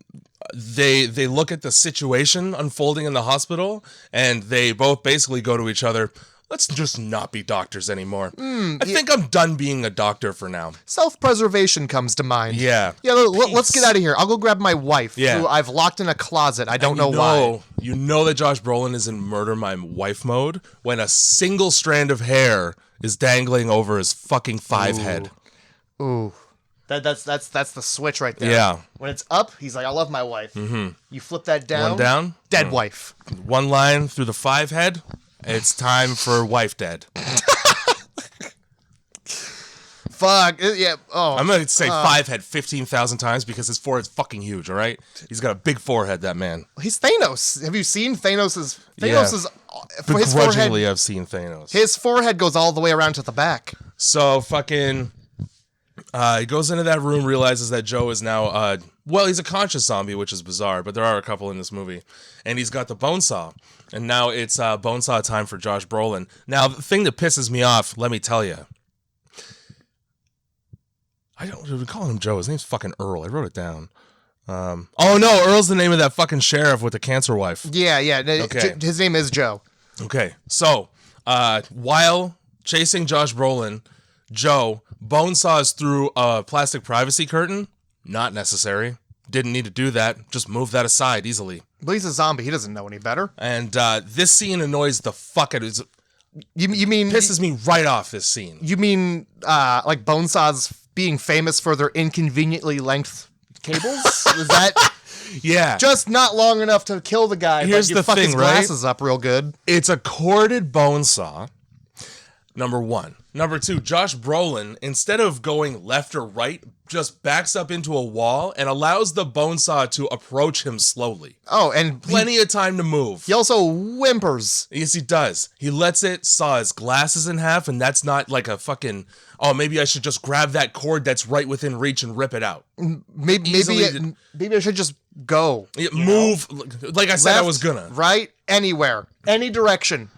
They look at the situation unfolding in the hospital, and they both basically go to each other. Let's just not be doctors anymore. I think I'm done being a doctor for now. Self-preservation comes to mind. Yeah. Let's get out of here. I'll go grab my wife, who I've locked in a closet. I don't know why. You know that Josh Brolin is in murder my wife mode when a single strand of hair is dangling over his fucking head. Ooh. That's the switch right there. Yeah. When it's up, he's like, I love my wife. Mm-hmm. You flip that down. One down. Dead wife. One line through the 5 head. It's time for wife dead. Fuck. Yeah. Oh. I'm going to say 5 head 15,000 times because his forehead's fucking huge, all right? He's got a big forehead, that man. He's Thanos. Have you seen Thanos's? Begrudgingly, I've seen Thanos. His forehead goes all the way around to the back. So fucking... he goes into that room, realizes that Joe is now, he's a conscious zombie, which is bizarre, but there are a couple in this movie. And he's got the bone saw. And now it's bone saw time for Josh Brolin. Now, the thing that pisses me off, let me tell you. I don't even call him Joe. His name's fucking Earl. I wrote it down. Earl's the name of that fucking sheriff with the cancer wife. Yeah. Okay. His name is Joe. Okay. So, while chasing Josh Brolin, Joe bone saws through a plastic privacy curtain. Not necessary. Didn't need to do that. Just move that aside easily. But he's a zombie. He doesn't know any better. And this scene annoys the fuck out of it. You mean... Pisses me right off, this scene. You mean like bone saws being famous for their inconveniently length cables? Is that... Yeah. Just not long enough to kill the guy, Here's but you the fuck thing, his glasses up real good. It's a corded bone saw. Number one. Number two, Josh Brolin, instead of going left or right, just backs up into a wall and allows the bone saw to approach him slowly. Oh, and plenty of time to move. He also whimpers. Yes, he does. He lets it saw his glasses in half, and that's not like a fucking, maybe I should just grab that cord that's right within reach and rip it out. Maybe I should just go. Move, like I said, I was gonna. Right? Anywhere. Any direction.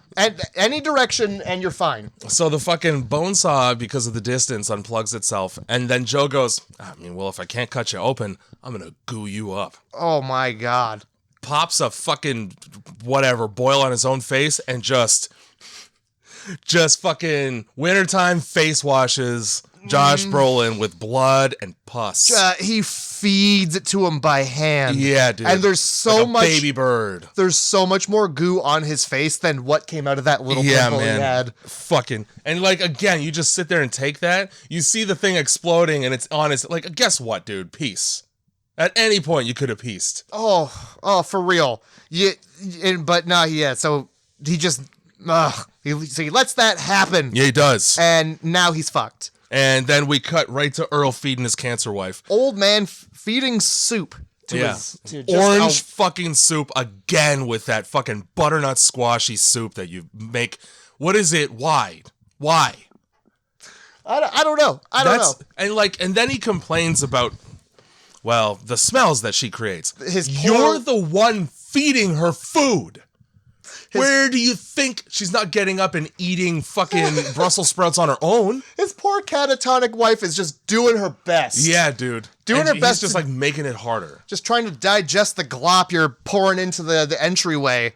Any direction, and you're fine. So the fucking bone saw, because of the distance, unplugs itself, and then Joe goes, if I can't cut you open, I'm gonna goo you up. Oh my God. Pops a fucking boil on his own face, and just fucking wintertime face washes Josh Brolin with blood and pus. He feeds it to him by hand. Yeah, dude. And there's so much baby bird. There's so much more goo on his face than what came out of that little pimple he had. Fucking. And again, you just sit there and take that. You see the thing exploding, and it's honest. Guess what, dude? Peace. At any point, you could have pieced. Oh, for real. So he just, he lets that happen. Yeah, he does. And now he's fucked. And then we cut right to Earl feeding his cancer wife. Old man feeding soup to his... Orange fucking soup again with that fucking butternut squashy soup that you make. What is it? Why? I don't know. I don't know. And then he complains about Well, the smells that she creates. His You're the one feeding her food. Where do you think she's not getting up and eating fucking Brussels sprouts on her own? His poor catatonic wife is just doing her best. Yeah, dude. Doing her best. Just like making it harder. Just trying to digest the glop you're pouring into the entryway.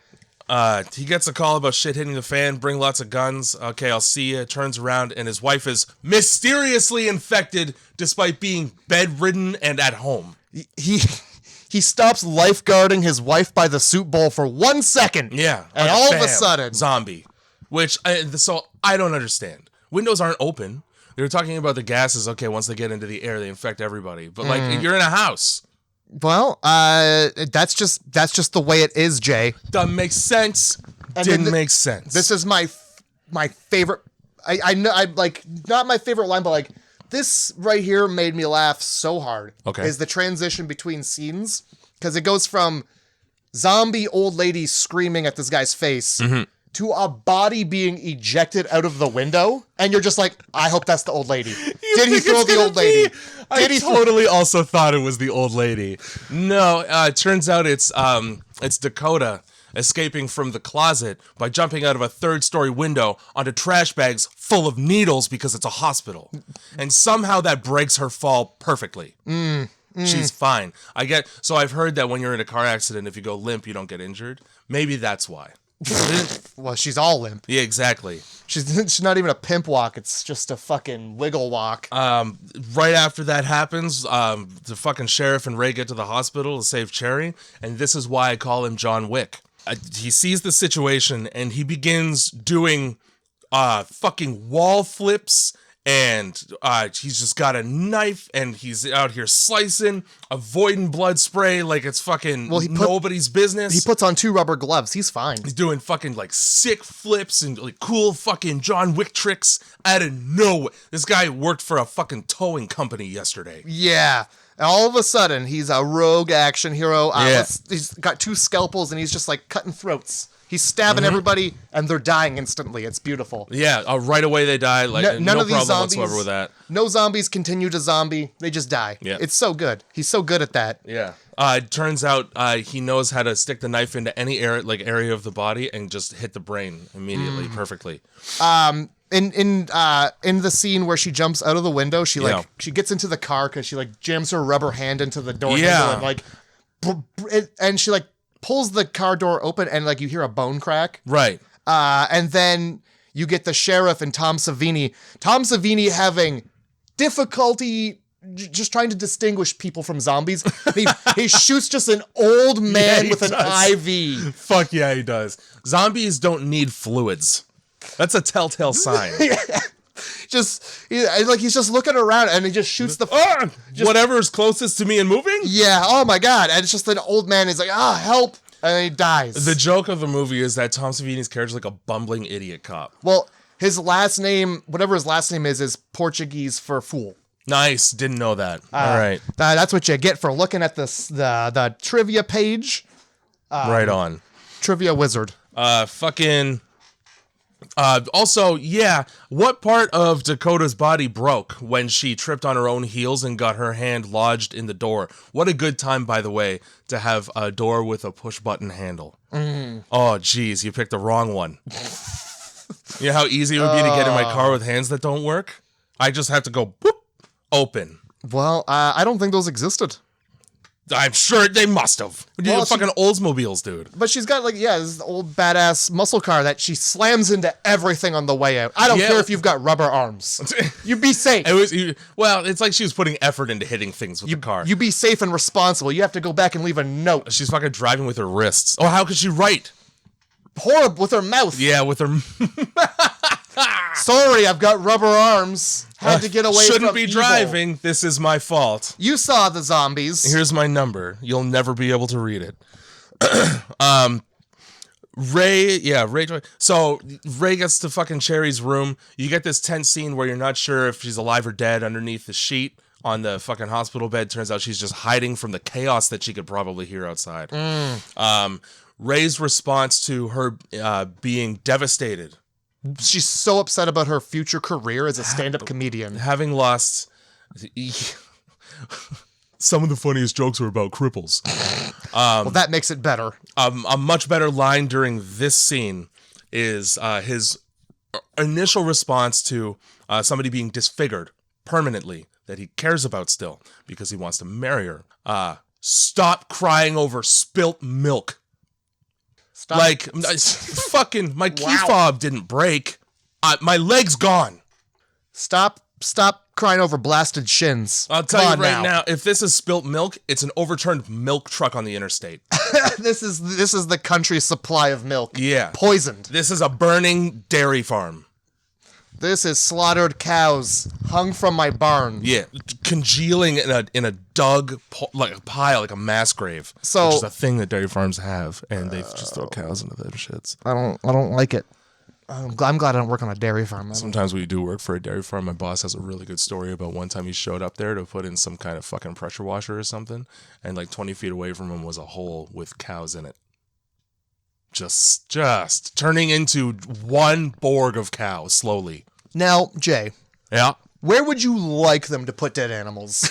He gets a call about shit hitting the fan, bring lots of guns. Okay, I'll see you. Turns around and his wife is mysteriously infected despite being bedridden and at home. He stops lifeguarding his wife by the soup bowl for 1 second. Yeah. And all of a sudden... Zombie. Which, so I don't understand. Windows aren't open. They were talking about the gases. Okay, once they get into the air, they infect everybody. But, like, you're in a house. Well, that's just the way it is, Jay. Doesn't make sense. Didn't make sense. This is my favorite... I know, like, not my favorite line, but, like... This right here made me laugh so hard. Okay. Is the transition between scenes. Because it goes from zombie old lady screaming at this guy's face to a body being ejected out of the window. And you're just like, I hope that's the old lady. Did he throw the old lady? I totally also thought it was the old lady. No, it turns out it's Dakota escaping from the closet by jumping out of a third-story window onto trash bags full of needles because it's a hospital. And somehow that breaks her fall perfectly. She's fine. So I've heard that when you're in a car accident, if you go limp, you don't get injured. Maybe that's why. Well, she's all limp. Yeah, exactly. She's not even a pimp walk. It's just a fucking wiggle walk. Right after that happens, the fucking sheriff and Ray get to the hospital to save Cherry. And this is why I call him John Wick. He sees the situation and he begins doing fucking wall flips, and he's just got a knife and he's out here slicing, avoiding blood spray like it's fucking nobody's business. He puts on 2 rubber gloves. He's fine. He's doing fucking like sick flips and like cool fucking John Wick tricks out of nowhere. This guy worked for a fucking towing company yesterday. Yeah. And all of a sudden, he's a rogue action hero. Yeah. He's got 2 scalpels, and he's just, like, cutting throats. He's stabbing everybody, and they're dying instantly. It's beautiful. Yeah, right away they die. Like, none no of these problem zombies, whatsoever with that. No zombies continue to zombie. They just die. Yeah. It's so good. He's so good at that. Yeah. It turns out he knows how to stick the knife into any area of the body and just hit the brain immediately, perfectly. In the scene where she jumps out of the window, she gets into the car because she like jams her rubber hand into the door handle and she like pulls the car door open and like you hear a bone crack. Right. And then you get the sheriff and Tom Savini. Tom Savini having difficulty just trying to distinguish people from zombies. He shoots just an old man with an IV. Fuck yeah, he does. Zombies don't need fluids. That's a telltale sign. He's just looking around and he just shoots the whatever's closest to me and moving. Yeah. Oh my god! And it's just an old man. He's like, help, and he dies. The joke of the movie is that Tom Savini's character is like a bumbling idiot cop. Well, his last name, whatever his last name is Portuguese for fool. Nice. Didn't know that. All right. That's what you get for looking at the trivia page. Right on. Trivia wizard. Also, yeah, what part of Dakota's body broke when she tripped on her own heels and got her hand lodged in the door? What a good time, by the way, to have a door with a push-button handle. Oh, geez, you picked the wrong one. You know how easy it would be to get in my car with hands that don't work? I just have to go, boop, open. Well, I don't think those existed. I'm sure they must have. Well, fucking Oldsmobiles, dude. But she's got this old badass muscle car that she slams into everything on the way out. I don't care if you've got rubber arms. You be safe. It's like she was putting effort into hitting things with the car. You be safe and responsible. You have to go back and leave a note. She's fucking driving with her wrists. Oh, how could she write? Horrible with her mouth. Yeah, with her. Sorry, I've got rubber arms. Had to get away from Shouldn't be evil. driving. This is my fault. You saw the zombies. Here's my number. You'll never be able to read it. Ray. So Ray gets to fucking Cherry's room. You get this tense scene where you're not sure if she's alive or dead underneath the sheet on the fucking hospital bed. Turns out she's just hiding from the chaos that she could probably hear outside. Ray's response to her being devastated. She's so upset about her future career as a stand-up comedian. Having lost... some of the funniest jokes are about cripples. Well, that makes it better. A much better line during this scene is his initial response to somebody being disfigured permanently that he cares about still because he wants to marry her. Stop crying over spilt milk. Stop. Like, fucking, my key fob didn't break. My leg's gone. Stop crying over blasted shins. I'll tell you right now, if this is spilt milk, it's an overturned milk truck on the interstate. This is the country's supply of milk. Yeah. Poisoned. This is a burning dairy farm. This is slaughtered cows hung from my barn. Yeah, congealing in a dug like a pile, like a mass grave. So, which is a thing that dairy farms have, and they just throw cows into them shits. I don't like it. I'm glad I don't work on a dairy farm. Sometimes we do work for a dairy farm. My boss has a really good story about one time he showed up there to put in some kind of fucking pressure washer or something, and like 20 feet away from him was a hole with cows in it. Just turning into one Borg of cows slowly. Now, Jay. Yeah. Where would you like them to put dead animals?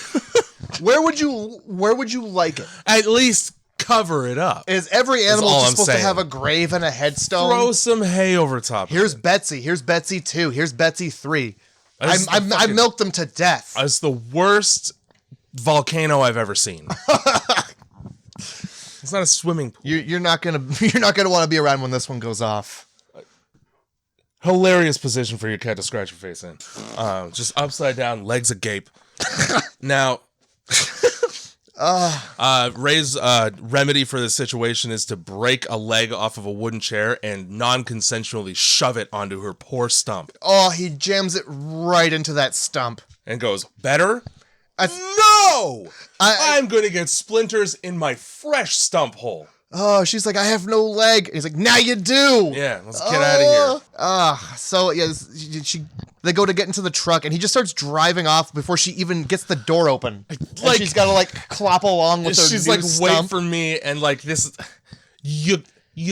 Where would you like it? At least cover it up. Is every animal just supposed to have a grave and a headstone? Throw some hay over top. Here's Betsy. Here's Betsy 2. Here's Betsy 3. I milked them to death. It's the worst volcano I've ever seen. It's not a swimming pool. You're not gonna want to be around when this one goes off. Hilarious position for your cat to scratch your face in. Just upside down, legs agape. Now, Ray's remedy for this situation is to break a leg off of a wooden chair and non-consensually shove it onto her poor stump. Oh, he jams it right into that stump. And goes, better? No! I'm going to get splinters in my fresh stump hole. Oh, she's like, I have no leg. And he's like, now you do. Yeah, let's get out of here. So yeah, they go to get into the truck, and he just starts driving off before she even gets the door open. Like, and she's got to like clop along with her. She's new like, stump. wait for me, and like this, you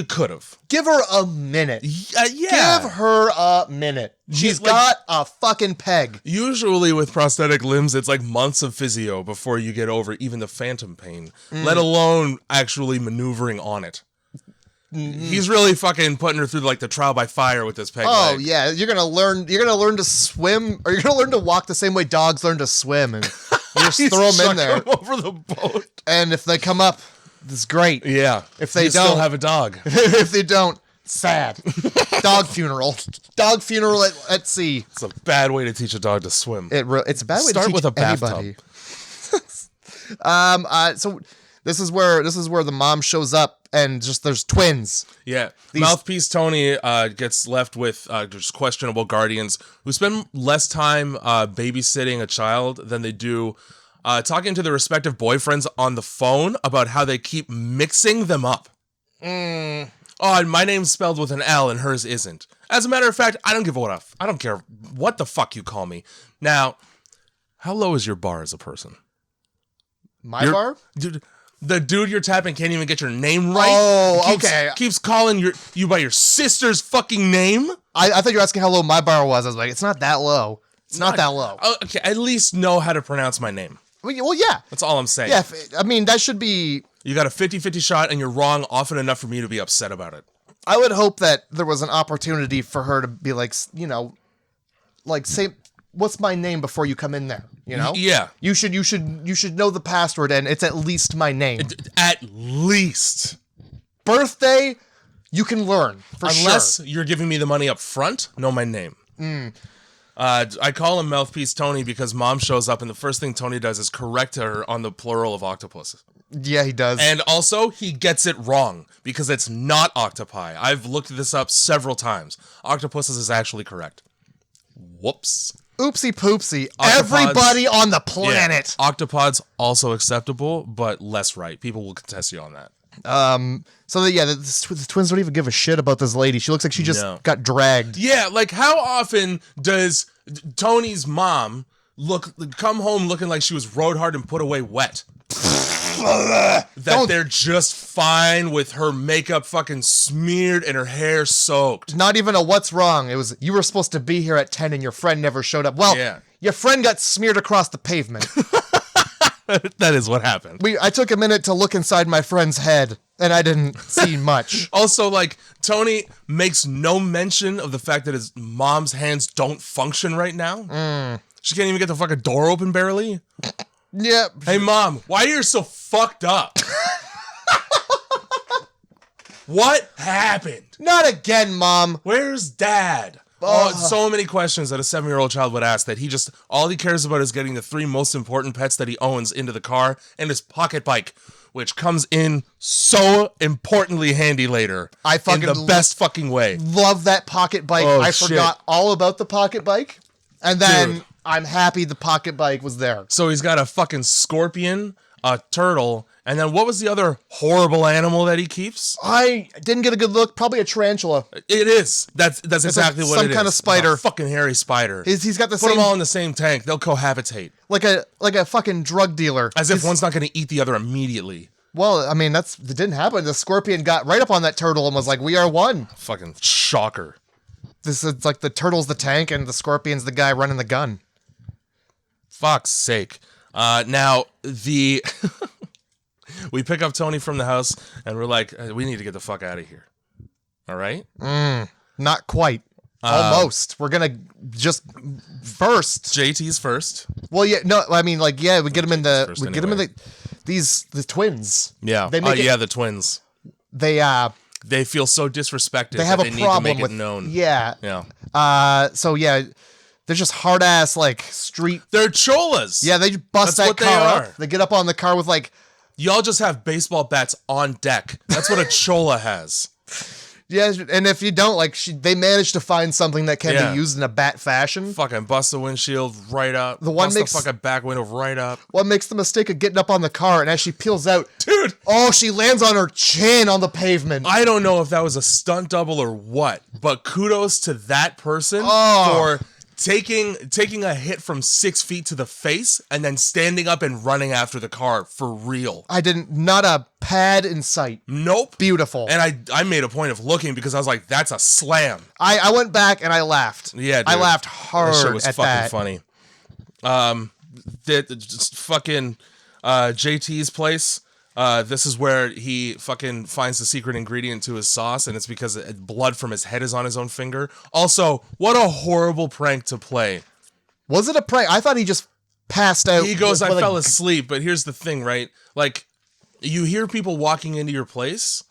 could have. Give her a minute. Yeah. Give her a minute. She's got a fucking peg. Usually with prosthetic limbs, it's like months of physio before you get over even the phantom pain, let alone actually maneuvering on it. He's really fucking putting her through like the trial by fire with this peg leg. Yeah, you're gonna learn to swim, or you're gonna learn to walk the same way dogs learn to swim, and you just throw them in there over the boat. And if they come up, it's great. Yeah. If they you don't still have a dog. If they don't, sad. Dog funeral. Dog funeral at sea. It's a bad way to teach a dog to swim. It's a bad way Start to teach with a bathtub. anybody. So this is where the mom shows up, and just there's twins. Yeah. Mouthpiece Tony gets left with just questionable guardians who spend less time babysitting a child than they do talking to their respective boyfriends on the phone about how they keep mixing them up. Oh, and my name's spelled with an L and hers isn't. As a matter of fact, I don't give a what. I don't care what the fuck you call me. Now, how low is your bar as a person? Bar? Dude, the dude you're tapping can't even get your name right. Oh, okay. Keeps calling you by your sister's fucking name. I thought you were asking how low my bar was. I was like, it's not that low. It's not that low. Okay, at least know how to pronounce my name. Well, yeah. That's all I'm saying. Yeah, I mean, that should be... You got a 50-50 shot, and you're wrong often enough for me to be upset about it. I would hope that there was an opportunity for her to be like, say, what's my name before you come in there, you know? Yeah. You should know the password, and it's at least my name. At least. Birthday, you can learn, Unless you're giving me the money up front, know my name. I call him Mouthpiece Tony because mom shows up, and the first thing Tony does is correct her on the plural of octopus. Yeah, he does. And also, he gets it wrong because it's not octopi. I've looked this up several times. Octopuses is actually correct. Whoops. Oopsie poopsie. Everybody on the planet. Yeah. Octopods also acceptable, but less right. People will contest you on that. The twins don't even give a shit about this lady. She looks like she just got dragged. Yeah, like how often does Tony's mom come home looking like she was rode hard and put away wet? They're just fine with her makeup fucking smeared and her hair soaked. Not even a what's wrong. It was, you were supposed to be here at 10 and your friend never showed up. Well, your friend got smeared across the pavement. That is what happened. I took a minute to look inside my friend's head, and I didn't see much. Also, like, Tony makes no mention of the fact that his mom's hands don't function right now. She can't even get the fucking door open barely. Yep. Hey, Mom, why are you so fucked up? What happened? Not again, Mom. Where's Dad? Oh, so many questions that a 7-year-old child would ask that all he cares about is getting the 3 most important pets that he owns into the car and his pocket bike, which comes in so importantly handy later. In the best fucking way. Love that pocket bike. Oh, I shit. forgot all about the pocket bike. And then Dude. I'm happy the pocket bike was there. So he's got a fucking scorpion, a turtle, and then what was the other horrible animal that he keeps? I didn't get a good look. Probably a tarantula. It is. That's exactly what it is. Some kind of spider. A fucking hairy spider. He's got the Put same... them all in the same tank. They'll cohabitate. Like a fucking drug dealer. As if one's not going to eat the other immediately. Well, I mean, it didn't happen. The scorpion got right up on that turtle and was like, we are one. Fucking shocker. This is like the turtle's the tank and the scorpion's the guy running the gun. Fuck's sake. Now, we pick up Tony from the house, and we're like, we need to get the fuck out of here. All right? Not quite. Almost. We're going to just first. JT's first. Well, yeah, no, I mean, like, yeah, we get them in the, First we get them in anyway. the twins. Yeah. They make the twins. They feel so disrespected they have that a they problem need to make with, it known. Yeah. Yeah. So yeah, they're just hard ass, like, street. They're cholas. Yeah, they bust That's that what they car are. up. They get up on the car with, like, Y'all just have baseball bats on deck. That's what a chola has. yeah, and if you don't, like, they manage to find something that can be used in a bat fashion. Fucking bust the windshield right up. The one bust makes- the fucking back window right up. What makes the mistake of getting up on the car, and as she peels out, Dude! oh, she lands on her chin on the pavement. I don't know if that was a stunt double or what, but kudos to that person Oh. for taking a hit from 6 feet to the face and then standing up and running after the car for real. Not a pad in sight. Nope. Beautiful. And I made a point of looking because I was like, that's a slam. I went back and I laughed. Yeah, dude. I laughed hard That shit was at fucking that. funny. Just fucking JT's place. This is where he fucking finds the secret ingredient to his sauce, and it's because blood from his head is on his own finger. Also, what a horrible prank to play. Was it a prank? I thought he just passed out. He goes, I with a- fell asleep, but here's the thing, right? Like, you hear people walking into your place.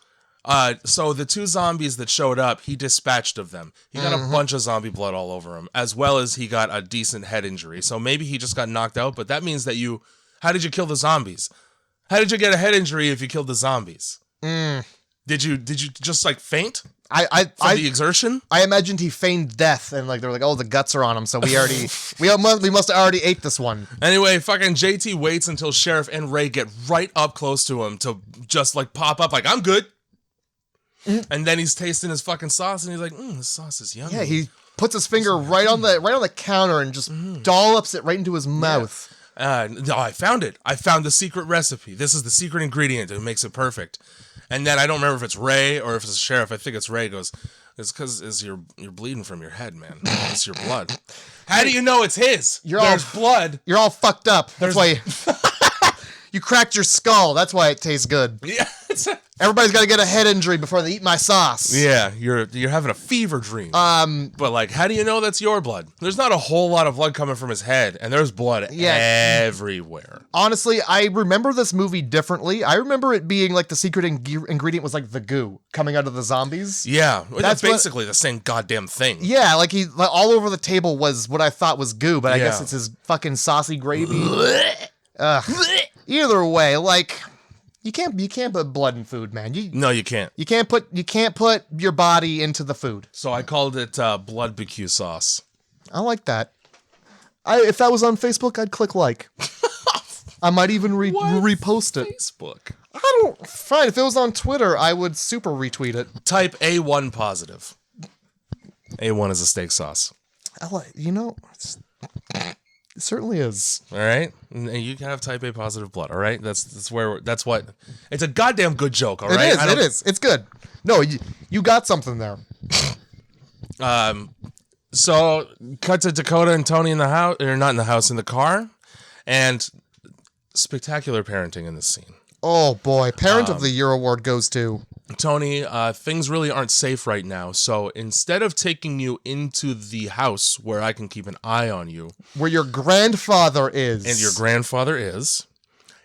So the 2 zombies that showed up, he dispatched of them. He got a bunch of zombie blood all over him, as well as he got a decent head injury. So maybe he just got knocked out, but that means that how did you kill the zombies? How did you get a head injury if you killed the zombies? Did you just like faint from the exertion? I imagined he feigned death, and like they were like, "Oh, the guts are on him," so we must have already ate this one. Anyway, fucking JT waits until Sheriff and Wray get right up close to him to just like pop up like, I'm good. And then he's tasting his fucking sauce, and he's like, this sauce is yummy. Yeah, he puts his finger right on the counter and just dollops it right into his mouth. No, I found it. I found the secret recipe. This is the secret ingredient. It makes it perfect. And then I don't remember if it's Wray or if it's the Sheriff. I think it's Wray. Goes, it's because you're bleeding from your head, man. It's your blood. How do you know it's his? There's blood. You're all fucked up. That's why you cracked your skull. That's why it tastes good. Yeah. Everybody's got to get a head injury before they eat my sauce. Yeah, you're having a fever dream. But like, how do you know that's your blood? There's not a whole lot of blood coming from his head, and there's blood everywhere. Honestly, I remember this movie differently. I remember it being like the secret ingredient was like the goo coming out of the zombies. Yeah, that's basically the same goddamn thing. Yeah, like all over the table was what I thought was goo, but I guess it's his fucking saucy gravy. Either way, like. You can't put blood in food, man. No, you can't. You can't put your body into the food. So I called it blood BQ sauce. I like that. If that was on Facebook, I'd click like. I might even repost it. Facebook. Fine. If it was on Twitter, I would super retweet it. Type A1 positive. A1 is a steak sauce. It certainly is. All right, and you can have type A positive blood. All right, that's what. It's a goddamn good joke. All right, it is. It's good. No, you got something there. So cut to Dakota and Tony in the house, or not in the house, in the car, and spectacular parenting in this scene. Oh boy, Parent of the Year award goes to Tony. Things really aren't safe right now, so instead of taking you into the house where I can keep an eye on you, where your grandfather is. and your grandfather is,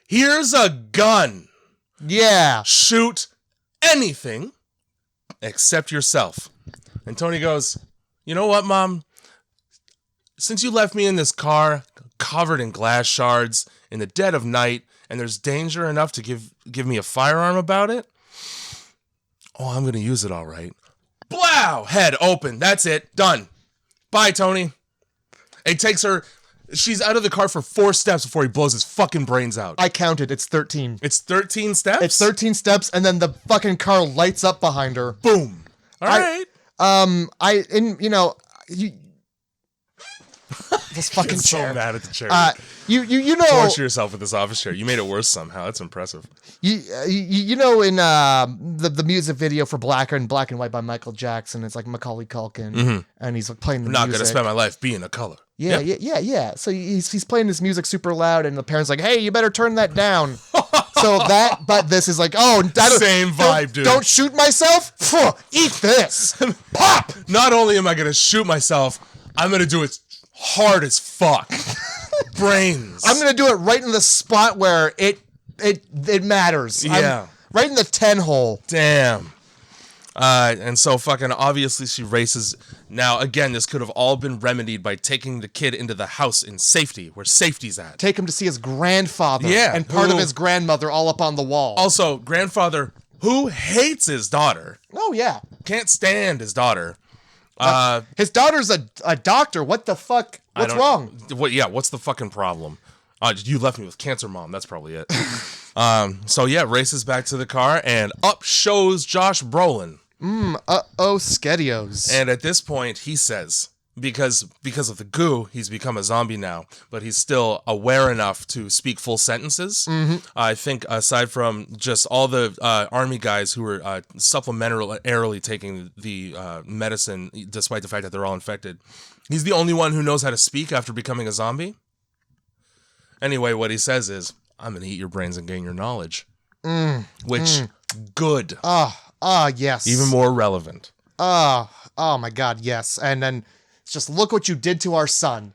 here's a gun. Yeah. Shoot anything except yourself. And Tony goes, you know what, Mom? Since you left me in this car covered in glass shards in the dead of night, and there's danger enough to give me a firearm about it, oh, I'm going to use it all right. Blow! Head open. That's it. Done. Bye, Tony. It takes her... She's out of the car for 4 steps before he blows his fucking brains out. I counted. It's 13. It's 13 steps? It's 13 steps, and then the fucking car lights up behind her. Boom. All right. This fucking I'm chair. so mad at the chair. You know, Torture yourself with this office chair. You made it worse somehow. That's impressive. You know, in the music video for Black and White by Michael Jackson, it's like Macaulay Culkin, and he's like playing the music. I'm not gonna spend my life being a color. Yeah. So he's playing this music super loud, and the parents like, "Hey, you better turn that down." But this is like, same vibe, dude. Don't shoot myself. Phew, eat this. Pop. Not only am I gonna shoot myself, I'm gonna do it hard as fuck. Brains. I'm gonna do it right in the spot where it matters. Yeah. Right in the 10 hole. Damn. And so fucking obviously she races. Now, again, this could have all been remedied by taking the kid into the house in safety, where safety's at. Take him to see his grandfather. Yeah. And part of his grandmother all up on the wall. Also, grandfather who hates his daughter. Oh, yeah. Can't stand his daughter. His daughter's a doctor. What the fuck? What's wrong? What's the fucking problem? You left me with cancer, Mom. That's probably it. Races back to the car, and up shows Josh Brolin. Skedios. And at this point, he says, because of the goo, he's become a zombie now, but he's still aware enough to speak full sentences. Mm-hmm. I think aside from just all the army guys who were supplementarily taking the medicine, despite the fact that they're all infected, he's the only one who knows how to speak after becoming a zombie. Anyway, what he says is, I'm going to eat your brains and gain your knowledge. Good. Yes. Even more relevant. Oh my God, yes. And then it's just look what you did to our son.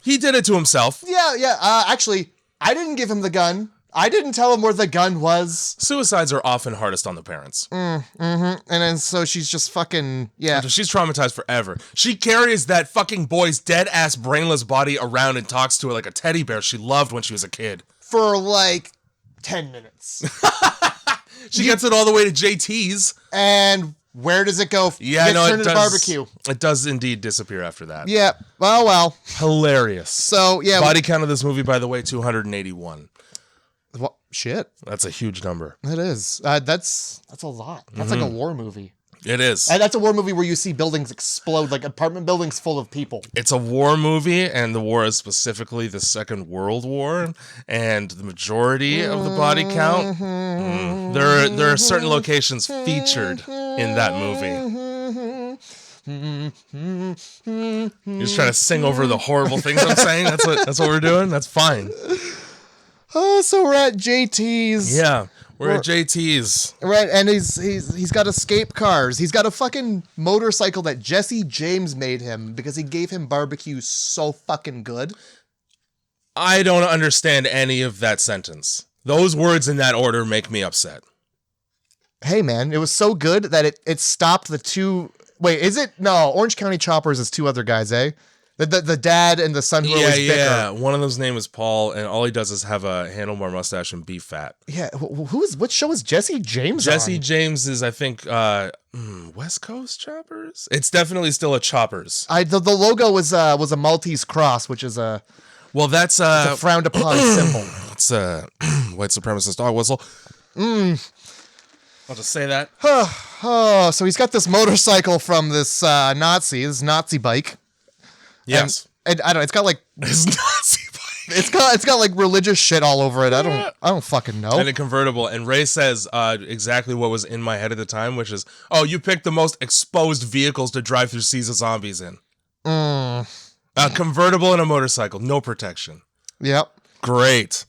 He did it to himself. Yeah. Actually, I didn't give him the gun. I didn't tell him where the gun was. Suicides are often hardest on the parents. And then so she's just fucking, yeah. She's traumatized forever. She carries that fucking boy's dead-ass brainless body around and talks to her like a teddy bear she loved when she was a kid. For like 10 minutes. She gets it all the way to JT's. And where does it go? Yeah, no, it does. Barbecue. It does indeed disappear after that. Yeah, well. Hilarious. So, yeah. Body count of this movie, by the way, 281. What? Shit. That's a huge number. It is. That's a lot. That's like a war movie. It is. And that's a war movie where you see buildings explode, like apartment buildings full of people. It's a war movie, and the war is specifically the Second World War, and the majority of the body count, there are certain locations featured in that movie. You're just trying to sing over the horrible things I'm saying? That's what we're doing? That's fine. Oh, so we're at JT's. Yeah. We're at JT's. Right, and he's got escape cars. He's got a fucking motorcycle that Jesse James made him because he gave him barbecue so fucking good. I don't understand any of that sentence. Those words in that order make me upset. Hey, man, it was so good that it stopped the two... Wait, is it? No, Orange County Choppers is 2 other guys, eh? The dad and the son who always bicker. Yeah. One of them's name is Paul, and all he does is have a handlebar mustache and be fat. Yeah, what show is Jesse James Jesse on? James is, I think, West Coast Choppers? It's definitely still a Choppers. The logo was a Maltese cross, which is a... Well, that's a frowned upon symbol. It's a white supremacist dog whistle. I'll just say that. So he's got this motorcycle from this Nazi bike. Yes. And I don't know, it's got like It's Nazi bike. It's got like religious shit all over it. I don't fucking know. And a convertible. And Ray says exactly what was in my head at the time, which is, oh, you picked the most exposed vehicles to drive through seas of zombies in. A convertible and a motorcycle, no protection. Yep. Great.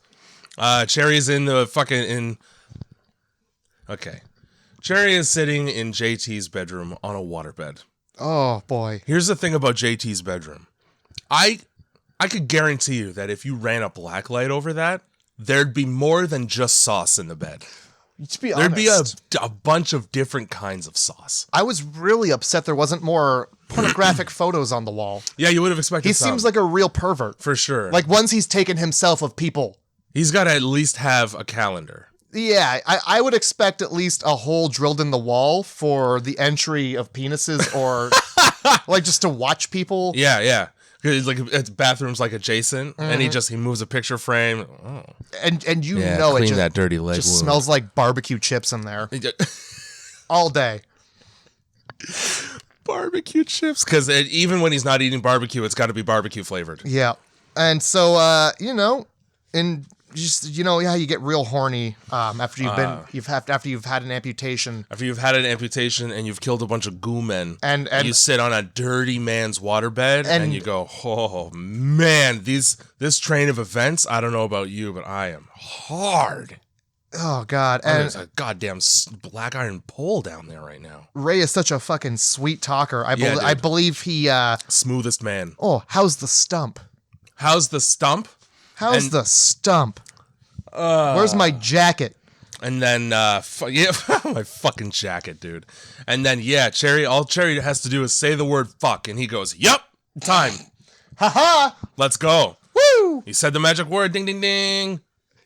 Cherry is in the fucking Okay. Cherry is sitting in JT's bedroom on a waterbed. Oh boy. Here's the thing about JT's bedroom. I could guarantee you that if you ran a black light over that, there'd be more than just sauce in the bed. To be There'd honest, be a bunch of different kinds of sauce. I was really upset there wasn't more pornographic photos on the wall. Yeah, you would have expected He some. seems like a real pervert. For sure. Like ones he's taken himself of people. He's got to at least have a calendar. Yeah, I would expect at least a hole drilled in the wall for the entry of penises or like just to watch people. Yeah, yeah. 'Cause, like it's bathrooms like adjacent, and he moves a picture frame. Oh. And you Yeah, know it clean just, that dirty leg just wound. smells like barbecue chips in there all day. Barbecue chips, because even when he's not eating barbecue, it's got to be barbecue flavored. Yeah, and so and just yeah, you get real horny after you've had an amputation. After you've had an amputation and you've killed a bunch of goo men, And you sit on a dirty man's waterbed and you go, oh man, this train of events. I don't know about you, but I am hard. Oh God, And and there's a goddamn black iron pole down there right now. Ray is such a fucking sweet talker. I dude. believe he. Smoothest man. Oh, how's the stump? How's the stump? How's the stump? Where's my jacket? And then, my fucking jacket, dude. And then, all Cherry has to do is say the word fuck, and he goes, yup, time. Haha! Let's go. Woo! He said the magic word, ding, ding, ding.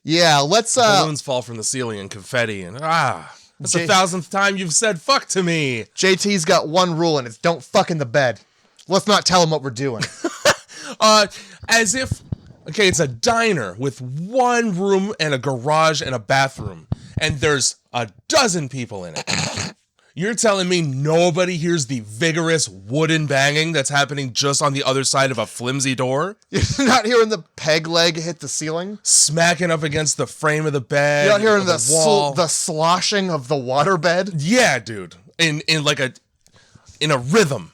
Yeah, let's Balloons fall from the ceiling and confetti, and that's the 1,000th time you've said fuck to me. JT's got one rule, and it's don't fuck in the bed. Let's not tell him what we're doing. As if, okay, it's a diner with one room and a garage and a bathroom, and there's a dozen people in it. You're telling me nobody hears the vigorous wooden banging that's happening just on the other side of a flimsy door? You're not hearing the peg leg hit the ceiling? Smacking up against the frame of the bed. You're not hearing the wall. the sloshing of the waterbed? Yeah, dude. In a rhythm.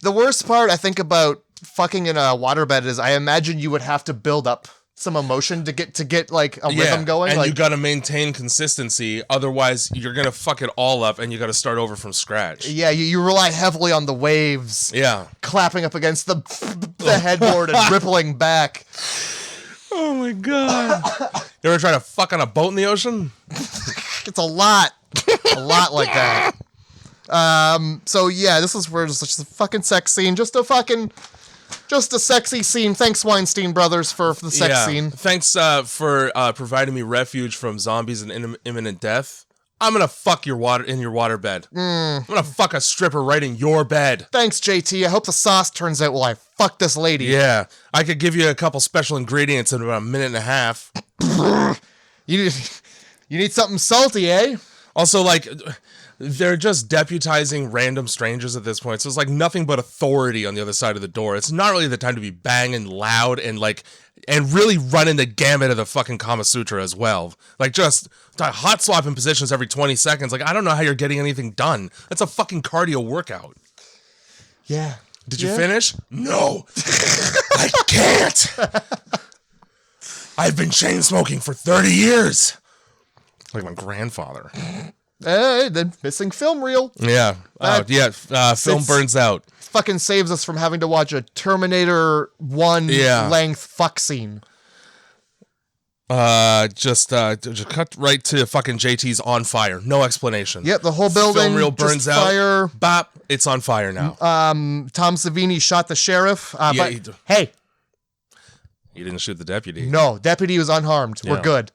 The worst part I think about fucking in a waterbed is I imagine you would have to build up some emotion to get like a rhythm going. And like, you gotta maintain consistency, otherwise you're gonna fuck it all up and you gotta start over from scratch. Yeah, you rely heavily on the waves. Yeah. Clapping up against the headboard and rippling back. Oh my god. You ever try to fuck on a boat in the ocean? It's a lot. A lot like that. So yeah, this is where just a fucking sex scene. Just a sexy scene. Thanks, Weinstein Brothers, for the sex scene. Thanks for providing me refuge from zombies and imminent death. I'm gonna fuck in your waterbed. I'm gonna fuck a stripper right in your bed. Thanks, JT. I hope the sauce turns out while I fuck this lady. Yeah, I could give you a couple special ingredients in about a minute and a half. You need something salty, eh? Also, like, they're just deputizing random strangers at this point, so it's like nothing but authority on the other side of the door. It's not really the time to be banging loud and really running the gamut of the fucking Kama Sutra as well. Like, just hot swapping positions every 20 seconds. Like, I don't know how you're getting anything done. That's a fucking cardio workout. Yeah. Did you finish? No. I can't. I've been chain smoking for 30 years. Like my grandfather. Hey, the missing film reel. Yeah. Film burns out. Fucking saves us from having to watch a Terminator 1 length fuck scene. Just cut right to fucking JT's on fire. No explanation. Yep, the whole building film reel burns out. Fire. Bop. It's on fire now. Tom Savini shot the sheriff. Hey. He didn't shoot the deputy. No, deputy was unharmed. Yeah. We're good.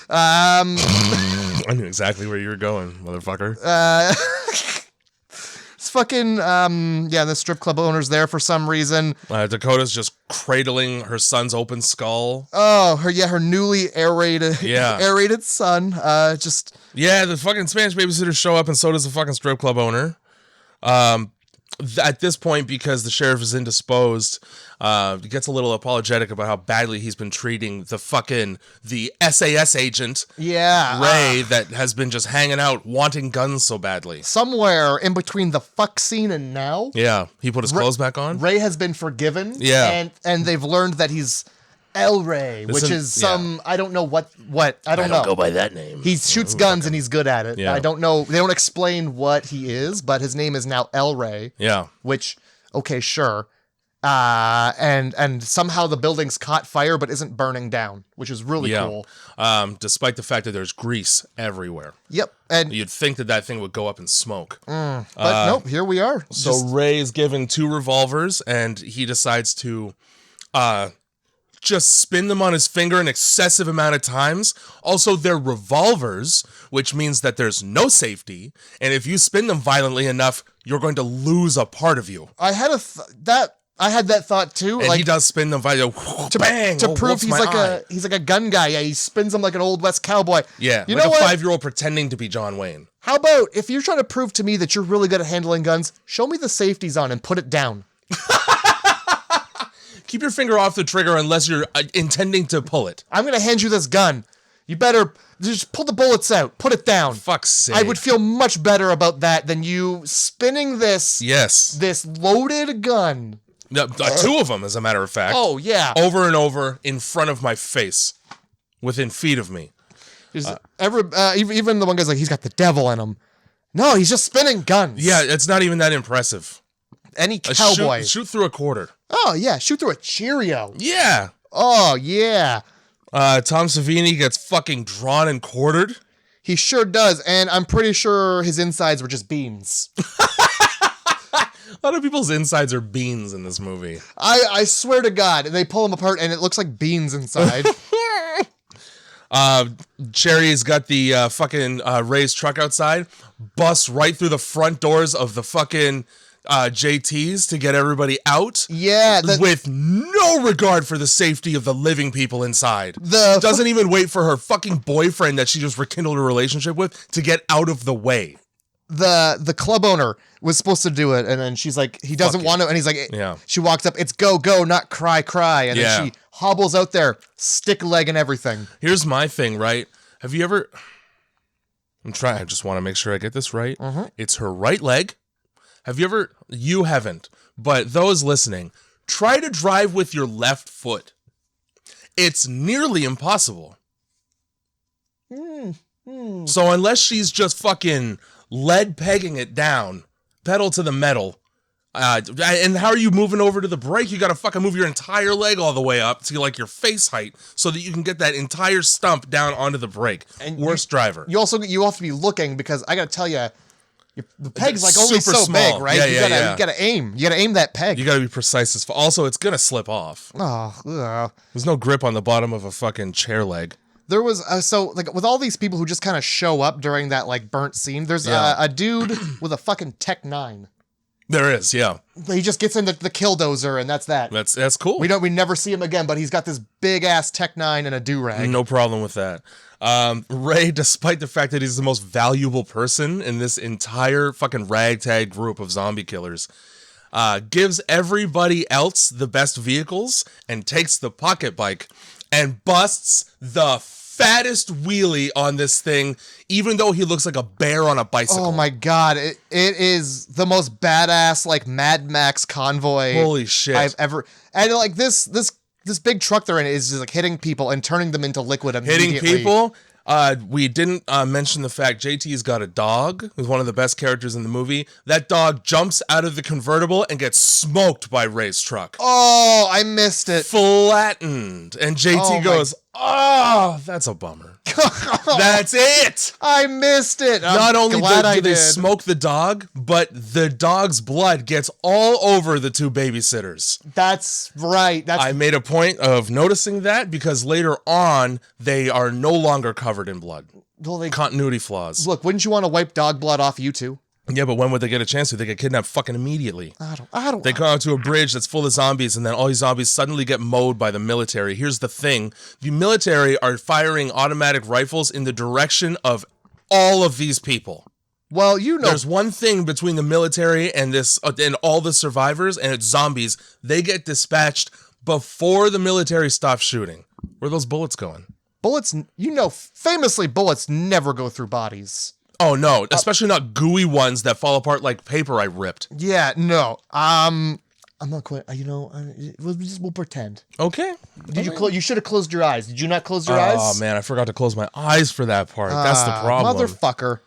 I knew exactly where you were going, motherfucker. It's fucking, the strip club owner's there for some reason. Dakota's just cradling her son's open skull. Oh, her newly aerated son. The fucking Spanish babysitters show up, and so does the fucking strip club owner. At this point, because the sheriff is indisposed, gets a little apologetic about how badly he's been treating the SAS agent, Wray, that has been just hanging out wanting guns so badly. Somewhere in between the fuck scene and now. Yeah, he put his clothes back on. Ray has been forgiven. Yeah. And they've learned that he's Ray, which is some I don't know what I don't know. Go by that name. He shoots guns and he's good at it. Yeah. I don't know. They don't explain what he is, but his name is now Ray. Yeah. Which, okay, sure. And somehow the building's caught fire but isn't burning down, which is really cool. Despite the fact that there's grease everywhere. Yep. And you'd think that thing would go up in smoke. But nope, here we are. So Ray is given 2 revolvers and he decides to just spin them on his finger an excessive amount of times. Also, they're revolvers, which means that there's no safety. And if you spin them violently enough, you're going to lose a part of you. I had that thought too. And like, he does spin them violently. Bang! To prove he's like a gun guy. Yeah, he spins them like an old West cowboy. Yeah, you like know a what? 5-year-old pretending to be John Wayne. How about if you're trying to prove to me that you're really good at handling guns, show me the safeties on and put it down. Keep your finger off the trigger unless you're intending to pull it. I'm going to hand you this gun. You better just pull the bullets out. Put it down. Fuck's sake. I would feel much better about that than you spinning this loaded gun. 2 of them, as a matter of fact. Oh, yeah. Over and over in front of my face. Within feet of me. Even the one guy's like, he's got the devil in him. No, he's just spinning guns. Yeah, it's not even that impressive. Any cowboy. Shoot through a quarter. Oh, yeah. Shoot through a Cheerio. Yeah. Oh, yeah. Tom Savini gets fucking drawn and quartered. He sure does. And I'm pretty sure his insides were just beans. A lot of people's insides are beans in this movie. I swear to God. They pull them apart and it looks like beans inside. Cherry's got the fucking Ray's truck outside. Busts right through the front doors of the fucking... JT's to get everybody out. Yeah. With no regard for the safety of the living people inside. Doesn't even wait for her fucking boyfriend that she just rekindled a relationship with to get out of the way. The club owner was supposed to do it, and then she's like, he doesn't want to, and he's like, she walks up, it's go, not cry, and then she hobbles out there, stick leg and everything. Here's my thing, right? Have you ever... I just want to make sure I get this right. It's her right leg. Have you ever... You haven't. But those listening, try to drive with your left foot. It's nearly impossible. So unless she's just fucking lead pegging it down, pedal to the metal, and how are you moving over to the brake? You gotta fucking move your entire leg all the way up to like your face height so that you can get that entire stump down onto the brake. And worst driver. You have to be looking because I gotta tell you, the peg's like only so small. big, right? You gotta aim. You gotta aim that peg. You gotta be precise as also, it's gonna slip off. There's no grip on the bottom of a fucking chair leg. There was with all these people who just kind of show up during that like burnt scene. There's a dude with a fucking Tech 9. There is, yeah. He just gets in the killdozer and that's that. That's cool. We never see him again, but he's got this big ass Tech 9 and a do-rag. No problem with that. Ray, despite the fact that he's the most valuable person in this entire fucking ragtag group of zombie killers, gives everybody else the best vehicles and takes the pocket bike and busts the fattest wheelie on this thing, even though he looks like a bear on a bicycle. Oh my God. It is the most badass, like Mad Max convoy. Holy shit. I've ever, and like this big truck they're in is just like hitting people and turning them into liquid immediately. Hitting people? We didn't mention the fact JT's got a dog who's one of the best characters in the movie. That dog jumps out of the convertible and gets smoked by Ray's truck. Oh, I missed it. Flattened. And JT goes, oh, that's a bummer. That's it. I missed it. Not only do they smoke the dog, but the dog's blood gets all over the 2 babysitters. That's right. I made a point of noticing that because later on, they are no longer covered in blood. Well, continuity flaws. Look, wouldn't you want to wipe dog blood off you too? Yeah, but when would they get a chance to? They get kidnapped fucking immediately. I don't. They come out to a bridge that's full of zombies, and then all these zombies suddenly get mowed by the military. Here's the thing. The military are firing automatic rifles in the direction of all of these people. Well, you know. There's one thing between the military and this, and all the survivors, and it's zombies. They get dispatched before the military stops shooting. Where are those bullets going? Bullets, famously, bullets never go through bodies. Oh, no, especially not gooey ones that fall apart like paper I ripped. Yeah, no. I'm not quite. We'll pretend. Okay. Did you? You should have closed your eyes. Did you not close your eyes? Oh man, I forgot to close my eyes for that part. That's the problem. Motherfucker.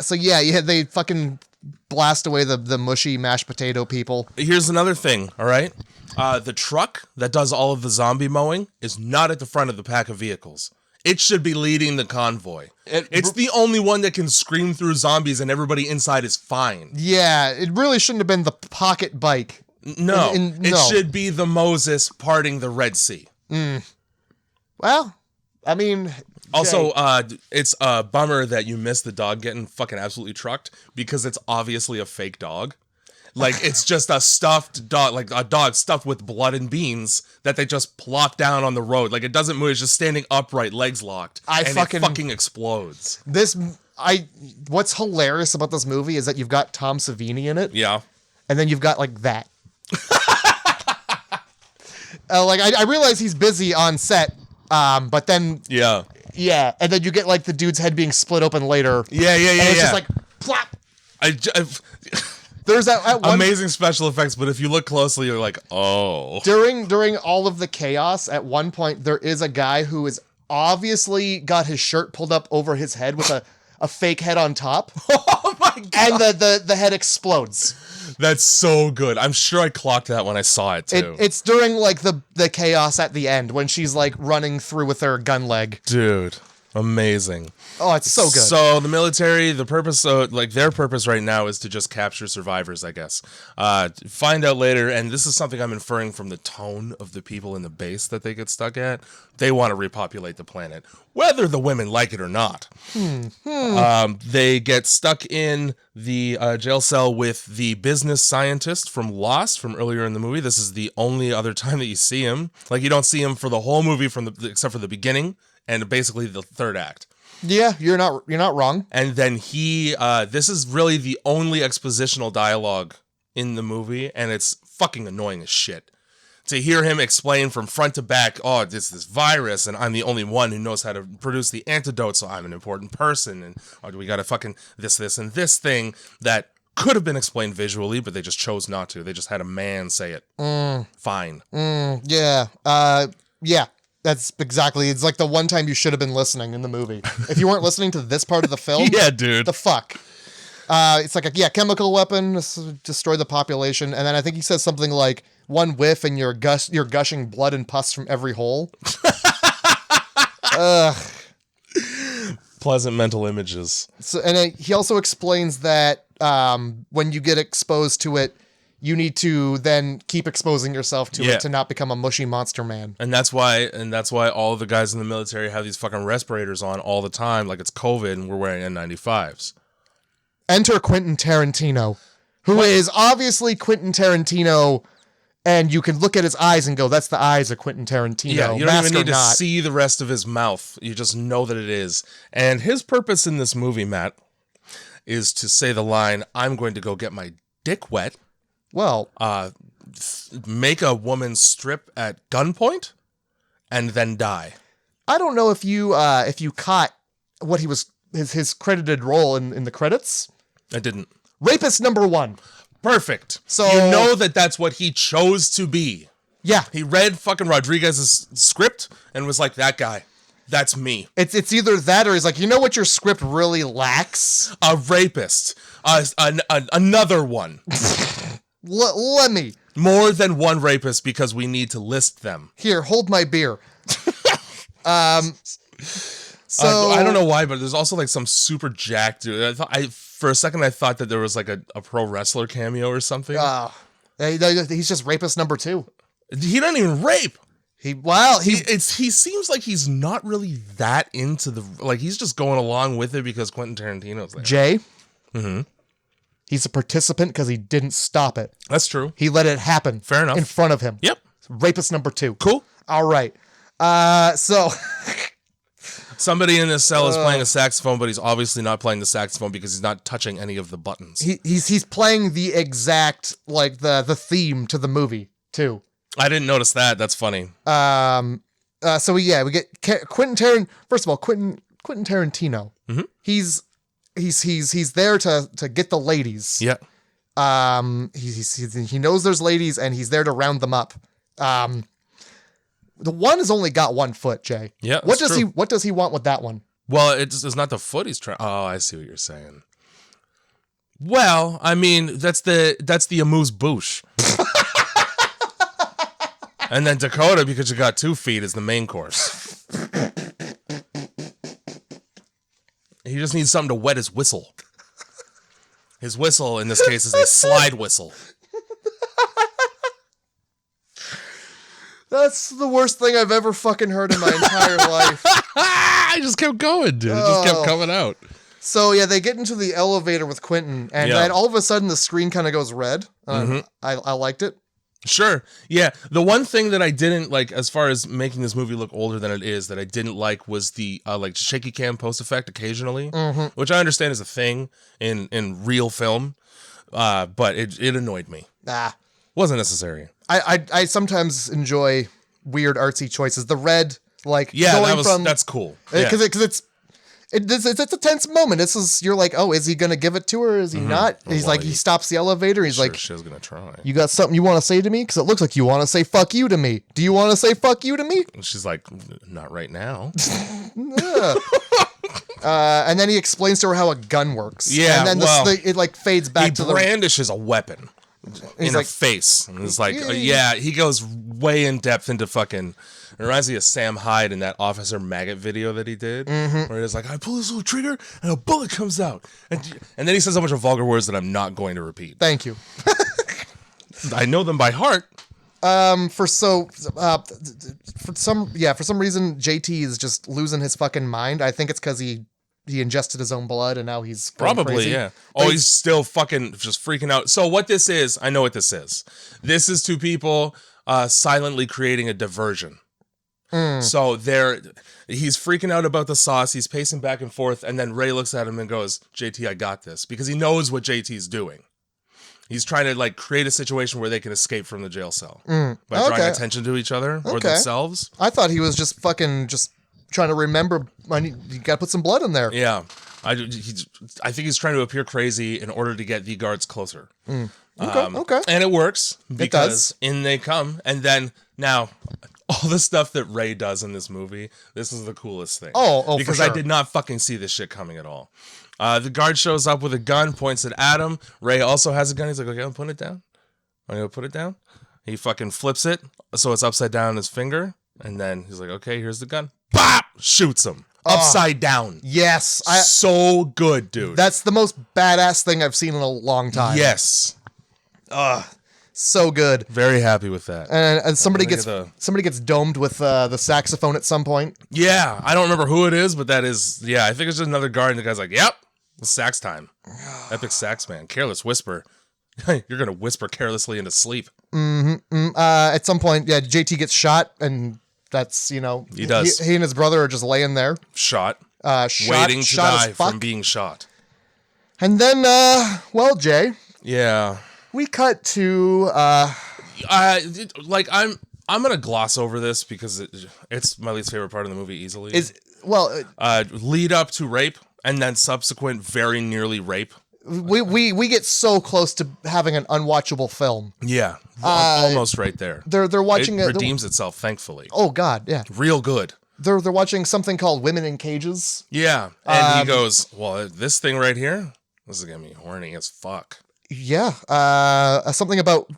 So yeah, they fucking blast away the mushy mashed potato people. Here's another thing. All right. The truck that does all of the zombie mowing is not at the front of the pack of vehicles. It should be leading the convoy. It's the only one that can scream through zombies and everybody inside is fine. Yeah, it really shouldn't have been the pocket bike. No, it should be the Moses parting the Red Sea. Well, I mean... Also, it's a bummer that you missed the dog getting fucking absolutely trucked because it's obviously a fake dog. Like, it's just a stuffed dog, like a dog stuffed with blood and beans that they just plop down on the road. Like, it doesn't move, it's just standing upright, legs locked. It fucking explodes. What's hilarious about this movie is that you've got Tom Savini in it. Yeah. And then you've got, like, that. I realize he's busy on set, but then... Yeah. Yeah, and then you get, like, the dude's head being split open later. Yeah. And it's just like, plop! There's that one... Amazing special effects, but if you look closely, you're like, oh. During all of the chaos, at one point, there is a guy who is obviously got his shirt pulled up over his head with a fake head on top. Oh my God. And the head explodes. That's so good. I'm sure I clocked that when I saw it, too. It's during, like, the chaos at the end, when she's, like, running through with her gun leg. Dude, amazing. Oh, it's so good. So the military, their purpose right now is to just capture survivors, I guess. Find out later, and this is something I'm inferring from the tone of the people in the base that they get stuck at. They want to repopulate the planet, whether the women like it or not. They get stuck in the jail cell with the business scientist from Lost from earlier in the movie. This is the only other time that you see him. Like, you don't see him for the whole movie except for the beginning and basically the third act. Yeah, you're not wrong. And then this is really the only expositional dialogue in the movie, and it's fucking annoying as shit. To hear him explain from front to back, oh, this virus, and I'm the only one who knows how to produce the antidote, so I'm an important person, and we gotta fucking this, and this thing that could have been explained visually, but they just chose not to. They just had a man say it. Fine. Yeah. Yeah. That's exactly. It's like the one time you should have been listening in the movie. If you weren't listening to this part of the film, yeah, dude, the fuck. It's like a chemical weapon, destroy the population, and then I think he says something like one whiff and you're gushing blood and pus from every hole. Ugh. Pleasant mental images. So, and he also explains that when you get exposed to it, you need to then keep exposing yourself to it to not become a mushy monster man. And that's why all of the guys in the military have these fucking respirators on all the time, like it's COVID, and we're wearing N95s. Enter Quentin Tarantino, who is obviously Quentin Tarantino, and you can look at his eyes and go, that's the eyes of Quentin Tarantino. Yeah, you don't even need to see the rest of his mouth. You just know that it is. And his purpose in this movie, Matt, is to say the line, I'm going to go get my dick wet. Well, make a woman strip at gunpoint and then die. I don't know if you caught what he was his credited role in the credits. I didn't. Rapist number 1. Perfect. So you know that's what he chose to be. Yeah. He read fucking Rodriguez's script and was like, that guy. That's me. It's either that or he's like, you know what your script really lacks? A rapist. Another one. Let me. More than one rapist because we need to list them. Here, hold my beer. So I don't know why, but there's also like some super jacked dude. For a second I thought that there was like a pro wrestler cameo or something. He's just rapist number 2. He doesn't even rape. He seems like he's not really that into he's just going along with it because Quentin Tarantino's there. Jay. Mm-hmm. He's a participant because he didn't stop it. That's true. He let it happen. Fair enough. In front of him. Yep. Rapist number 2. Cool. All right. So somebody in this cell is playing a saxophone, but he's obviously not playing the saxophone because he's not touching any of the buttons. He's playing the exact the theme to the movie too. I didn't notice that. That's funny. So we get Quentin Tarantino. First of all, Quentin Tarantino. Mm-hmm. He's there to get the ladies. Yeah. He knows there's ladies, and he's there to round them up. The one has only got 1 foot, Jay. Yeah, What that's does true. What does he want with that one? Well, it's not the foot he's trying. Oh, I see what you're saying. Well, I mean, that's the amuse-bouche. And then Dakota, because you got 2 feet, is the main course. He just needs something to wet his whistle. His whistle, in this case, is a slide whistle. That's the worst thing I've ever fucking heard in my entire life. I just kept going, dude. It just kept coming out. So, yeah, they get into the elevator with Quentin, and then all of a sudden the screen kind of goes red. I liked it. Sure. Yeah. The one thing that I didn't like, as far as making this movie look older than it is, that I didn't like was the like shaky cam post effect occasionally, which I understand is a thing in real film, but it annoyed me. Wasn't necessary. I sometimes enjoy weird artsy choices. The red, like that's cool. Because it's a tense moment. You're like, oh, is he gonna give it to her? Is he not? He's like, he stops the elevator. He's like, she's gonna try. You got something you want to say to me? Because it looks like you want to say fuck you to me. Do you want to say fuck you to me? And she's like, not right now. And then he explains to her how a gun works. Yeah, and then it like fades back to he brandishes a weapon in her face. And it's like, he goes way in depth into fucking. It reminds me of Sam Hyde in that Officer Maggot video that he did, where he's like, I pull this little trigger and a bullet comes out. And then he says a bunch of vulgar words that I'm not going to repeat. Thank you. I know them by heart. For some reason, JT is just losing his fucking mind. I think it's because he ingested his own blood and now he's going probably crazy. Yeah. He's still fucking just freaking out. So what this is, I know what this is. This is 2 people silently creating a diversion. So he's freaking out about the sauce. He's pacing back and forth, and then Wray looks at him and goes, "JT, I got this," because he knows what JT's doing. He's trying to like create a situation where they can escape from the jail cell by drawing attention to to each other or themselves. I thought he was just trying to remember. You got to put some blood in there. Yeah, I think he's trying to appear crazy in order to get the guards closer. Okay. And it works because does. in they come, and then now. All the stuff that Wray does in this movie, this is the coolest thing. Oh, because for sure. I did not fucking see this shit coming at all. The guard shows up with a gun, points it at him. Wray also has a gun. He's like, okay, I'm putting it down. I'm going to put it down. He fucking flips it so it's upside down on his finger. And then he's like, okay, here's the gun. Bop! Shoots him. Upside down. Yes. So good, dude. That's the most badass thing I've seen in a long time. Yes. So good. Very happy with that. And somebody gets domed with the saxophone at some point. Yeah, I don't remember who it is, but that is, I think it's just another guard, and the guy's like, yep, it's sax time. Epic sax man. Careless whisper. You're going to whisper carelessly into sleep. At some point, JT gets shot, and that's, he does. He and his brother are just laying there. Shot. Waiting to die from being shot. And then, Jay. Yeah. We cut to I'm gonna gloss over this because it's my least favorite part of the movie easily. Lead up to rape and then subsequent very nearly rape. We get so close to having an unwatchable film. Yeah, almost right there. They're watching it redeems itself, thankfully. Oh God, yeah, real good. They're watching something called Women in Cages. Yeah, and he goes, well, this thing right here, this is gonna be horny as fuck. Yeah, something about,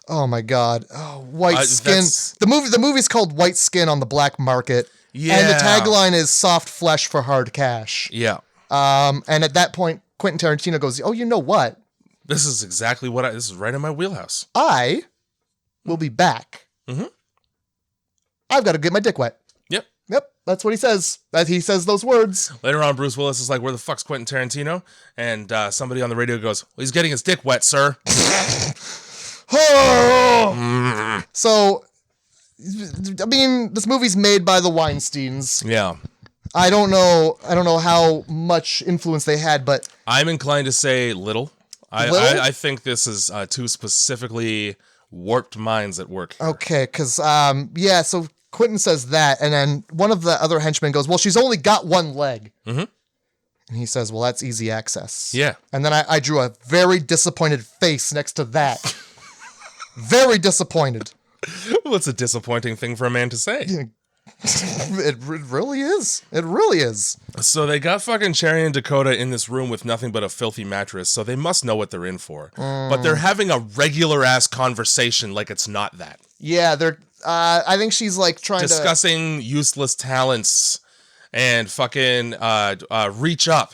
oh my God, white skin. The movie's called White Skin on the Black Market. Yeah, and the tagline is soft flesh for hard cash. Yeah. And at that point, Quentin Tarantino goes, "Oh, you know what? This is exactly this is right in my wheelhouse. I will be back. I've got to get my dick wet." Yep, that's what he says. He says those words. Later on, Bruce Willis is like, where the fuck's Quentin Tarantino? And somebody on the radio goes, well, he's getting his dick wet, sir. So, I mean, this movie's made by the Weinsteins. Yeah. I don't know how much influence they had, but I'm inclined to say little. I think this is 2 specifically warped minds at work here. Okay, because, so Quentin says that, and then one of the other henchmen goes, well, she's only got one leg. And he says, well, that's easy access. Yeah. And then I drew a very disappointed face next to that. Very disappointed. Well, it's a disappointing thing for a man to say. It really is. It really is. So they got fucking Cherry and Dakota in this room with nothing but a filthy mattress, so they must know what they're in for. But they're having a regular-ass conversation like it's not that. Yeah, they're... I think she's like trying discussing useless talents and fucking reach up.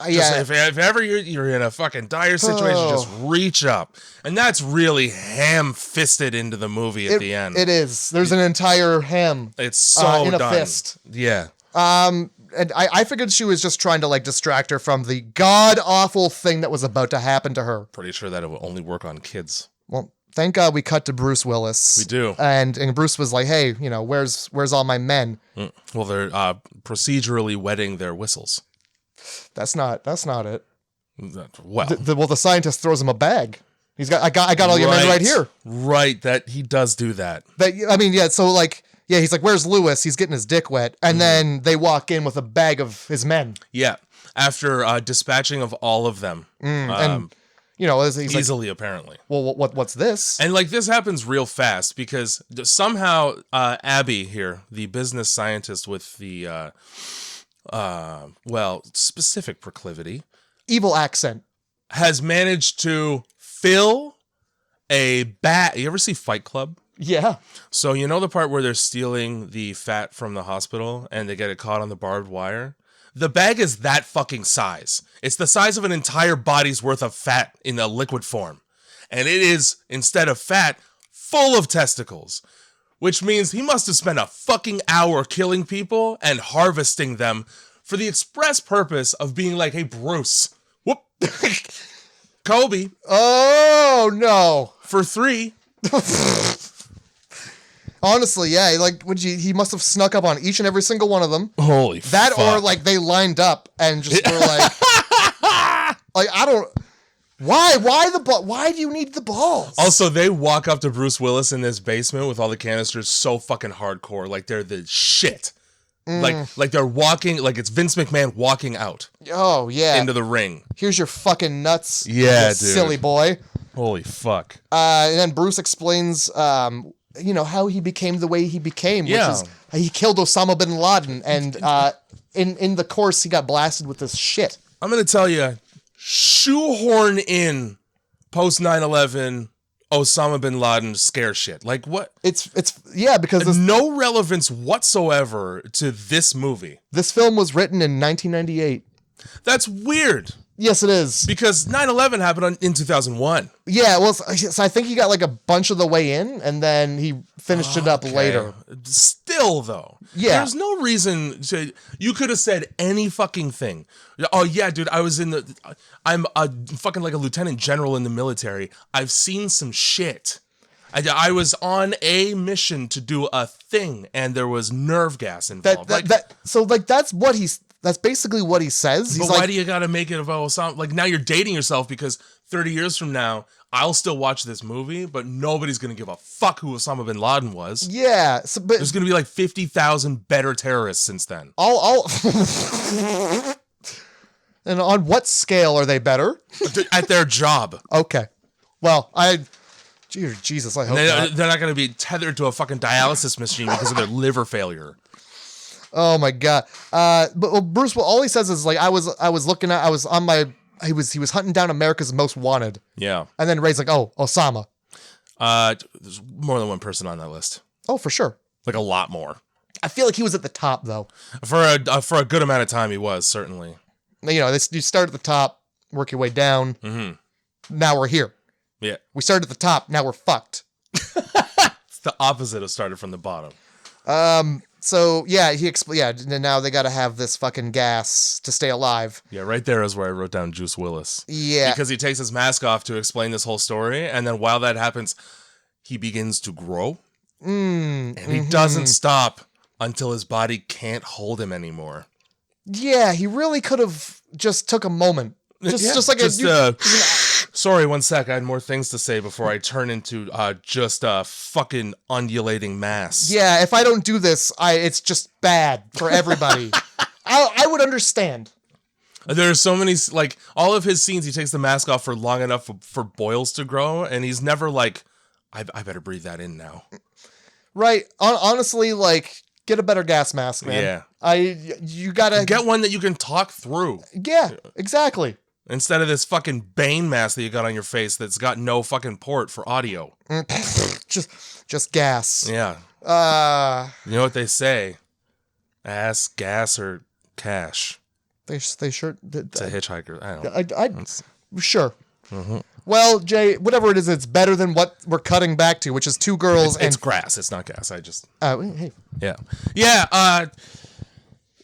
Yeah. If ever you're in a fucking dire situation, just reach up. And that's really ham-fisted into the movie at the end. It is. There's an entire ham. It's so in done. a fist. Yeah. And I figured she was just trying to like distract her from the god-awful thing that was about to happen to her. Pretty sure that it will only work on kids. Well, thank God we cut to Bruce Willis. We do. And Bruce was like, hey, you know, where's all my men? Well, they're procedurally wetting their whistles. That's not it. Well, the scientist throws him a bag. He's got, I got all your men right here. Right, that he does do that. So like, yeah, he's like, where's Lewis? He's getting his dick wet. And then they walk in with a bag of his men. Yeah, after dispatching of all of them. And, you know, he's easily, like, apparently. Well, what's this? And like this happens real fast because somehow Abby here, the business scientist with the, specific proclivity. Evil accent. Has managed to fill a bag. You ever see Fight Club? Yeah. So you know the part where they're stealing the fat from the hospital and they get it caught on the barbed wire? The bag is that fucking size. It's the size of an entire body's worth of fat in a liquid form. And it is, instead of fat, full of testicles. Which means he must have spent a fucking hour killing people and harvesting them for the express purpose of being like, hey, Bruce, whoop, Kobe. Oh, no. For 3. Honestly, yeah, like he must have snuck up on each and every single one of them. Holy that, fuck. Or like they lined up and just were like, like I don't. Why do you need the balls? Also, they walk up to Bruce Willis in this basement with all the canisters so fucking hardcore, like they're the shit. Like they're walking, like it's Vince McMahon walking out. Oh yeah, into the ring. Here's your fucking nuts. Yeah, dude. Silly boy. Holy fuck. And then Bruce explains, you know, how he became the way he became, which is he killed Osama bin Laden, and in the course he got blasted with this shit. I'm gonna tell you, shoehorn in post 9/11 Osama bin Laden scare shit. Like what? It's because there's no relevance whatsoever to this movie. This film was written in 1998. That's weird. Yes, it is. Because 9/11 happened in 2001. Yeah, well, so I think he got like a bunch of the way in, and then he finished it up later. Still, though. Yeah. There's no reason to... You could have said any fucking thing. Oh, yeah, dude, I'm a fucking like a lieutenant general in the military. I've seen some shit. I was on a mission to do a thing, and there was nerve gas involved. That's basically what he says. He's but why do you gotta make it about Osama? Like, now you're dating yourself because 30 years from now, I'll still watch this movie, but nobody's gonna give a fuck who Osama bin Laden was. Yeah. But there's gonna be like 50,000 better terrorists since then. And on what scale are they better? At their job. Okay. Well, Jesus, I hope they're not gonna be tethered to a fucking dialysis machine because of their liver failure. Oh my God. But Bruce, all he says is like, he was hunting down America's Most Wanted. Yeah. And then Ray's like, oh, Osama. There's more than one person on that list. Oh, for sure. Like a lot more. I feel like he was at the top though. For a good amount of time, he was, certainly. You know, you start at the top, work your way down. Mm-hmm. Now we're here. Yeah. We started at the top. Now we're fucked. It's the opposite of started from the bottom. So yeah, now they got to have this fucking gas to stay alive. Yeah, right there is where I wrote down Juice Willis. Yeah, because he takes his mask off to explain this whole story, and then while that happens, he begins to grow, and he doesn't stop until his body can't hold him anymore. Yeah, he really could have just took a moment, Sorry, one sec. I had more things to say before I turn into just a fucking undulating mass. Yeah, if I don't do this, it's just bad for everybody. I would understand. There's so many, like, all of his scenes, he takes the mask off for long enough for boils to grow, and he's never like, I better breathe that in now. Right. Honestly, like, get a better gas mask, man. Yeah. You gotta... Get one that you can talk through. Yeah, exactly. Instead of this fucking Bane mask that you got on your face that's got no fucking port for audio. Just gas. Yeah. You know what they say? Ass, gas, or cash. They sure... It's a hitchhiker. I don't know. Sure. Mm-hmm. Well, Jay, whatever it is, it's better than what we're cutting back to, which is two girls it's grass. It's not gas. I just... hey. Yeah. Yeah,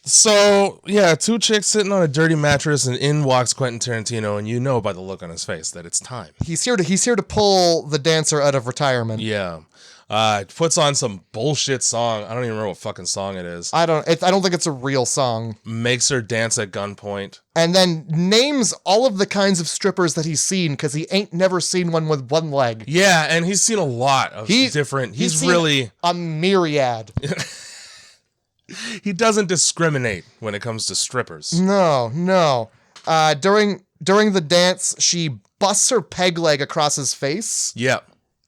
so, yeah, two chicks sitting on a dirty mattress, and in walks Quentin Tarantino, and you know by the look on his face that it's time. He's here to pull the dancer out of retirement. Yeah. Puts on some bullshit song. I don't even remember what fucking song it is. I don't think it's a real song. Makes her dance at gunpoint. And then names all of the kinds of strippers that he's seen, because he ain't never seen one with one leg. Yeah, and he's seen a lot of different... He's really... a myriad. He doesn't discriminate when it comes to strippers. No. During the dance, she busts her peg leg across his face. Yeah.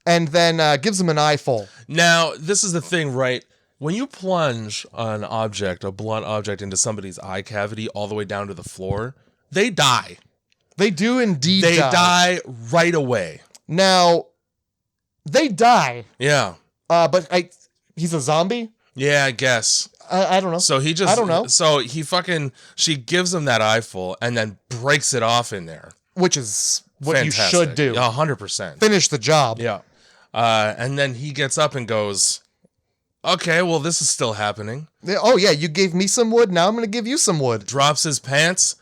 And then gives him an eyeful. Now, this is the thing, right? When you plunge an object, a blunt object, into somebody's eye cavity all the way down to the floor, they die. They do indeed They die right away. Now, they die. Yeah. But he's a zombie? Yeah, I guess. I don't know. So he just... I don't know. So he fucking... She gives him that eyeful and then breaks it off in there. Which is what Fantastic. you should do. 100%. Finish the job. Yeah. And then he gets up and goes, okay, well, this is still happening. Oh, yeah, you gave me some wood. Now I'm going to give you some wood. Drops his pants.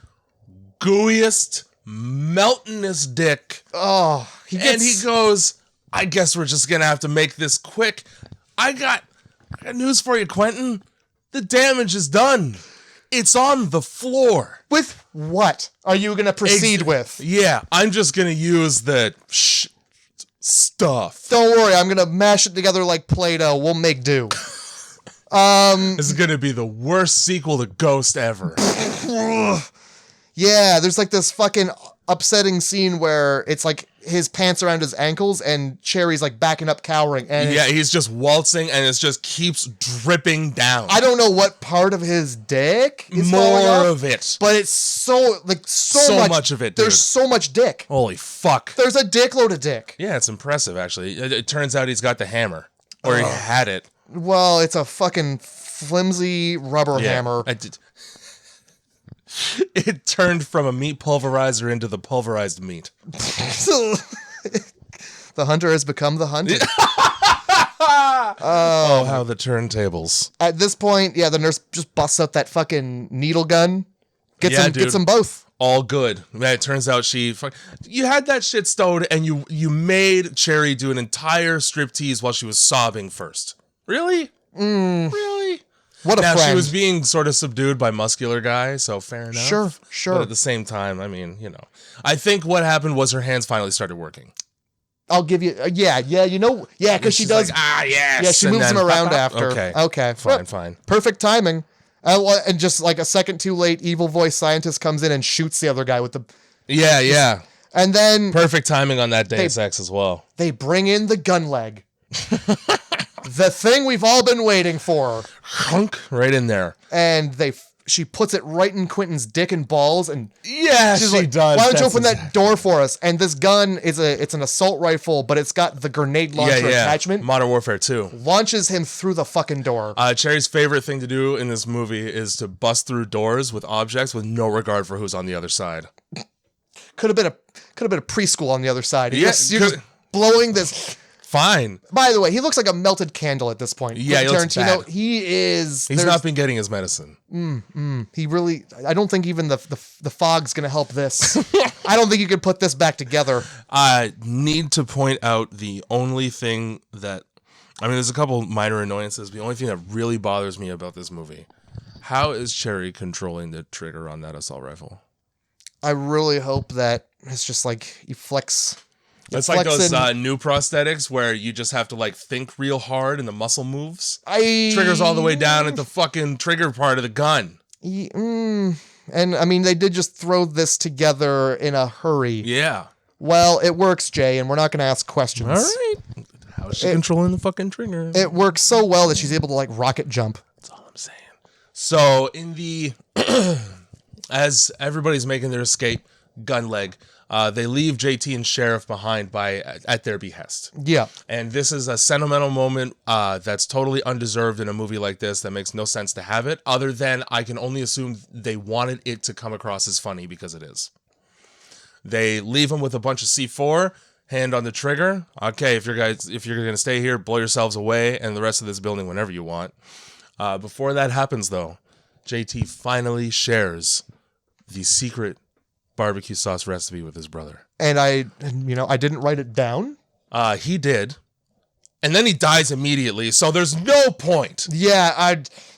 Gooeyest, meltingest dick. Oh, And he goes, I guess we're just going to have to make this quick. I got news for you, Quentin. The damage is done. It's on the floor. With what are you going to proceed with? Yeah, I'm just going to use the stuff. Don't worry, I'm going to mash it together like Play-Doh. We'll make do. This is going to be the worst sequel to Ghost ever. Yeah, there's like this fucking upsetting scene where it's like his pants around his ankles and Cherry's like backing up cowering. And yeah, he's just waltzing and it just keeps dripping down. I don't know what part of his dick is falling More off, of it. but it's so much of it, dude. There's so much dick. Holy fuck. There's a dickload of dick. Yeah, it's impressive, actually. It turns out he's got the hammer. Or he had it. Well, it's a fucking flimsy rubber hammer. It turned from a meat pulverizer into the pulverized meat. The hunter has become the hunted. Oh, how the turntables. At this point, yeah, the nurse just busts out that fucking needle gun. Gets them both. All good. Man, it turns out you had that shit stowed and you made Cherry do an entire striptease while she was sobbing first. Really? Really? What a friend. She was being sort of subdued by muscular guy, so fair enough. Sure. But at the same time, I mean, I think what happened was her hands finally started working. I'll give you, because she does. Like, yes. Yeah, she moves him around after. Okay. Fine. Perfect timing. And just like a second too late, evil voice scientist comes in and shoots the other guy with the... Yeah. And then... Perfect timing on that Deus Ex as well. They bring in the gun leg. The thing we've all been waiting for. Hunk, right in there. And she puts it right in Quentin's dick and balls, and she's like, does. Why don't you open that door for us? And this gun it's an assault rifle, but it's got the grenade launcher attachment. Modern Warfare 2. Launches him through the fucking door. Cherry's favorite thing to do in this movie is to bust through doors with objects with no regard for who's on the other side. Could have been a preschool on the other side. You're Yeah, just blowing this. Fine. By the way, he looks like a melted candle at this point. Yeah, he looks bad. He's not been getting his medicine. He really... I don't think even the fog's going to help this. I don't think you could put this back together. I need to point out the only thing that... I mean, there's a couple minor annoyances. The only thing that really bothers me about this movie. How is Cherry controlling the trigger on that assault rifle? I really hope that it's just like you flex... It's like those new prosthetics where you just have to like think real hard and the muscle moves. Triggers all the way down at the fucking trigger part of the gun. And I mean, they did just throw this together in a hurry. Yeah. Well, it works, Jay, and we're not going to ask questions. All right. How's she controlling the fucking trigger? It works so well that she's able to, like, rocket jump. That's all I'm saying. So, in the... as everybody's making their escape, gun leg, they leave JT and Sheriff behind at their behest. Yeah. And this is a sentimental moment that's totally undeserved in a movie like this that makes no sense to have it, other than I can only assume they wanted it to come across as funny because it is. They leave him with a bunch of C4, hand on the trigger. Okay, if you're going to stay here, blow yourselves away and the rest of this building whenever you want. Before that happens, though, JT finally shares the secret barbecue sauce recipe with his brother. And I didn't write it down. He did. And then he dies immediately, so there's no point. Yeah,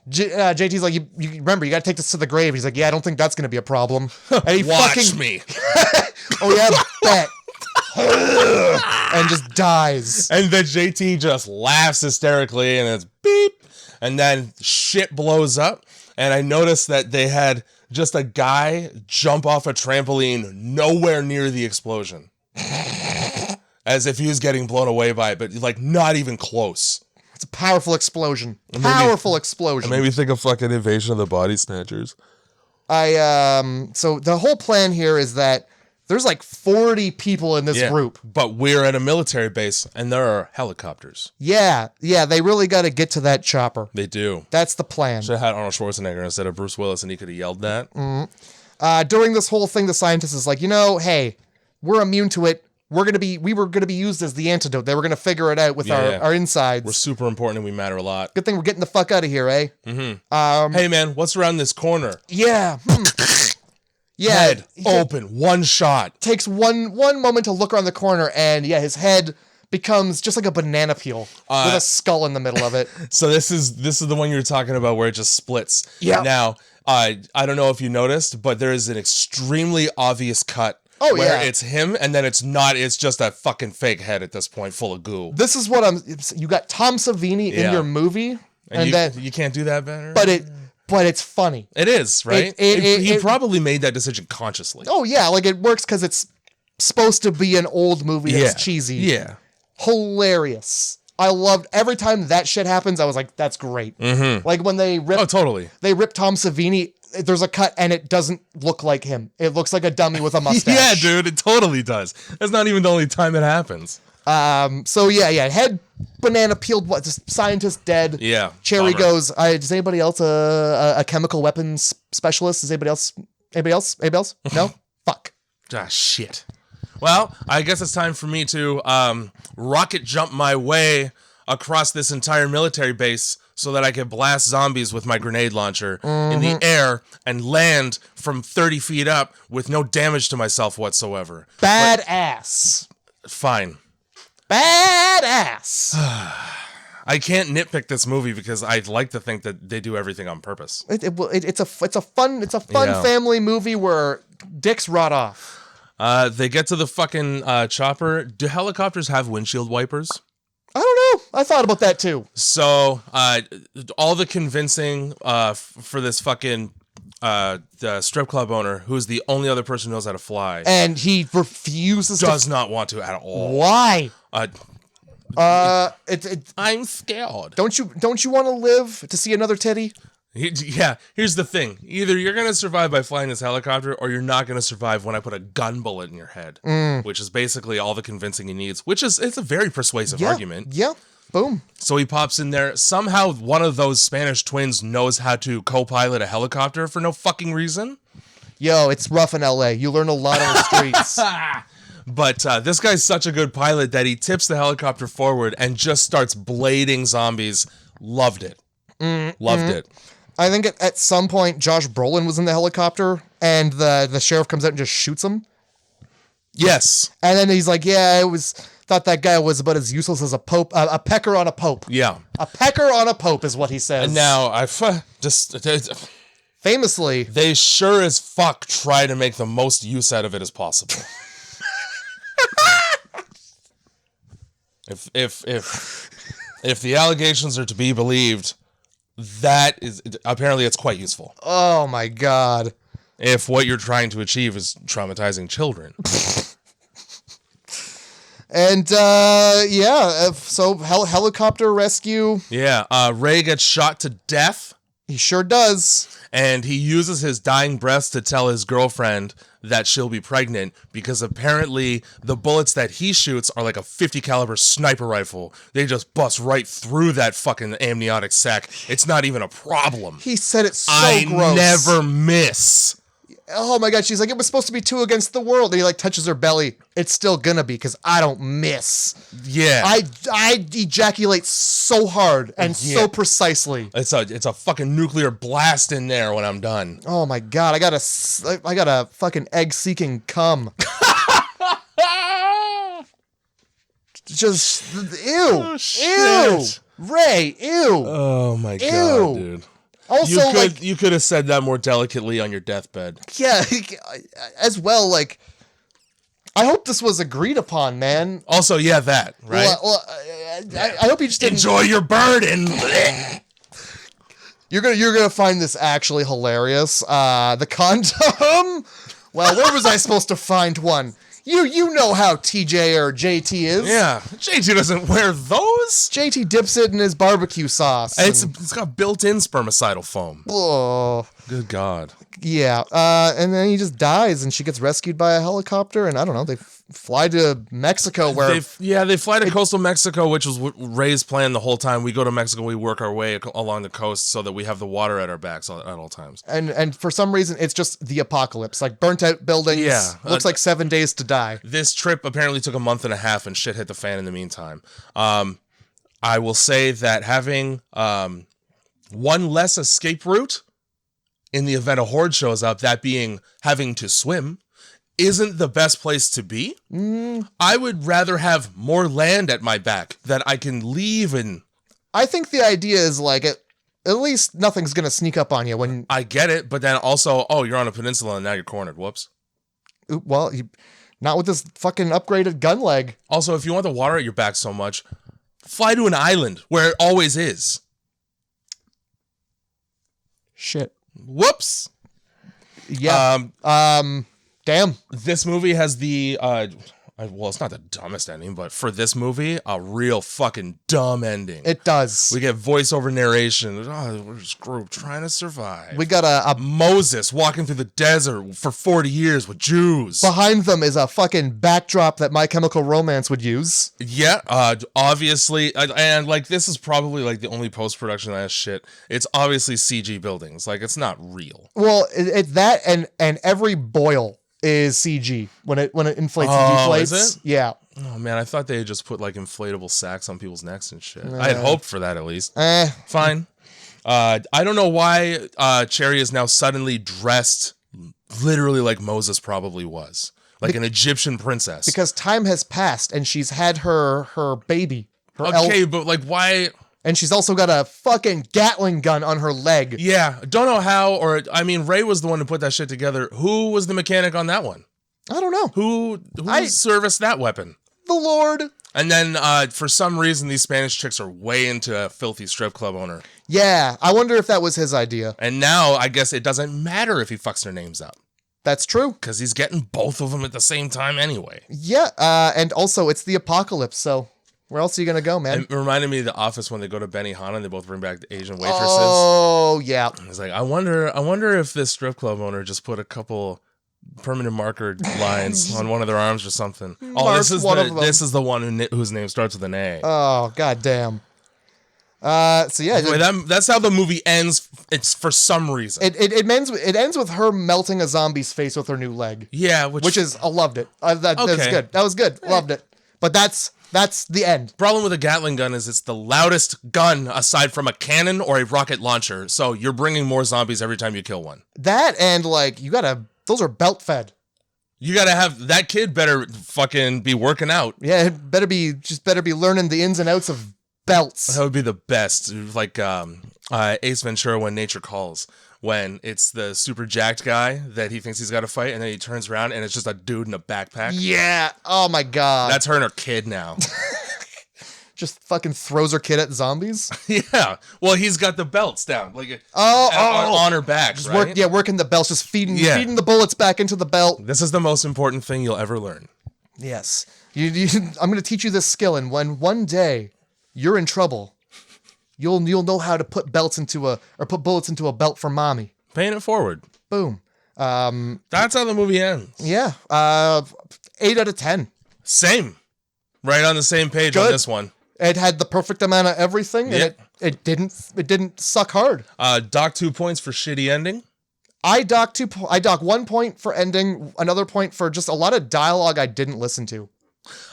JT's like, you remember, you got to take this to the grave. He's like, yeah, I don't think that's going to be a problem. And he Watch me. Oh, yeah, bet. And just dies. And then JT just laughs hysterically, and it's beep. And then shit blows up. And I noticed that they had just a guy jump off a trampoline nowhere near the explosion. As if he was getting blown away by it, but like not even close. It's a powerful explosion. Powerful explosion. It made me think of fucking Invasion of the Body Snatchers. So the whole plan here is that there's like 40 people in this group. But we're at a military base, and there are helicopters. Yeah, they really got to get to that chopper. They do. That's the plan. Should have had Arnold Schwarzenegger instead of Bruce Willis, and he could have yelled that. Mm-hmm. During this whole thing, the scientist is like, hey, we're immune to it. We were gonna be used as the antidote. They were gonna figure it out with our insides. We're super important and we matter a lot. Good thing we're getting the fuck out of here, eh? Mm-hmm. Hey man, what's around this corner? Yeah. Yeah. Head open, one shot. Takes one moment to look around the corner, and his head becomes just like a banana peel with a skull in the middle of it. So this is the one you were talking about where it just splits. Yeah. Now, I don't know if you noticed, but there is an extremely obvious cut. Oh, where it's him, and then it's not. It's just a fucking fake head at this point, full of goo. This is what you got Tom Savini in your movie, and then you can't do that better. But it's funny. It is, right? He probably made that decision consciously. Oh yeah, like it works because it's supposed to be an old movie that's cheesy. Yeah, hilarious. I loved every time that shit happens. I was like, that's great. Mm-hmm. Like when they rip. Oh, totally. They rip Tom Savini. There's a cut and it doesn't look like him. It looks like a dummy with a mustache. Yeah, dude, it totally does. That's not even the only time it happens. So head banana peeled. What? Just scientist dead. Yeah. Cherry goes. Does anybody else a chemical weapons specialist? Does anybody else? No. Fuck. Ah, shit. Well, I guess it's time for me to rocket jump my way across this entire military base so that I can blast zombies with my grenade launcher in the air and land from 30 feet up with no damage to myself whatsoever. Badass. Fine. Badass. I can't nitpick this movie because I like to think that they do everything on purpose. It's a fun family movie where dicks rot off. They get to the fucking chopper. Do helicopters have windshield wipers? I don't know. I thought about that too. So, all the convincing for this fucking the strip club owner, who's the only other person who knows how to fly, and he refuses. Does not want to at all. Why? I'm scared. Don't you want to live to see another titty? Yeah, here's the thing. Either you're going to survive by flying this helicopter, or you're not going to survive when I put a gun bullet in your head, which is basically all the convincing he needs, it's a very persuasive argument. Yeah, boom. So he pops in there. Somehow one of those Spanish twins knows how to co-pilot a helicopter for no fucking reason. Yo, it's rough in LA. You learn a lot on the streets. But this guy's such a good pilot that he tips the helicopter forward and just starts blading zombies. Loved it. Loved it. I think at some point Josh Brolin was in the helicopter and the sheriff comes out and just shoots him. Yes. And then he's like, thought that guy was about as useless as a pope, a pecker on a pope. Yeah. A pecker on a pope is what he says. And now famously, they sure as fuck try to make the most use out of it as possible. If the allegations are to be believed, that is apparently it's quite useful. Oh my god. if what you're trying to achieve is traumatizing children. And so helicopter rescue. Yeah, Wray gets shot to death. He sure does. And he uses his dying breath to tell his girlfriend that she'll be pregnant because apparently the bullets that he shoots are like a 50 caliber sniper rifle. They just bust right through that fucking amniotic sac. It's not even a problem. He said it so I gross. never miss. Oh my God, she's like, it was supposed to be 2 against the world. And he like touches her belly. It's still gonna be because I don't miss. Yeah. I ejaculate so hard and so precisely. It's a fucking nuclear blast in there when I'm done. Oh my God, I got a fucking egg-seeking cum. Just ew. Oh, shit. Ew. Ray, ew. Oh my Ew. God, dude. Also, you could have said that more delicately on your deathbed. Yeah, as well, like, I hope this was agreed upon, man. Also, yeah, that, right? Well, I hope you just didn't... Enjoy your burden. You're gonna find this actually hilarious. The condom? Well, where was I supposed to find one? You know how TJ or JT is. Yeah, JT doesn't wear those. JT dips it in his barbecue sauce. It's got built-in spermicidal foam. Oh. Good God. Yeah, and then he just dies, and she gets rescued by a helicopter, and I don't know, they fly to Mexico where... They fly to coastal Mexico, which was Ray's plan the whole time. We go to Mexico, we work our way along the coast so that we have the water at our backs at all times. And for some reason, it's just the apocalypse, like burnt-out buildings, looks like 7 days to die. This trip apparently took a month and a half, and shit hit the fan in the meantime. I will say that having one less escape route in the event a horde shows up, that being having to swim, isn't the best place to be. I would rather have more land at my back that I can leave and... I think the idea is like, at least nothing's going to sneak up on you when... I get it, but then also, you're on a peninsula and now you're cornered. Whoops. Well, not with this fucking upgraded gun leg. Also, if you want the water at your back so much, fly to an island where it always is. Shit. Whoops. Yeah. Damn. This movie has the well, it's not the dumbest ending, but for this movie, a real fucking dumb ending. It does. We get voiceover narration. We're just group trying to survive. We got a Moses walking through the desert for 40 years with Jews. Behind them is a fucking backdrop that My Chemical Romance would use. Yeah, obviously, and like this is probably like the only post-production ass shit. It's obviously CG buildings. Like it's not real. Well, it's that and every boil is CG when it inflates and deflates. Is it? Yeah. Oh man, I thought they had just put like inflatable sacks on people's necks and shit. I had hoped for that at least. Fine. I don't know why Cherry is now suddenly dressed literally like Moses probably was. Like an Egyptian princess. Because time has passed and she's had her baby. But like why... And she's also got a fucking Gatling gun on her leg. Yeah, don't know how, Ray was the one who put that shit together. Who was the mechanic on that one? I don't know. Who serviced that weapon? The Lord. And then, for some reason, these Spanish chicks are way into a filthy strip club owner. Yeah, I wonder if that was his idea. And now, I guess it doesn't matter if he fucks their names up. That's true. Because he's getting both of them at the same time anyway. Yeah, and also, it's the apocalypse, so... Where else are you going to go, man? It reminded me of The Office when they go to Benihana and they both bring back the Asian waitresses. Oh, yeah. It's like, I wonder if this strip club owner just put a couple permanent marker lines on one of their arms or something. This is the one whose name starts with an A. Oh, goddamn. So yeah. Anyway, that's how the movie ends. It's for some reason. It ends with her melting a zombie's face with her new leg. Yeah, which is, I loved it. That was good. That was good. Loved it. But that's the end. Problem with a Gatling gun is it's the loudest gun aside from a cannon or a rocket launcher. So you're bringing more zombies every time you kill one. That and like those are belt fed. You gotta have that kid better fucking be working out. Yeah, it better be learning the ins and outs of belts. That would be the best. Like Ace Ventura when Nature Calls. When it's the super jacked guy that he thinks he's got to fight, and then he turns around and it's just a dude in a backpack. Yeah. Oh my God. That's her and her kid now. Just fucking throws her kid at zombies. Yeah. Well, he's got the belts down, like on her back, Just right? working the belts, just feeding the bullets back into the belt. This is the most important thing you'll ever learn. Yes. I'm going to teach you this skill, and when one day you're in trouble, you'll know how to put bullets into a belt for mommy. Paying it forward. Boom. That's how the movie ends. Yeah. 8 out of 10. Same. Right on the same page on this one. It had the perfect amount of everything, and it didn't suck hard. Dock 2 points for shitty ending. I dock 1 point for ending, another point for just a lot of dialogue I didn't listen to.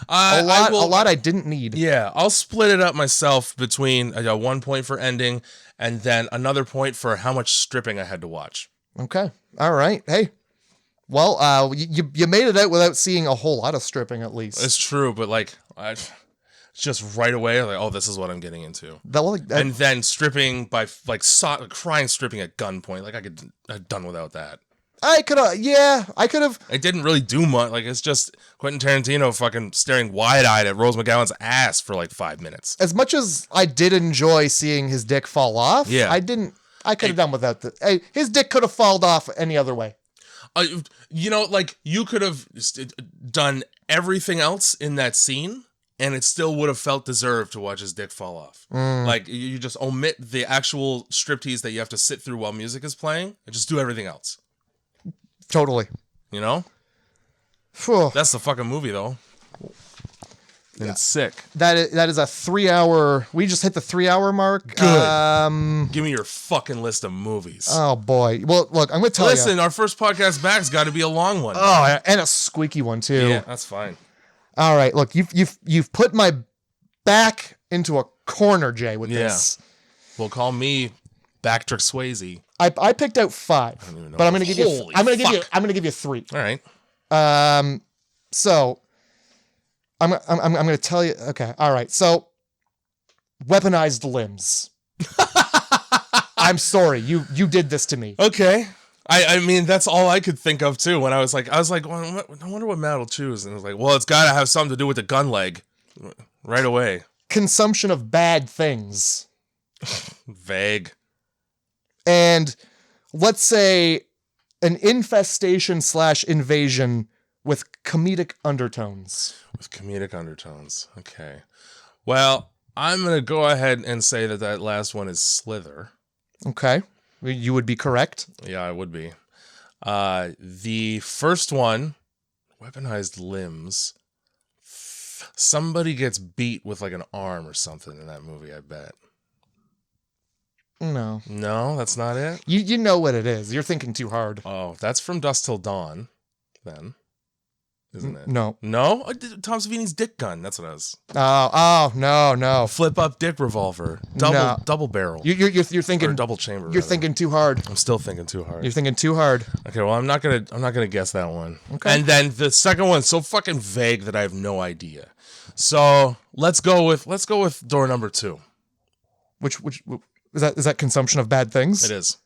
A lot I didn't need. Yeah, I'll split it up myself between 1 point for ending and then another point for how much stripping I had to watch. Okay. All right. Hey. Well, you made it out without seeing a whole lot of stripping, at least. It's true, but like, just right away, like, oh, this is what I'm getting into. And then stripping by like crying stripping at gunpoint, like I could have done without that. I could have. It didn't really do much. Like, it's just Quentin Tarantino fucking staring wide-eyed at Rose McGowan's ass for like 5 minutes. As much as I did enjoy seeing his dick fall off, I could have done without that. His dick could have fallen off any other way. Like, you could have done everything else in that scene, and it still would have felt deserved to watch his dick fall off. Like, you just omit the actual striptease that you have to sit through while music is playing, and just do everything else. Totally. You know? Whew. That's the fucking movie, though. And it's sick. That is a 3 hour. We just hit the 3 hour mark. Good. Give me your fucking list of movies. Oh boy. Well, look, I'm gonna tell you. Listen, our first podcast back's got to be a long one. Oh, and a squeaky one too. Yeah, that's fine. All right. Look, you've put my back into a corner, Jay, with this. Well, call me Backtrick Swayze. I picked out 5, but I'm gonna give you 3. All right. So. I'm going to tell you. Okay. All right. So, weaponized limbs. I'm sorry. You did this to me. Okay. I mean, that's all I could think of too. When I was like, well, I wonder what Matt will choose. And I was like, well, it's got to have something to do with the gun leg right away. Consumption of bad things. Vague. And let's say an infestation / invasion with comedic undertones. With comedic undertones. Okay. Well, I'm going to go ahead and say that last one is Slither. Okay. You would be correct. Yeah, I would be. The first one, weaponized limbs. Somebody gets beat with like an arm or something in that movie, I bet. No. No, that's not it? You know what it is. You're thinking too hard. Oh, that's from Dusk Till Dawn, then. Isn't it? No. No? Tom Savini's dick gun. That's what it was. Oh, no. Flip up dick revolver. Double barrel. You're thinking or double chamber. You're thinking too hard. I'm still thinking too hard. You're thinking too hard. Okay, well, I'm not gonna guess that one. Okay. And then the second one's so fucking vague that I have no idea. So let's go with door number 2. Which is that consumption of bad things? It is.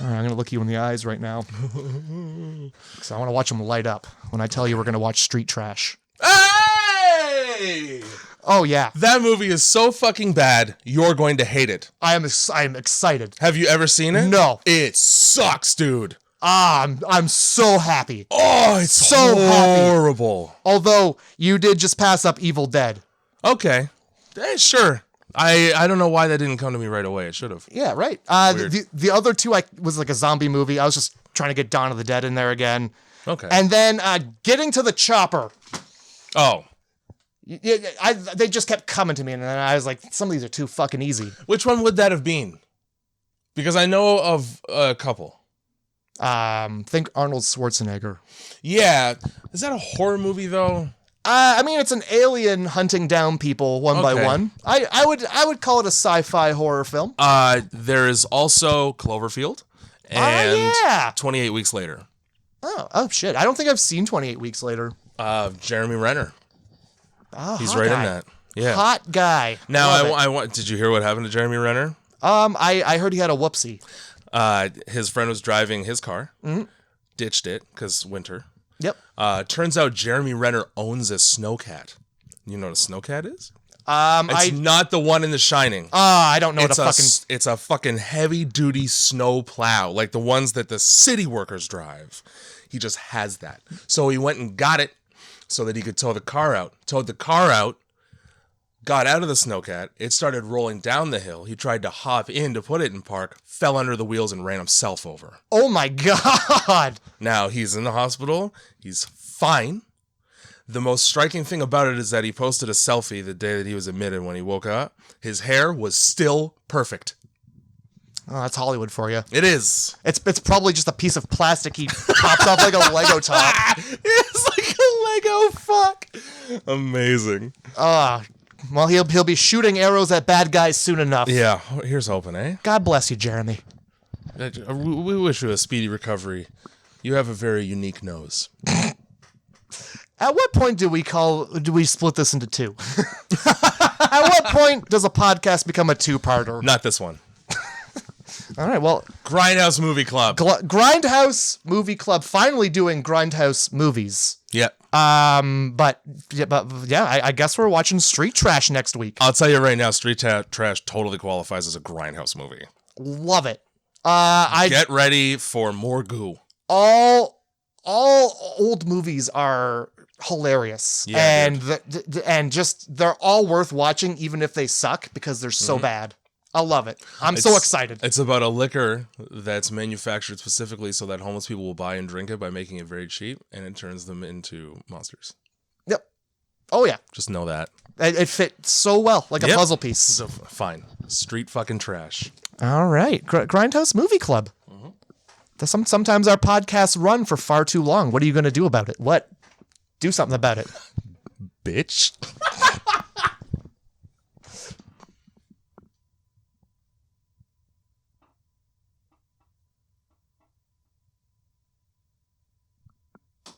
All right, I'm going to look you in the eyes right now. Because I want to watch them light up when I tell you we're going to watch Street Trash. Hey! Oh, yeah. That movie is so fucking bad, you're going to hate it. I am excited. Have you ever seen it? No. It sucks, dude. I'm so happy. Oh, it's so horrible. Happy. Although, you did just pass up Evil Dead. Okay. Sure. I don't know why that didn't come to me right away. It should have. Yeah, right. The other 2 was like a zombie movie. I was just trying to get Dawn of the Dead in there again. Okay. And then getting to the chopper. Oh. They just kept coming to me, and then I was like, some of these are too fucking easy. Which one would that have been? Because I know of a couple. Think Arnold Schwarzenegger. Yeah. Is that a horror movie, though? I mean, it's an alien hunting down people one by one. I would call it a sci-fi horror film. There is also Cloverfield and 28 Weeks Later. Oh shit! I don't think I've seen 28 Weeks Later. Jeremy Renner. Oh, he's right in that. Yeah, hot guy. Now I want. Did you hear what happened to Jeremy Renner? I heard he had a whoopsie. His friend was driving his car, ditched it because winter. Yep. Turns out Jeremy Renner owns a snowcat. You know what a snowcat is? It's not the one in The Shining. I don't know It's a fucking heavy duty snow plow, like the ones that the city workers drive. He just has that. So he went and got it so that he could tow the car out. Towed the car out, got out of the snowcat. It started rolling down the hill. He tried to hop in to put it in park, fell under the wheels and ran himself over. Oh my God. Now he's in the hospital. He's fine. The most striking thing about it is that he posted a selfie the day that he was admitted when he woke up. His hair was still perfect. Oh, that's Hollywood for you. It is. It's probably just a piece of plastic he pops off like a Lego top. It's like a Lego fuck. Amazing. Well, he'll be shooting arrows at bad guys soon enough. Yeah, here's hoping, eh? God bless you, Jeremy. We wish you a speedy recovery. You have a very unique nose. At what point do we split this into two? At what point does a podcast become a two-parter? Not this one. All right, well, Grindhouse Movie Club. Grindhouse Movie Club finally doing Grindhouse movies. Yep. But I guess we're watching Street Trash next week. I'll tell you right now, Street Trash totally qualifies as a Grindhouse movie. Love it. Get ready for more goo. All old movies are hilarious, and just they're all worth watching, even if they suck, because they're so bad. I love it. I'm so excited. It's about a liquor that's manufactured specifically so that homeless people will buy and drink it by making it very cheap, and it turns them into monsters. Yep. Oh yeah. Just know that. It fit so well, like a puzzle piece. So fine. Street fucking trash. All right. Grindhouse Movie Club. Sometimes our podcasts run for far too long. What are you going to do about it? Do something about it. Bitch.